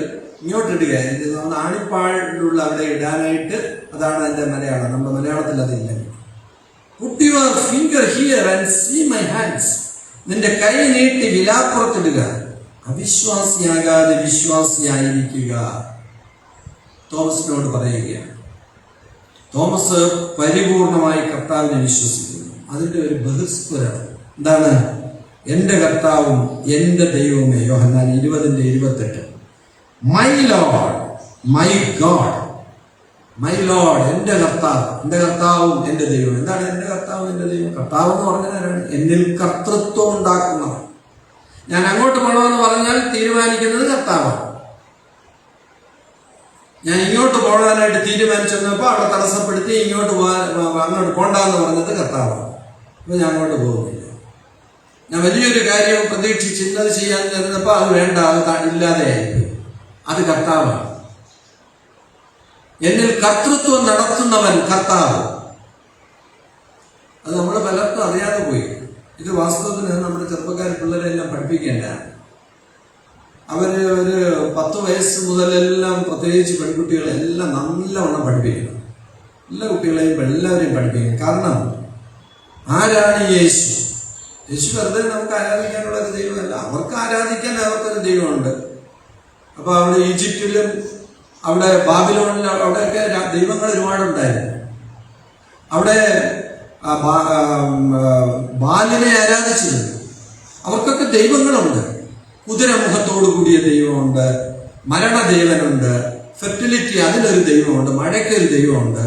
ഇങ്ങോട്ടിടുക. നമ്മുടെ ആണിപ്പാടിലുള്ള അവിടെ ഇടാനായിട്ട് അതാണ് അതിന്റെ മലയാളം. നമ്മുടെ മലയാളത്തിൽ അതില്ല. Put your finger here and see my hands. നിന്റെ കൈ നീട്ടി വിലാപ്പുറത്തിടുക. അവിശ്വാസിയാകാതെ വിശ്വാസിയായിരിക്കുക. തോമസിനോട് പറയുകയാണ്. തോമസ് പരിപൂർണമായി കർത്താവിനെ വിശ്വസിക്കുന്നു. അതിന്റെ ഒരു ബഹിസ്ഫുരം എന്താണ്? എന്റെ കർത്താവും എന്റെ ദൈവവുമേ. യോഹന്നാൻ 20:28 my Lord my God. My Lord, എന്റെ കർത്താവ്, എന്റെ കർത്താവും എന്റെ ദൈവം. എന്താണ് എന്റെ കർത്താവും എന്റെ ദൈവം? കർത്താവ് എന്ന് പറഞ്ഞാൽ എന്നിൽ കർത്തൃത്വം ഉണ്ടാക്കുന്നവൻ. ഞാൻ അങ്ങോട്ട് പോകണമെന്ന് പറഞ്ഞാൽ തീരുമാനിക്കുന്നത് കർത്താവാണ്. ഞാൻ ഇങ്ങോട്ട് പോകാനായിട്ട് തീരുമാനിച്ചപ്പോൾ അവിടെ തടസ്സപ്പെടുത്തി അങ്ങോട്ട് പോകണ്ടെന്ന് പറഞ്ഞത് കർത്താവാണ്. അപ്പൊ ഞാൻ അങ്ങോട്ട് പോകുന്നില്ല. ഞാൻ വലിയൊരു കാര്യം പ്രതീക്ഷിച്ച് ഇന്നത് ചെയ്യാൻ തരുന്നപ്പോൾ അത് വേണ്ട, അത് ഇല്ലാതെയായി. അത് കർത്താവാണ്. എന്നിൽ കർത്തൃത്വം നടത്തുന്നവൻ കർത്താവ്. അത് നമ്മൾ പലർക്കും അറിയാതെ പോയി. ഇത് വാസ്തവത്തിന് നമ്മുടെ ചെറുപ്പക്കാർ പിള്ളേരെല്ലാം പഠിപ്പിക്കേണ്ടതാണ്. അവര് ഒരു 10 വയസ്സ് മുതലെല്ലാം, പ്രത്യേകിച്ച് പെൺകുട്ടികളെല്ലാം നല്ലവണ്ണം പഠിപ്പിക്കണം. എല്ലാ കുട്ടികളെയും എല്ലാവരെയും പഠിപ്പിക്കണം. കാരണം ആരാണ് യേശു? യേശു വെറുതെ നമുക്ക് ആരാധിക്കാനുള്ള ഒരു ദൈവമല്ല. അവർക്ക് ആരാധിക്കാൻ അവർക്കൊരു ദൈവമുണ്ട്. അപ്പൊ അവിടെ ഈജിപ്തിലും അവിടെ ബാബിലോണിലും അവിടെയൊക്കെ ദൈവങ്ങൾ ഒരുപാടുണ്ടായിരുന്നു. അവിടെ ബാലിനെ ആരാധിച്ചിരുന്നു. അവർക്കൊക്കെ ദൈവങ്ങളുണ്ട്. കുതിരമുഖത്തോടു കൂടിയ ദൈവമുണ്ട്, മരണദേവനുണ്ട്, ഫെർട്ടിലിറ്റി അതിനൊരു ദൈവമുണ്ട്, മഴയ്ക്കൊരു ദൈവമുണ്ട്.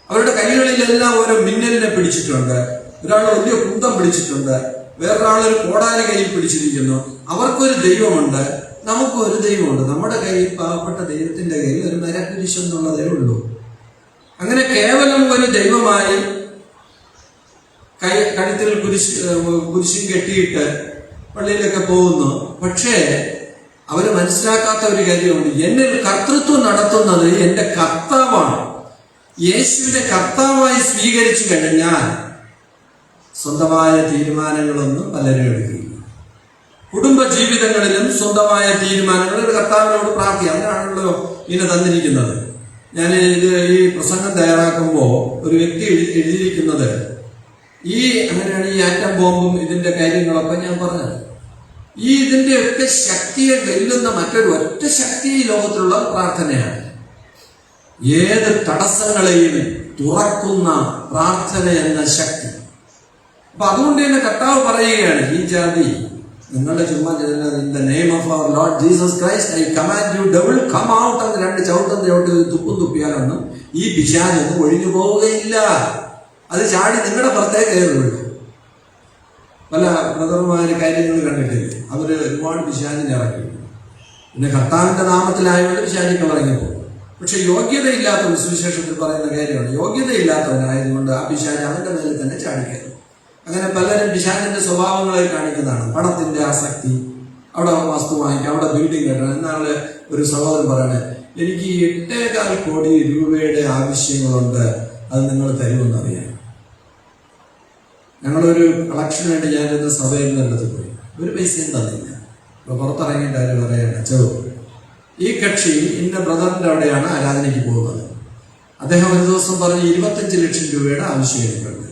അവരുടെ കൈകളിലെല്ലാം ഓരോ മിന്നലിനെ പിടിച്ചിട്ടുണ്ട്. ഒരാൾ വലിയ കുന്തം പിടിച്ചിട്ടുണ്ട്, വേറൊരാളൊരു കോടാലി കയ്യിൽ പിടിച്ചിരിക്കുന്നു. അവർക്കൊരു ദൈവമുണ്ട്. നമുക്ക് ഒരു ദൈവമുണ്ട്. നമ്മുടെ കയ്യിൽ, പാവപ്പെട്ട ദൈവത്തിന്റെ കയ്യിൽ ഒരു മരക്കുരിശ് എന്നുള്ളതേ ഉള്ളൂ. അങ്ങനെ കേവലം ഒരു ദൈവമായി കഴുത്തിൽ കുരിശും കെട്ടിയിട്ട് പള്ളിയിലൊക്കെ പോകുന്നു. പക്ഷേ അവര് മനസ്സിലാക്കാത്ത ഒരു കാര്യമുണ്ട്. എന്നിൽ കർത്തൃത്വം നടത്തുന്നത് എന്റെ കർത്താവാണ്. യേശുവിനെ കർത്താവായി സ്വീകരിച്ചു കഴിഞ്ഞാൽ സ്വന്തമായ തീരുമാനങ്ങളൊന്നും പലരും എടുക്കില്ല. കുടുംബ ജീവിതങ്ങളിലും സ്വന്തമായ തീരുമാനങ്ങൾ കർത്താവിനോട് പ്രാർത്ഥിക്കുക. അതിനാണല്ലോ ഇങ്ങനെ തന്നിരിക്കുന്നത്. ഞാൻ ഈ പ്രസംഗം തയ്യാറാക്കുമ്പോൾ ഒരു വ്യക്തി എഴുതിയിരിക്കുന്നത് അങ്ങനെയാണ് ഈ ആറ്റം ബോംബും ഇതിന്റെ കാര്യങ്ങളൊക്കെ ഞാൻ പറഞ്ഞത്. ഇതിന്റെയൊക്കെ ശക്തിയെ വെല്ലുന്ന മറ്റൊരു ഒറ്റ ശക്തി ഈ ലോകത്തിലുള്ള പ്രാർത്ഥനയാണ്. ഏത് തടസ്സങ്ങളെയും തുറക്കുന്ന പ്രാർത്ഥന എന്ന ശക്തി. അപ്പൊ അതുകൊണ്ട് തന്നെ കർത്താവ് പറയുകയാണ്, ഈ ജാതി നിങ്ങളുടെ ചുമ്മാ in the name of our Lord Jesus Christ I command you devil come out എന്ന് 2 ചവിട്ടം തുപ്പും തുപ്പിയാലൊന്നും ഈ പിശാചൊന്നും ഒഴിഞ്ഞു പോവുകയില്ല. അത് ചാടി നിങ്ങളുടെ പുറത്തേക്ക് കയറുള്ളൂ. പല ബ്രദർമാര് കാര്യങ്ങൾ കണ്ടിട്ടില്ല, അവര് ഒരുപാട് പിശാചിനെ ഇറക്കി. പിന്നെ കർത്താവിന്റെ നാമത്തിലായതുകൊണ്ട് പിശാചിക്ക് ഇറങ്ങിപ്പോകും. പക്ഷെ യോഗ്യതയില്ലാത്തവൻ, സുവിശേഷത്തിൽ പറയുന്ന കാര്യമാണ്, യോഗ്യതയില്ലാത്തവനായതുകൊണ്ട് ആ പിശാച് അവന്റെ മേലിൽ തന്നെ ചാടിക്കയറും. അങ്ങനെ പലരും പിശാചിന്റെ സ്വഭാവങ്ങളെ കാണിക്കുന്നതാണ്. പണത്തിന്റെ ആസക്തി, അവിടെ വസ്തു വാങ്ങിക്കാം, അവിടെ ബിൽഡിംഗ് കെട്ടണം. എന്നാണ് ഒരു സഹോദരൻ പറയണേ, എനിക്ക് 8.25 കോടി രൂപയുടെ ആവശ്യങ്ങളുണ്ട്, അത് നിങ്ങൾ തരുമെന്നറിയാം. ഞങ്ങളൊരു കളക്ഷന് വേണ്ടി ഞാനിന്ന് സഭയിൽ നിന്നെടുത്ത് പോയി, ഒരു പൈസയും തന്നില്ല. അപ്പൊ പുറത്തിറങ്ങിയിട്ട് അവർ പറയാണ്, അച്ചോ ഈ കക്ഷി ഇന്ന ബ്രദറിന്റെ അവിടെയാണ് ആരാധനയ്ക്ക് പോകുന്നത്. അദ്ദേഹം ഒരു ദിവസം പറഞ്ഞ് 25 ലക്ഷം രൂപയുടെ ആവശ്യം എനിക്കുണ്ട്.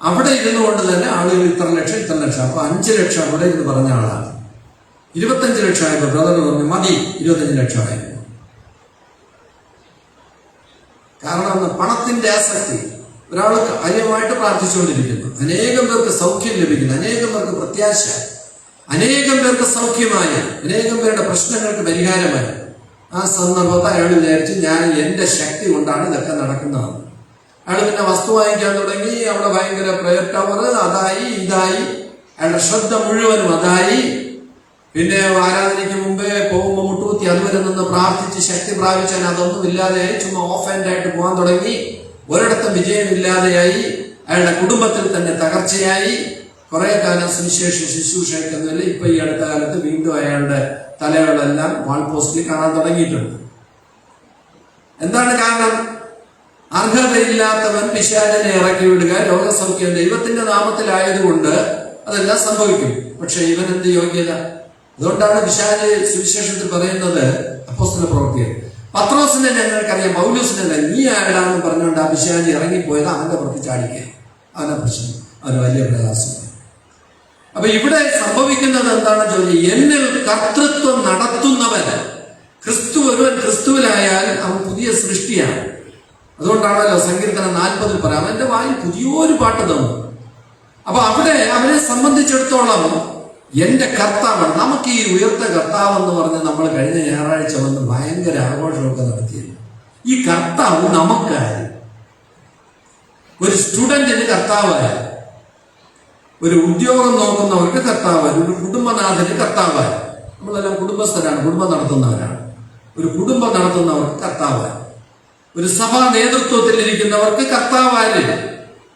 അവിടെ ഇരുന്നുകൊണ്ട് തന്നെ ആളുകൾ ഇത്ര ലക്ഷം, അപ്പൊ 5 ലക്ഷം അവിടെ എന്ന് പറഞ്ഞ ആളാണ്. 25 ലക്ഷം ആയപ്പോ ബ്രദർ പറഞ്ഞു മതി, 25 ലക്ഷം ആയിരുന്നു. കാരണം പണത്തിന്റെ ആസക്തി. ഒരാൾ കാര്യമായിട്ട് പ്രാർത്ഥിച്ചുകൊണ്ടിരിക്കുന്നു, അനേകം പേർക്ക് സൗഖ്യം ലഭിക്കുന്നു, അനേകം പേർക്ക് പ്രത്യാശ, അനേകം പേർക്ക് സൗഖ്യമായി, അനേകം പേരുടെ പ്രശ്നങ്ങൾക്ക് പരിഹാരമായി. ആ സന്ദർഭത്തെ അയാൾ വിചാരിച്ച് ഞാൻ എന്റെ ശക്തി കൊണ്ടാണ് ഇതൊക്കെ നടക്കുന്നതാണ്. അയാൾ പിന്നെ വസ്തു വാങ്ങിക്കാൻ തുടങ്ങി. അവിടെ ഭയങ്കര പ്രയർ ടവർ, അതായി ഇതായി, അയാളുടെ ശ്രദ്ധ മുഴുവനും അതായി. പിന്നെ ആരാധനയ്ക്ക് മുമ്പേ പോകുമ്പോൾ മുട്ടുകുത്തി അതുവരെ നിന്ന് പ്രാർത്ഥിച്ച് ശക്തി പ്രാപിച്ചാൽ അതൊന്നും ഇല്ലാതെയായി. ചുമ്മാ ഓഫ് ഹാൻഡ് ആയിട്ട് പോകാൻ തുടങ്ങി. ഒരിടത്തും വിജയമില്ലാതെയായി. അയാളുടെ കുടുംബത്തിൽ തന്നെ തകർച്ചയായി. കുറെ കാലം സുവിശേഷ ശുശ്രൂഷയ്ക്കൊന്നുമില്ല. ഇപ്പൊ ഈ അടുത്ത കാലത്ത് വീണ്ടും അയാളുടെ തലകളെല്ലാം വാൾ പോസ്റ്റിൽ കാണാൻ തുടങ്ങിയിട്ടുണ്ട്. എന്താണ് കാരണം? അർഹതയില്ലാത്തവൻ പിശാചിനെ ഇറക്കി വിടുക, രോഗസൗഖ്യം ദൈവത്തിന്റെ നാമത്തിലായതുകൊണ്ട് അതെല്ലാം സംഭവിക്കും. പക്ഷെ ഇവൻ എന്ത് യോഗ്യത? അതുകൊണ്ടാണ് പിശാച് സുവിശേഷത്തിൽ പറയുന്നത്, അപ്പോസ്തല പ്രവൃത്തിയിൽ പത്രോസിനെ ഞങ്ങൾക്കറിയാം, പൗലോസിനല്ല, നീ ആരാണെന്ന് പറഞ്ഞുകൊണ്ട് ആ പിശാച് ഇറങ്ങിപ്പോയത് അവന്റെ പുറത്ത് ചാടിക്കുക. അവനെ പ്രശ്നം, അവന് വലിയ പ്രയാസം. അപ്പൊ ഇവിടെ സംഭവിക്കുന്നത് എന്താണെന്ന് ചോദിച്ചാൽ, എന്നിൽ കർത്തൃത്വം നടത്തുന്നവൻ, ഒരുവൻ ക്രിസ്തുവിലായാൽ അവൻ പുതിയ സൃഷ്ടിയാണ്. അതുകൊണ്ടാണല്ലോ സങ്കീർത്തനം 40 പറയാം, അവന്റെ വായിൽ പുതിയൊരു പാട്ട് തന്നു. അപ്പൊ അവിടെ അവനെ സംബന്ധിച്ചിടത്തോളം എന്റെ കർത്താവാണ്. നമുക്ക് ഈ ഉയർത്ത കർത്താവ് എന്ന് പറഞ്ഞ് നമ്മൾ കഴിഞ്ഞ ഞായറാഴ്ച വന്ന് ഭയങ്കര ആഘോഷമൊക്കെ നടത്തിയത്. ഈ കർത്താവ് നമുക്കായി, ഒരു സ്റ്റുഡന്റിന് കർത്താവായി, ഒരു ഉദ്യോഗം നോക്കുന്നവർക്ക് കർത്താവായി, ഒരു കുടുംബനാഥന് കർത്താവായി. നമ്മളെല്ലാം കുടുംബസ്ഥരാണ്, കുടുംബം നടത്തുന്നവരാണ്. ഒരു കുടുംബം നടത്തുന്നവർക്ക് കർത്താവായി, ഒരു സഭാ നേതൃത്വത്തിൽ ഇരിക്കുന്നവർക്ക് കർത്താവായി.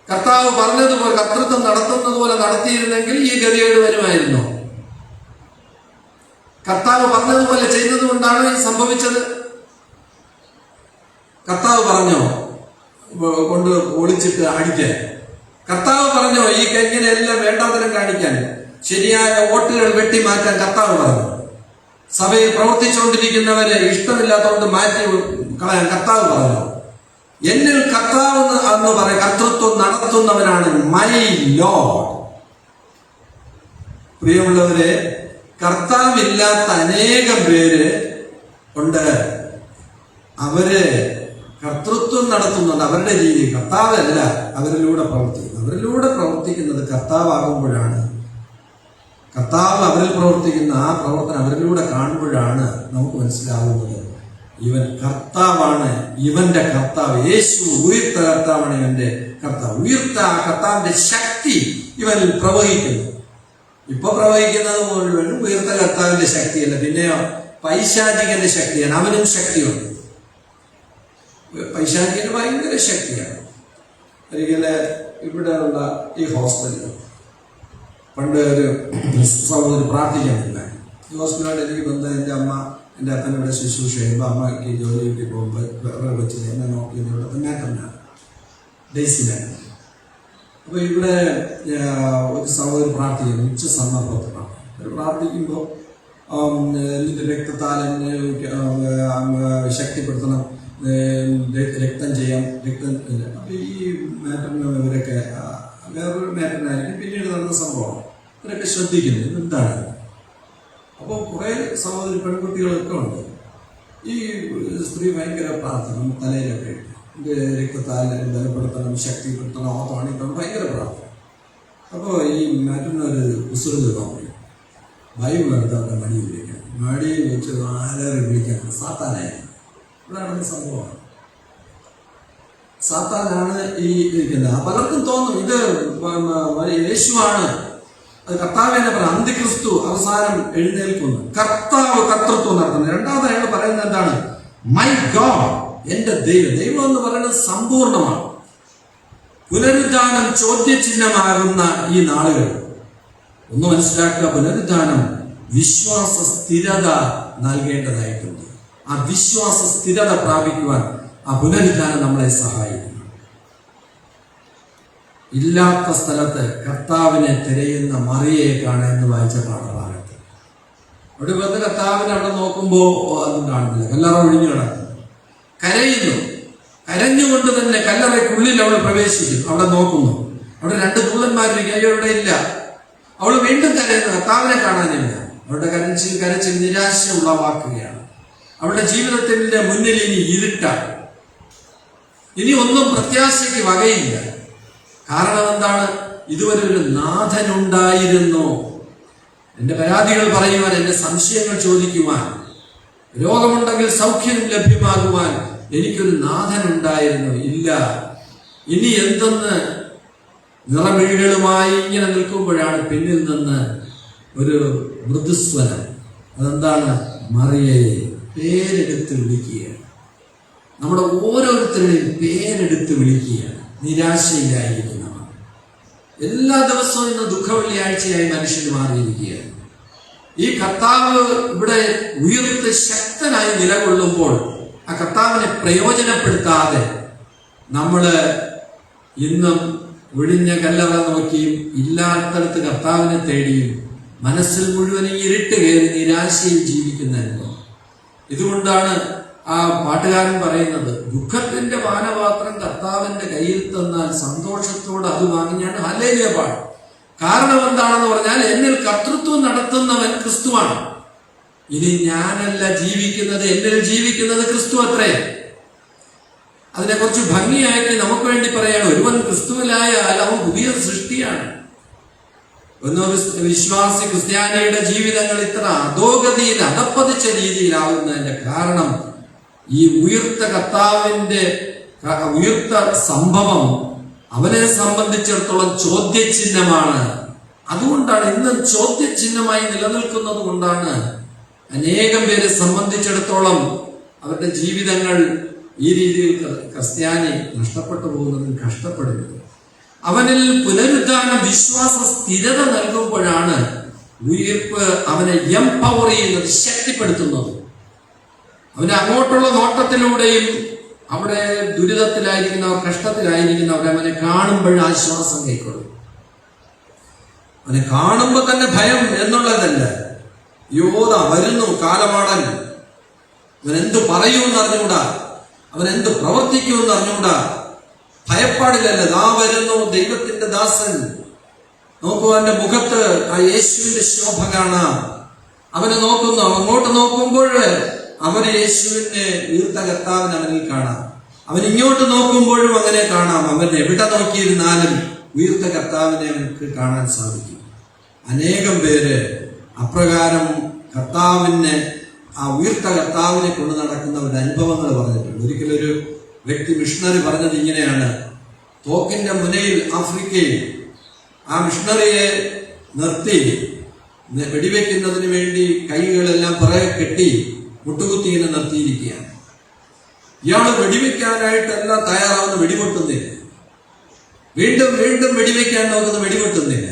കർത്താവ് പറഞ്ഞതുപോലെ കർത്തൃത്വം നടത്തുന്നത് പോലെ നടത്തിയിരുന്നെങ്കിൽ ഈ ഗതികേട് വരുമായിരുന്നു. കർത്താവ് പറഞ്ഞതുപോലെ ചെയ്തത് കൊണ്ടാണ് ഈ സംഭവിച്ചത്. കർത്താവ് പറഞ്ഞോ കൊണ്ട് ഒളിച്ചിട്ട് അടിക്കാൻ? കർത്താവ് പറഞ്ഞോ ഈ ഇങ്ങനെയെല്ലാം വേണ്ടാതരം കാണിക്കാൻ, ശരിയായ വോട്ടുകൾ വെട്ടിമാറ്റാൻ കർത്താവ് പറഞ്ഞു? സഭയിൽ പ്രവർത്തിച്ചുകൊണ്ടിരിക്കുന്നവരെ ഇഷ്ടമില്ലാത്തതുകൊണ്ട് മാറ്റി കളയാൻ കർത്താവ് പറഞ്ഞു? എന്നിൽ കർത്താവ് എന്ന് പറയും കർത്തൃത്വം നടത്തുന്നവനാണ് മൈ ലോർഡ്. പ്രിയമുള്ളവരെ, കർത്താവില്ലാത്ത അനേകം പേര് ഉണ്ട്. അവര് കർത്തൃത്വം നടത്തുന്നുണ്ട്, അവരുടെ രീതി. കർത്താവല്ല അവരിലൂടെ പ്രവർത്തിക്കുന്നത് കർത്താവാകുമ്പോഴാണ്. കർത്താവ് അവരിൽ പ്രവർത്തിക്കുന്ന ആ പ്രവർത്തനം അവരിലൂടെ കാണുമ്പോഴാണ് നമുക്ക് മനസ്സിലാവുന്നത് ഇവൻ കർത്താവാണ്, ഇവന്റെ കർത്താവ്. യേശു ഉയർത്ത കർത്താവാണ് ഇവന്റെ കർത്താവ്. ഉയർത്ത ആ കർത്താവിന്റെ ശക്തി ഇവനിൽ പ്രവഹിക്കുന്നു. ഇപ്പൊ പ്രവഹിക്കുന്നത് മുഴുവൻ ഉയർത്ത കർത്താവിന്റെ ശക്തിയല്ല, പിന്നെയോ പൈശാചികന്റെ ശക്തിയാണ്. അവനും ശക്തിയുണ്ട്. പൈശാചികന് ഭയങ്കര ശക്തിയാണ്. ഒരിക്കലെ ഇവിടെ ഉള്ള ഈ ഹോസ്റ്റലിൽ പണ്ട് ഒരു സഹോദരി പ്രാർത്ഥിക്കാനില്ല. ഈ ഹോസ്റ്റലിനോട് എനിക്ക് ബന്ധം എൻ്റെ അമ്മ എൻ്റെ അപ്പനിവിടെ ശുശ്രൂഷ ചെയ്യുമ്പോൾ അമ്മയ്ക്ക് ജോലി കിട്ടി പോകുമ്പോൾ വെച്ച് എന്നെ നോക്കി ഇവിടുത്തെ മാറ്ററിനാണ് ഡേസിനാണ്. അപ്പോൾ ഇവിടെ ഒരു സഹോദരി പ്രാർത്ഥിക്കുന്നു, ഉച്ച സന്ദർഭത്തിലാണ്. അവർ പ്രാർത്ഥിക്കുമ്പോൾ എൻ്റെ രക്തത്താൽ എന്നെ ശക്തിപ്പെടുത്തണം, രക്തം ചെയ്യാം, രക്തം. അപ്പോൾ ഈ മാറ്ററിന് ഇവരൊക്കെ വേറൊരു മാറ്ററിനായിരിക്കും പിന്നീട് നടന്ന സംഭവം. ഇവരൊക്കെ ശ്രദ്ധിക്കുന്നു എന്താണ്. അപ്പോൾ കുറേ സഹോദരി പെൺകുട്ടികളൊക്കെ ഉണ്ട്. ഈ സ്ത്രീ ഭയങ്കര പ്രാർത്ഥന തലയിലൊക്കെ രക്തത്താൽ ബലപ്പെടുത്തണം, ശക്തിപ്പെടുത്തണം, തോണിക്കണം, ഭയങ്കര പ്രാർത്ഥന. അപ്പോൾ ഈ മാറ്റുന്നൊരു കുസൃതി തോന്നി ബൈബിൾ എടുത്ത് അവരുടെ മടിയിൽ വയ്ക്കാൻ, മടിയിൽ വെച്ച് ആരാറി വിളിക്കാൻ സാത്താനായിരുന്നു. ഇവിടെ നടന്ന സംഭവമാണ്. സാത്താനാണ് ഈ ഇരിക്കുന്നത്. പലർക്കും തോന്നും ഇത് യേശുവാണ്, അത് കർത്താവ് തന്നെ പറയാം. അന്തിക്രിസ്തു അവസാനം എഴുന്നേൽക്കുന്നു, കർത്താവ് കർത്തൃത്വം നടത്തുന്നു. രണ്ടാമത് അയാൾ പറയുന്നത് എന്താണ്? മൈ ഗോഡ്, എന്റെ ദൈവം. ദൈവം എന്ന് പറയുന്നത് സമ്പൂർണമാണ്. പുനരുദ്ധാനം ചോദ്യചിഹ്നമാകുന്ന ഈ നാളുകൾ ഒന്ന് മനസ്സിലാക്കുക. പുനരുദ്ധാനം വിശ്വാസ സ്ഥിരത നൽകേണ്ടതായിട്ടുണ്ട്. ആ വിശ്വാസ സ്ഥിരത പ്രാപിക്കുവാൻ ആ പുനരുദ്ധാനം നമ്മളെ സഹായിക്കുന്നു. ഇല്ലാത്ത സ്ഥലത്ത് കർത്താവിനെ തിരയുന്ന മറിയയെ കാണുമെന്ന് വായിച്ച പാഠഭാഗത്ത് അവിടെ വന്ന് കർത്താവിനെ അവിടെ നോക്കുമ്പോൾ അതും കാണുന്നില്ല, കല്ലറ ഒഴിഞ്ഞു കിടക്കുന്നു. കരയുന്നു, കരഞ്ഞുകൊണ്ട് തന്നെ കല്ലറയ്ക്കുള്ളിൽ അവൾ പ്രവേശിക്കുന്നു. അവിടെ നോക്കുന്നു, അവിടെ രണ്ട് ദൂതന്മാരിരിക്കും, അയ്യോ ഇവിടെ ഇല്ല. അവൾ വീണ്ടും കരയുന്നു, കർത്താവിനെ കാണാനില്ല. അവളുടെ കരച്ചിൽ നിരാശ ഉളവാക്കുകയാണ്. അവളുടെ ജീവിതത്തിന്റെ മുന്നിൽ ഇനി ഇരുട്ടാണ്, ഇനി ഒന്നും പ്രത്യാശയ്ക്ക് വകയില്ല. കാരണം എന്താണ്? ഇതുവരെ ഒരു നാഥനുണ്ടായിരുന്നു. എന്റെ പരാതികൾ പറയുവാൻ, എന്റെ സംശയങ്ങൾ ചോദിക്കുവാൻ, രോഗമുണ്ടെങ്കിൽ സൗഖ്യം ലഭ്യമാകുവാൻ എനിക്കൊരു നാഥനുണ്ടായിരുന്നു. ഇല്ല, ഇനി എന്തെന്ന് നിറമിഴികളുമായി ഇങ്ങനെ നിൽക്കുമ്പോഴാണ് പിന്നിൽ നിന്ന് ഒരു മൃദുസ്വരം. അതെന്താണ്? മറിയയെ പേരെടുത്ത് വിളിക്കുകയാണ്. നമ്മുടെ ഓരോരുത്തരുടെയും പേരെടുത്ത് വിളിക്കുകയാണ്. നിരാശയിലായിരിക്കുന്നവർ എല്ലാ ദിവസവും ഇന്ന് ദുഃഖവെള്ളിയാഴ്ചയായി മനുഷ്യന് മാറിയിരിക്കുകയാണ്. ഈ കർത്താവ് ഇവിടെ ഉയർത്ത് ശക്തനായി നിലകൊള്ളുമ്പോൾ ആ കർത്താവിനെ പ്രയോജനപ്പെടുത്താതെ നമ്മള് ഇന്നും ഒഴിഞ്ഞ കല്ലറ നോക്കിയും ഇല്ലാത്തടത്ത് കർത്താവിനെ തേടിയും മനസ്സിൽ മുഴുവൻ ഇരുട്ട് കയറി നിരാശയിൽ ജീവിക്കുന്ന അനുഭവം. ഇതുകൊണ്ടാണ് ആ പാട്ടുകാരൻ പറയുന്നത്, ദുഃഖത്തിന്റെ പാനപാത്രം കർത്താവിന്റെ കയ്യിൽ തന്നാൽ സന്തോഷത്തോടെ അത് വാങ്ങി ഞാൻ ഹല്ലേലൂയ പാടും. കാരണം എന്താണെന്ന് പറഞ്ഞാൽ, എന്നിൽ കർത്തൃത്വം നടത്തുന്നവൻ ക്രിസ്തുവാണ്. ഇനി ഞാനല്ല ജീവിക്കുന്നത്, എന്നിൽ ജീവിക്കുന്നത് ക്രിസ്തു അത്രേ. അതിനെക്കുറിച്ച് ഭംഗിയായിട്ട് നമുക്ക് വേണ്ടി പറയാണ്, ഒരുവൻ ക്രിസ്തുവിലായാൽ അവൻ പുതിയ സൃഷ്ടിയാണ്. ഒന്ന് വിശ്വാസി ക്രിസ്ത്യാനിയുടെ ജീവിതങ്ങൾ ഇത്ര അധോഗതിയിൽ അധപ്പതിച്ച രീതിയിലാവുന്നതിന്റെ കാരണം ഈ ഉയർത്ത കർത്താവിന്റെ ഉയർത്ത സംഭവം അവനെ സംബന്ധിച്ചിടത്തോളം ചോദ്യചിഹ്നമാണ്. അതുകൊണ്ടാണ് ഇന്നും ചോദ്യചിഹ്നമായി നിലനിൽക്കുന്നത് കൊണ്ടാണ് അനേകം പേരെ സംബന്ധിച്ചിടത്തോളം അവരുടെ ജീവിതങ്ങൾ ഈ രീതിയിൽ ക്രിസ്ത്യാനി നഷ്ടപ്പെട്ടു പോകുന്നതും കഷ്ടപ്പെടുന്നത്. അവനിൽ പുനരുദ്ധാന വിശ്വാസ സ്ഥിരത നൽകുമ്പോഴാണ് ഉയർപ്പ് അവനെ എംപവർ ചെയ്യുന്നത്, ശക്തിപ്പെടുത്തുന്നത്. അവന് അങ്ങോട്ടുള്ള നോട്ടത്തിലൂടെയും അവിടെ ദുരിതത്തിലായിരിക്കുന്നവർ, കഷ്ടത്തിലായിരിക്കുന്നവർ അവനെ കാണുമ്പോൾ ആശ്വാസം കൈക്കൊള്ളും. അവനെ കാണുമ്പോൾ തന്നെ ഭയം എന്നുള്ളതല്ല, യോധ വരുന്നു കാലമാടൻ, അവൻ എന്ത് പറയുമെന്ന് അറിഞ്ഞുകൂടാ, അവൻ എന്ത് പ്രവർത്തിക്കുമെന്ന് അറിഞ്ഞുകൂടാ, ഭയപ്പാടില്ലല്ല. ദാ വരുന്നു ദൈവത്തിന്റെ ദാസൻ, നോക്കൂ അവന്റെ മുഖത്ത് ആ യേശുവിന്റെ ശോഭ കാണാം. അവനെ നോക്കുന്നു, അങ്ങോട്ട് നോക്കുമ്പോൾ അവന് യേശുവിന്റെ ഉയർത്ത കർത്താവിന് അവനിൽ കാണാം. അവൻ ഇങ്ങോട്ട് നോക്കുമ്പോഴും അങ്ങനെ കാണാം. അവൻ എവിടെ നോക്കിയിരുന്നാലും ഉയർത്ത കർത്താവിനെ അവർക്ക് കാണാൻ സാധിക്കും. അനേകം പേര് അപ്രകാരം കർത്താവിനെ, ആ ഉയർത്ത കർത്താവിനെ കൊണ്ട് നടക്കുന്ന ഒരു അനുഭവങ്ങൾ പറഞ്ഞിട്ടുണ്ട്. ഒരിക്കലൊരു വ്യക്തി മിഷണറി പറഞ്ഞത് ഇങ്ങനെയാണ്, തോക്കിന്റെ മുനയിൽ ആഫ്രിക്കയിൽ ആ മിഷണറിയെ നിർത്തി വെടിവെക്കുന്നതിന് വേണ്ടി കൈകളെല്ലാം പുറകെ കെട്ടി മുട്ടുകുത്തി ഇങ്ങനെ നിർത്തിയിരിക്കുകയാണ്. ഇയാള് വെടിവെക്കാനായിട്ടെല്ലാം തയ്യാറാവുന്ന വെടിപൊട്ടുന്നില്ല. വീണ്ടും വീണ്ടും വെടിവെക്കാൻ നോക്കുന്ന വെടിപൊട്ടുന്നില്ല.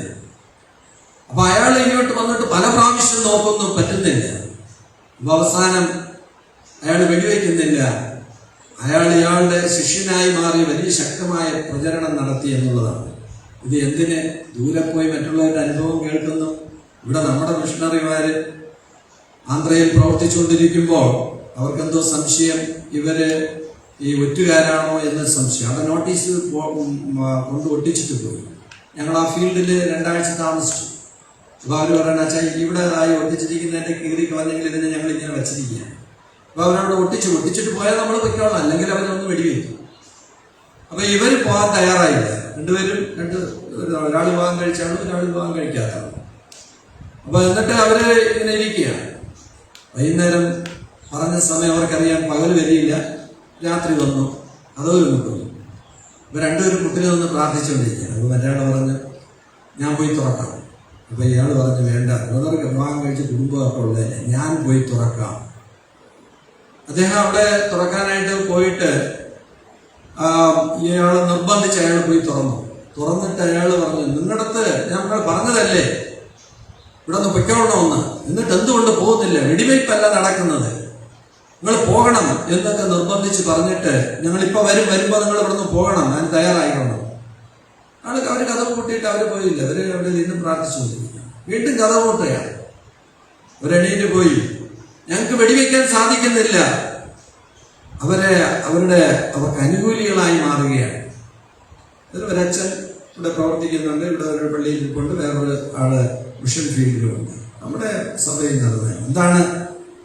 അപ്പൊ അയാൾ ഇങ്ങോട്ട് വന്നിട്ട് പല പ്രാവശ്യം നോക്കുന്നു, പറ്റുന്നില്ല. അപ്പൊ അവസാനം അയാൾ വെടിവെക്കുന്നില്ല. ഇയാളുടെ ശിഷ്യനായി മാറി വലിയ ശക്തമായ പ്രചരണം നടത്തി എന്നുള്ളതാണ്. ഇത് എന്തിന് ദൂരെ പോയി മറ്റുള്ളവരുടെ അനുഭവം കേൾക്കുന്നു? ഇവിടെ നമ്മുടെ മിഷണറിമാര് ആന്ധ്രയിൽ പ്രവർത്തിച്ചുകൊണ്ടിരിക്കുമ്പോൾ അവർക്കെന്തോ സംശയം, ഇവര് ഈ ഒറ്റുകാരാണോ എന്ന് സംശയം. അവിടെ നോട്ടീസ് കൊണ്ട് ഒട്ടിച്ചിട്ട് പോയി. ഞങ്ങൾ ആ ഫീൽഡിൽ 2 ആഴ്ച താമസിച്ചു. അപ്പൊ അവര് പറയണ വെച്ചാൽ ഇവിടെ ആയി ഒട്ടിച്ചിരിക്കുന്നതിന്റെ കീറി കളഞ്ഞെങ്കിൽ ഇതിനെ ഞങ്ങൾ ഇങ്ങനെ വെച്ചിരിക്കുകയാണ്. അപ്പൊ അവരവിടെ ഒട്ടിച്ചിട്ട് പോയാൽ നമ്മൾ പൊയ്ക്കോളാം, അല്ലെങ്കിൽ അവരൊന്ന് വെടിവെക്കും. അപ്പൊ ഇവര് പോകാൻ തയ്യാറായില്ല. രണ്ടുപേരും ഒരാൾ വിവാഹം കഴിച്ചാണ്, ഒരാൾ വിവാഹം കഴിക്കാത്തതാണ്. അപ്പൊ എന്നിട്ട് അവര് ഇങ്ങനെ ഇരിക്കുകയാണ്. വൈകുന്നേരം പറഞ്ഞ സമയം അവർക്കറിയാം, പകൽ വരിയില്ല, രാത്രി വന്നു, അതൊരു മുട്ടുന്നു. ഇപ്പൊ രണ്ടുപേരും മുട്ടിൽ നിന്ന് പ്രാർത്ഥിച്ചുകൊണ്ടിരിക്കുകയാണ്. അപ്പൊ മറ്റയാൾ പറഞ്ഞു, ഞാൻ പോയി തുറക്കാം. അപ്പൊ ഇയാൾ പറഞ്ഞു, വേണ്ട, ബ്രദർക്ക് വിവാഹം കഴിച്ച് കുടുംബമൊക്കെ ഉള്ളതല്ലേ, ഞാൻ പോയി തുറക്കാം. അദ്ദേഹം അവിടെ തുറക്കാനായിട്ട് പോയിട്ട് ഇയാൾ നിർബന്ധിച്ച് അയാൾ പോയി തുറന്നിട്ട് അയാൾ പറഞ്ഞു, നിങ്ങളടുത്ത് ഞങ്ങൾ പറഞ്ഞതല്ലേ ഇവിടെ ഒന്ന് പൊയ്ക്കോളണമെന്ന്, എന്നിട്ട് എന്തുകൊണ്ട് പോകുന്നില്ല? വെടിവയ്പ്പല്ല നടക്കുന്നത്, നിങ്ങൾ പോകണം എന്നൊക്കെ നിർബന്ധിച്ച് പറഞ്ഞിട്ട് ഞങ്ങളിപ്പോ വരുമ്പോ നിങ്ങൾ ഇവിടെ നിന്ന് പോകണം, ഞാൻ തയ്യാറായിക്കണം. അവര് കഥ കൂട്ടിയിട്ട് അവര് പോയില്ല. അവര് അവിടെ നിന്ന് പ്രാർത്ഥിച്ചുകൊണ്ടിരിക്കുക. വീണ്ടും കഥ കൂട്ടുകയാണ്. ഒരെണീറ്റ് പോയി, ഞങ്ങൾക്ക് വെടിവെക്കാൻ സാധിക്കുന്നില്ല. അവർക്ക് അനുകൂലികളായി മാറുകയാണ്. ഒരച്ഛൻ ഇവിടെ പ്രവർത്തിക്കുന്നുണ്ട്, ഇവിടെ ഒരു പള്ളിയിൽ കൊണ്ട് വേറൊരു ആള് മിഷൻ ഫീൽഡിലുണ്ട്. നമ്മുടെ സഭയിൽ നടന്നത് എന്താണ്?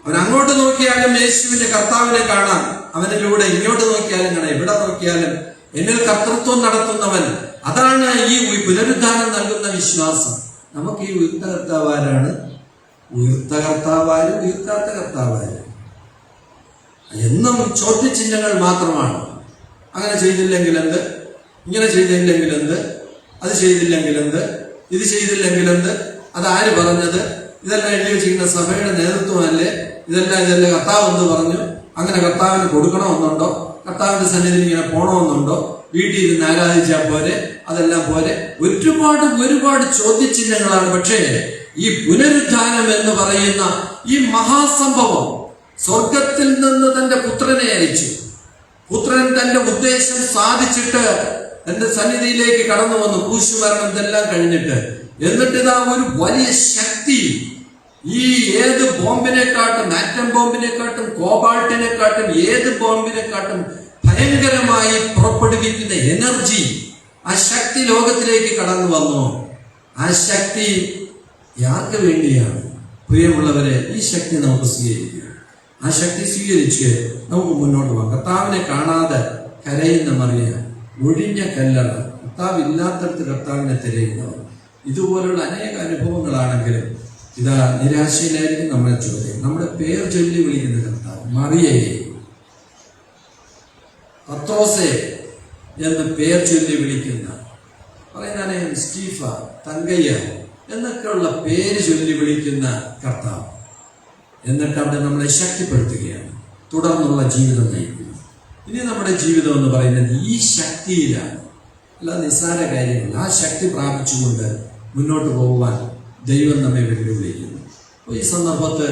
അവൻ അങ്ങോട്ട് നോക്കിയാലും യേശുവിന്റെ കർത്താവിനെ കാണാം, അവനിലൂടെ ഇങ്ങോട്ട് നോക്കിയാലും കാണാം, എവിടെ നോക്കിയാലും എന്നിൽ കർത്തൃത്വം നടത്തുന്നവൻ. അതാണ് ഈ പുനരുദ്ധാനം നൽകുന്ന വിശ്വാസം. നമുക്ക് ഈ ഉയർത്ത കർത്താവാരാണ്? ഉയർത്ത കർത്താവാരും ഉയർത്താത്ത കർത്താവാരും എന്നും ചോദ്യചിഹ്നങ്ങൾ മാത്രമാണ്. അങ്ങനെ ചെയ്തില്ലെങ്കിൽ എന്ത്, ഇങ്ങനെ ചെയ്തില്ലെങ്കിൽ എന്ത്, അത് ചെയ്തില്ലെങ്കിൽ എന്ത്, ഇത് ചെയ്തില്ലെങ്കിൽ എന്ത്, അതാര് പറഞ്ഞത്, ഇതെല്ലാം എഴുതി വെച്ചിരിക്കുന്ന സഭയുടെ നേതൃത്വമല്ലേ, ഇതെല്ലാം കർത്താവ് എന്ന് പറഞ്ഞു, അങ്ങനെ കർത്താവിന് കൊടുക്കണമെന്നുണ്ടോ, കർത്താവിന്റെ സന്നിധിയിൽ ഇങ്ങനെ പോണമെന്നുണ്ടോ, വീട്ടിൽ ഇരുന്ന് ആരാധിച്ചാൽ പോരെ, അതെല്ലാം പോരെ, ഒരുപാട് ചോദ്യചിഹ്നങ്ങളാണ്. പക്ഷേ ഈ പുനരുദ്ധാനം എന്ന് പറയുന്ന ഈ മഹാസംഭവം, സ്വർഗത്തിൽ നിന്ന് തന്റെ പുത്രനെ അയച്ചു, പുത്രൻ തന്റെ ഉദ്ദേശം സാധിച്ചിട്ട് തന്റെ സന്നിധിയിലേക്ക് കടന്നു വന്നു, ക്രൂശുമരണം ഇതെല്ലാം കഴിഞ്ഞിട്ട്. എന്നിട്ട് ഇതാ ഒരു വലിയ ശക്തി, ഈ ഏത് ബോംബിനെക്കാട്ടും, ആറ്റം ബോംബിനെക്കാട്ടും, കോബാൾട്ടിനെക്കാട്ടും, ഏത് ബോംബിനെക്കാട്ടും ഭയങ്കരമായി പുറപ്പെടുവിക്കുന്ന എനർജി, ആ ശക്തി ലോകത്തിലേക്ക് കടന്നു വന്നു. ആ ശക്തി ആർക്ക് വേണ്ടിയാണ്? പ്രിയമുള്ളവരെ, ഈ ശക്തി നമുക്ക് സ്വീകരിക്കുക. ആ ശക്തി സ്വീകരിച്ച് നമുക്ക് മുന്നോട്ട് പോകാം. കർത്താവിനെ കാണാതെ കരയുന്ന മറിയ, ഒഴിഞ്ഞ കല്ലറ, കർത്താവില്ലാത്തടത്ത് കർത്താവിനെ തിരയുന്നവർ, ഇതുപോലുള്ള അനേക അനുഭവങ്ങളാണെങ്കിലും ഇതാ നിരാശയിലായിരിക്കും നമ്മുടെ ചോദ്യം. നമ്മുടെ പേർ ചൊല്ലി വിളിക്കുന്ന കർത്താവ്, മറിയയെ, പത്രോസെ എന്ന് പേർ ചൊല്ലി വിളിക്കുന്ന, പറയുന്ന സ്റ്റീഫ, തങ്കയ്യ എന്നൊക്കെയുള്ള പേര് ചൊല്ലി വിളിക്കുന്ന കർത്താവ്, എന്നിട്ട് അവിടെ നമ്മളെ ശക്തിപ്പെടുത്തുകയാണ്, തുടർന്നുള്ള ജീവിതം നയിക്കുന്നു. ഇനി നമ്മുടെ ജീവിതം എന്ന് പറയുന്നത് ഈ ശക്തിയിലാണ്, അല്ല നിസ്സാര കാര്യങ്ങൾ. ആ ശക്തി പ്രാപിച്ചുകൊണ്ട് മുന്നോട്ട് പോകുവാൻ ദൈവം നമ്മെ വെല്ലുവിളിക്കുന്നു. അപ്പോൾ ഈ സന്ദർഭത്ത്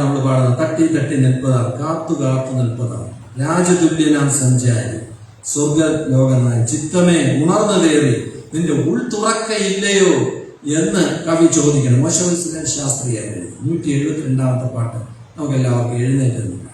നമ്മൾ പാടുന്നത്, തട്ടി തട്ടി നിൽപ്പതാണ്, കാത്തു നിൽപ്പതാണ്, രാജതുല്യനാം സഞ്ചാരി, സ്വർഗ ലോകനായി ചിത്തമേ ഉണർന്നതേറി നിന്റെ ഉൾ തുറക്കയില്ലയോ എന്ന് കവി ചോദിക്കണം. മോശവത്സരൻ ശാസ്ത്രിയാണ് 172 പാട്ട്. നമുക്ക് എല്ലാവർക്കും എഴുന്നേറ്റ് നിൽക്കാം.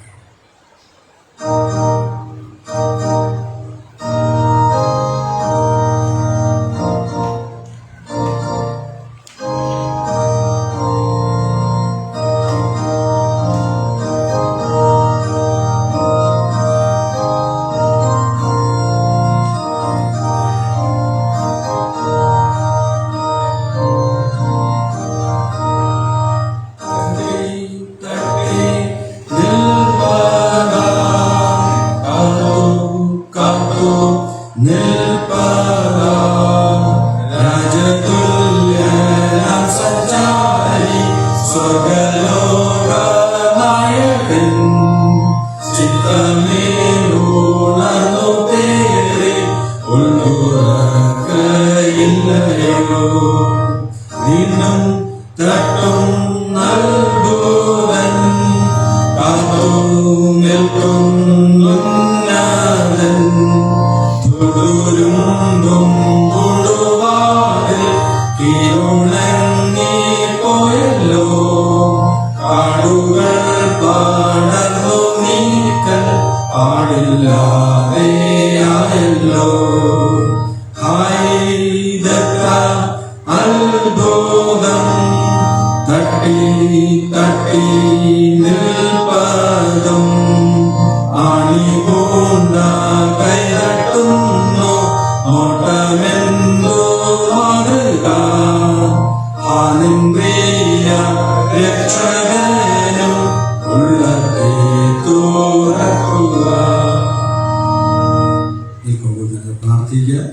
ഇല്ലാതെയായല്ലോ. ഹായിദത്ത അത്ഭുതം തട്ടി തട്ടി നിൽപ്പതും ആണിപൂണ്ട കൈതട്ടുന്നു ഓട്ടമെന്തോ മാതൃക ആനന്ദിയ രക്ഷകനും ഉള്ളത്തെ തുറക്കുക. ഇപ്പോൾ ഞങ്ങൾ പ്രാർത്ഥിക്കാം.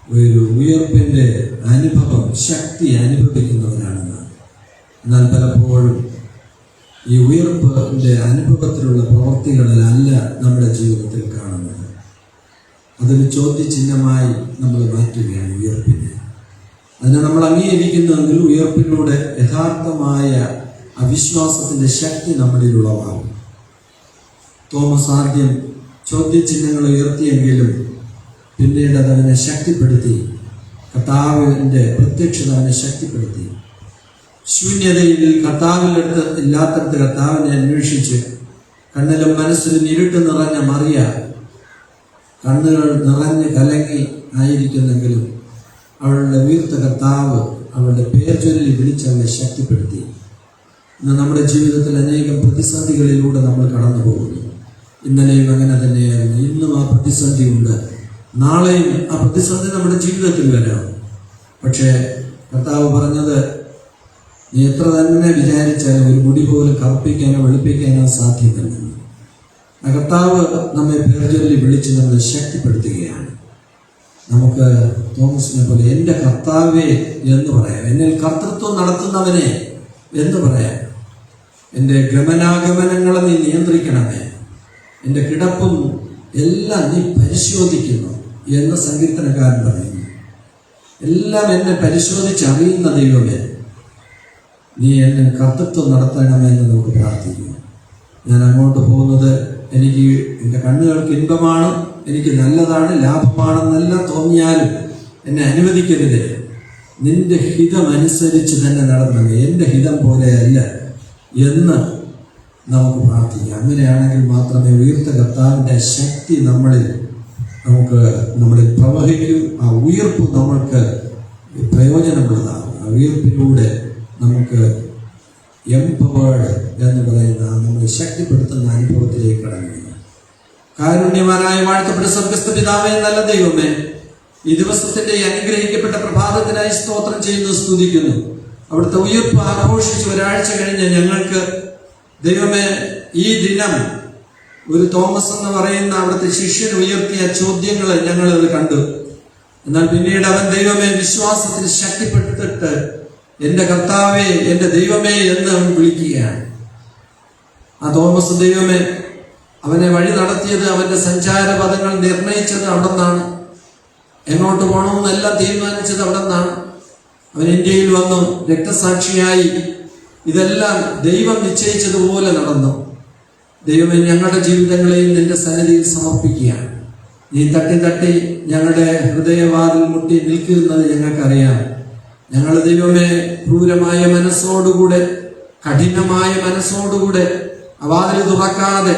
ഒരു ഉയർപ്പിന്റെ അനുഭവം, ശക്തി അനുഭവിക്കുന്നവരാണെന്ന്. എന്നാൽ പലപ്പോഴും ഈ ഉയർപ്പിന്റെ അനുഭവത്തിലുള്ള പ്രവൃത്തികളിലല്ല നമ്മുടെ ജീവിതത്തിൽ കാണുന്നത്. അതൊരു ചോദ്യചിഹ്നമായി നമ്മൾ മാറ്റുകയാണ് ഉയർപ്പിനെ. അതിനെ നമ്മൾ അംഗീകരിക്കുന്നുവെങ്കിൽ ഉയർപ്പിലൂടെ യഥാർത്ഥമായ അവിശ്വാസത്തിന്റെ ശക്തി നമ്മളിൽ ഉളവാകും. തോമസ് ആദ്യം ചോദ്യചിഹ്നങ്ങൾ ഉയർത്തിയെങ്കിലും പിന്നീട് അതവനെ ശക്തിപ്പെടുത്തി. കർത്താവിന്റെ പ്രത്യക്ഷത അവനെ ശക്തിപ്പെടുത്തി. ശൂന്യതയിൽ കർത്താവിനടുത്ത് ഇല്ലാത്തടത്ത് കർത്താവിനെ അന്വേഷിച്ച് കണ്ണിലും മനസ്സിലും ഇരുട്ട് നിറഞ്ഞ മറിയ കണ്ണുകൾ നിറഞ്ഞ് കലങ്ങി ആയിരിക്കുന്നെങ്കിലും അവളുടെ വീർത്ത കർത്താവ് അവളുടെ പേർ ചൊല്ലി വിളിച്ചവളെ ശക്തിപ്പെടുത്തി. ഇന്ന് നമ്മുടെ ജീവിതത്തിൽ അനേകം പ്രതിസന്ധികളിലൂടെ നമ്മൾ കടന്നു പോകുന്നു. ഇന്നലെയും അങ്ങനെ തന്നെയായിരുന്നു. ഇന്നും ആ പ്രതിസന്ധി ഉണ്ട്. നാളെയും ആ പ്രതിസന്ധി നമ്മുടെ ജീവിതത്തിൽ വരാം. പക്ഷേ കർത്താവ് പറഞ്ഞത്, നീ എത്ര തന്നെ വിചാരിച്ചാലും ഒരു മുടി പോലും കറുപ്പിക്കാനോ വെളുപ്പിക്കാനോ സാധ്യമല്ല. ആ കർത്താവ് നമ്മെ പേർ ചൊല്ലി വിളിച്ച് നമ്മളെ ശക്തിപ്പെടുത്തുകയാണ്. നമുക്ക് തോമസിനെ പോലെ എൻ്റെ കർത്താവേ എന്ന് പറയാം, എന്നിൽ കർത്തൃത്വം നടത്തുന്നവനെ എന്ന് പറയാം. എൻ്റെ ഗമനാഗമനങ്ങളെ നീ നിയന്ത്രിക്കണമേ, എൻ്റെ കിടപ്പും എല്ലാം നീ പരിശോധിക്കുന്നു എന്ന് സങ്കീർത്തനക്കാരൻ പറയുന്നു. എല്ലാം എന്നെ പരിശോധിച്ചറിയുന്ന ദൈവമേ, നീ എന്നെ കർത്തൃത്വം നടത്തണമെന്ന് നമുക്ക് പ്രാർത്ഥിക്കുന്നു. ഞാൻ അങ്ങോട്ട് പോകുന്നത് എനിക്ക് എൻ്റെ കണ്ണുകൾക്ക് ഇൻപമാണ്, എനിക്ക് നല്ലതാണ്, ലാഭമാണെന്നെല്ലാം തോന്നിയാലും എന്നെ അനുവദിക്കരുതേ. നിന്റെ ഹിതമനുസരിച്ച് തന്നെ നടന്നത്, എൻ്റെ ഹിതം പോലെയല്ല എന്ന് നമുക്ക് പ്രാർത്ഥിക്കാം. അങ്ങനെയാണെങ്കിൽ മാത്രമേ ഉയർത്ത കർത്താവിൻ്റെ ശക്തി നമ്മളിൽ പ്രവഹിക്കും. ആ ഉയർപ്പ് നമ്മൾക്ക് പ്രയോജനമുള്ളതാകും. ആ ഉയർപ്പിലൂടെ നമുക്ക് എംപവേർഡ് എന്ന് പറയുന്ന നമ്മളെ ശക്തിപ്പെടുത്തുന്ന അനുഭവത്തിലേക്ക് കടന്നു. കാരുണ്യവാനായ വാഴ്ത്തപ്പെട്ട സ്വർഗ്ഗസ്ഥ പിതാവേ, നല്ല ദൈവമേ, ഈ ദിവസത്തിന്റെ അനുഗ്രഹിക്കപ്പെട്ട പ്രഭാതത്തിനായി സ്തോത്രം ചെയ്യുന്നു, സ്തുതിക്കുന്നു. അവിടുത്തെ ഉയർപ്പ് ആഘോഷിച്ച് ഒരാഴ്ച കഴിഞ്ഞ് ഞങ്ങൾക്ക് ദൈവമേ ഈ ദിനം ഒരു തോമസ് എന്ന് പറയുന്ന അവിടുത്തെ ശിഷ്യൻ ഉയർത്തിയ ചോദ്യങ്ങൾ ഞങ്ങളത് കണ്ടു. എന്നാൽ പിന്നീട് അവൻ ദൈവമേ വിശ്വാസത്തിൽ ശക്തിപ്പെട്ടിട്ട് എൻ്റെ കർത്താവേ, എൻ്റെ ദൈവമേ എന്ന് അവൻ വിളിക്കുകയാണ്. ആ തോമസ് ദൈവമേ അവനെ വഴി നടത്തിയത്, അവന്റെ സഞ്ചാര പദങ്ങൾ നിർണയിച്ചത് അവിടെ നിന്നാണ്. എങ്ങോട്ട് പോകണമെന്നെല്ലാം തീരുമാനിച്ചത് അവിടെ നിന്നാണ്. അവൻ ഇന്ത്യയിൽ വന്നു രക്തസാക്ഷിയായി. ഇതെല്ലാം ദൈവം നിശ്ചയിച്ചതുപോലെ നടന്നു. ദൈവമേ, ഞങ്ങളുടെ ജീവിതങ്ങളെയും നിന്റെ സന്നിധിയിൽ സമർപ്പിക്കുകയാണ്. നീ തട്ടി തട്ടി ഞങ്ങളുടെ ഹൃദയവാതിൽ മുട്ടി നിൽക്കുന്നത് ഞങ്ങൾക്കറിയാം. ഞങ്ങൾ ദൈവമേ ക്രൂരമായ മനസ്സോടുകൂടെ, കഠിനമായ മനസ്സോടുകൂടെ വാതിൽ തുറക്കാതെ,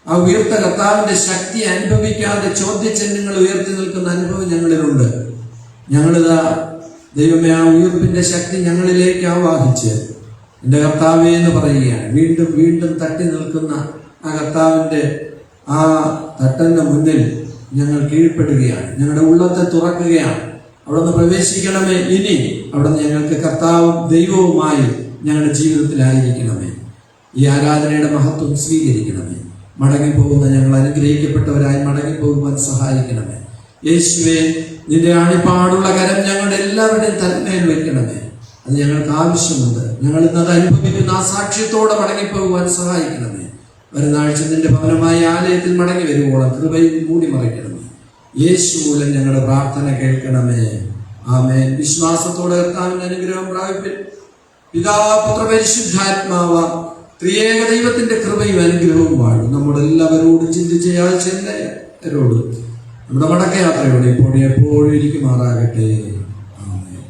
ആ ഉയർത്ത കർത്താവിന്റെ ശക്തി അനുഭവിക്കാതെ ചോദ്യചിഹ്നങ്ങൾ ഉയർത്തി നിൽക്കുന്ന അനുഭവം ഞങ്ങളിലുണ്ട്. ഞങ്ങളിതാ ദൈവമേ ആ ഉയർപ്പിന്റെ ശക്തി ഞങ്ങളിലേക്ക് ആവാഹിച്ച് എൻ്റെ കർത്താവേ എന്ന് പറയുകയാണ്. വീണ്ടും വീണ്ടും തട്ടി നിൽക്കുന്ന ആ കർത്താവിന്റെ ആ തട്ടന്റെ മുന്നിൽ ഞങ്ങൾ കീഴ്പ്പെടുകയാണ്. ഞങ്ങളുടെ ഉള്ളത്തെ തുറക്കുകയാണ്. അവിടെ നിന്ന് പ്രവേശിക്കണമേ. ഇനി അവിടെ നിന്ന് ഞങ്ങൾക്ക് കർത്താവും ദൈവവുമായി ഞങ്ങളുടെ ജീവിതത്തിലായിരിക്കണമേ. ഈ ആരാധനയുടെ മഹത്വം സ്വീകരിക്കണമേ. മടങ്ങിപ്പോകുന്ന ഞങ്ങൾ അനുഗ്രഹിക്കപ്പെട്ടവരായി മടങ്ങിപ്പോകുവാൻ സഹായിക്കണമേ. യേശുവേ, നിന്റെ ആണിപ്പാടുള്ള കരം ഞങ്ങളുടെ എല്ലാവരുടെയും തന്മേൽ വയ്ക്കണമേ. അത് ഞങ്ങൾക്ക് ആവശ്യമുണ്ട്. ഞങ്ങൾ ഇന്നത് അനുഭവിക്കുന്ന ആ സാക്ഷ്യത്തോടെ മടങ്ങിപ്പോകുവാൻ സഹായിക്കണമേ. വരുന്ന ആഴ്ച നിന്റെ ഭവനമായ ആലയത്തിൽ മടങ്ങി വരുവോളം കൃപയിൽ മൂടി മറയ്ക്കണമേ. യേശു മൂലം ഞങ്ങളുടെ പ്രാർത്ഥന കേൾക്കണമേ. ആമേൻ. വിശ്വാസത്തോടെ കർത്താവിന്റെ അനുഗ്രഹം പ്രാപിപ്പിൻ. പിതാവ്, പുത്ര, പരിശുദ്ധാത്മാവ ത്രിയേക ദൈവത്തിന്റെ കൃപയും അനുഗ്രഹവും വാഴും നമ്മുടെ എല്ലാവരോടും ചിന്തിച്ച എല്ലാവരോടും നമ്മുടെ മടക്കയാത്രയോടെ ഇപ്പോൾ എപ്പോഴും ഇരിക്കുമാറാകട്ടെ. ആമേൻ.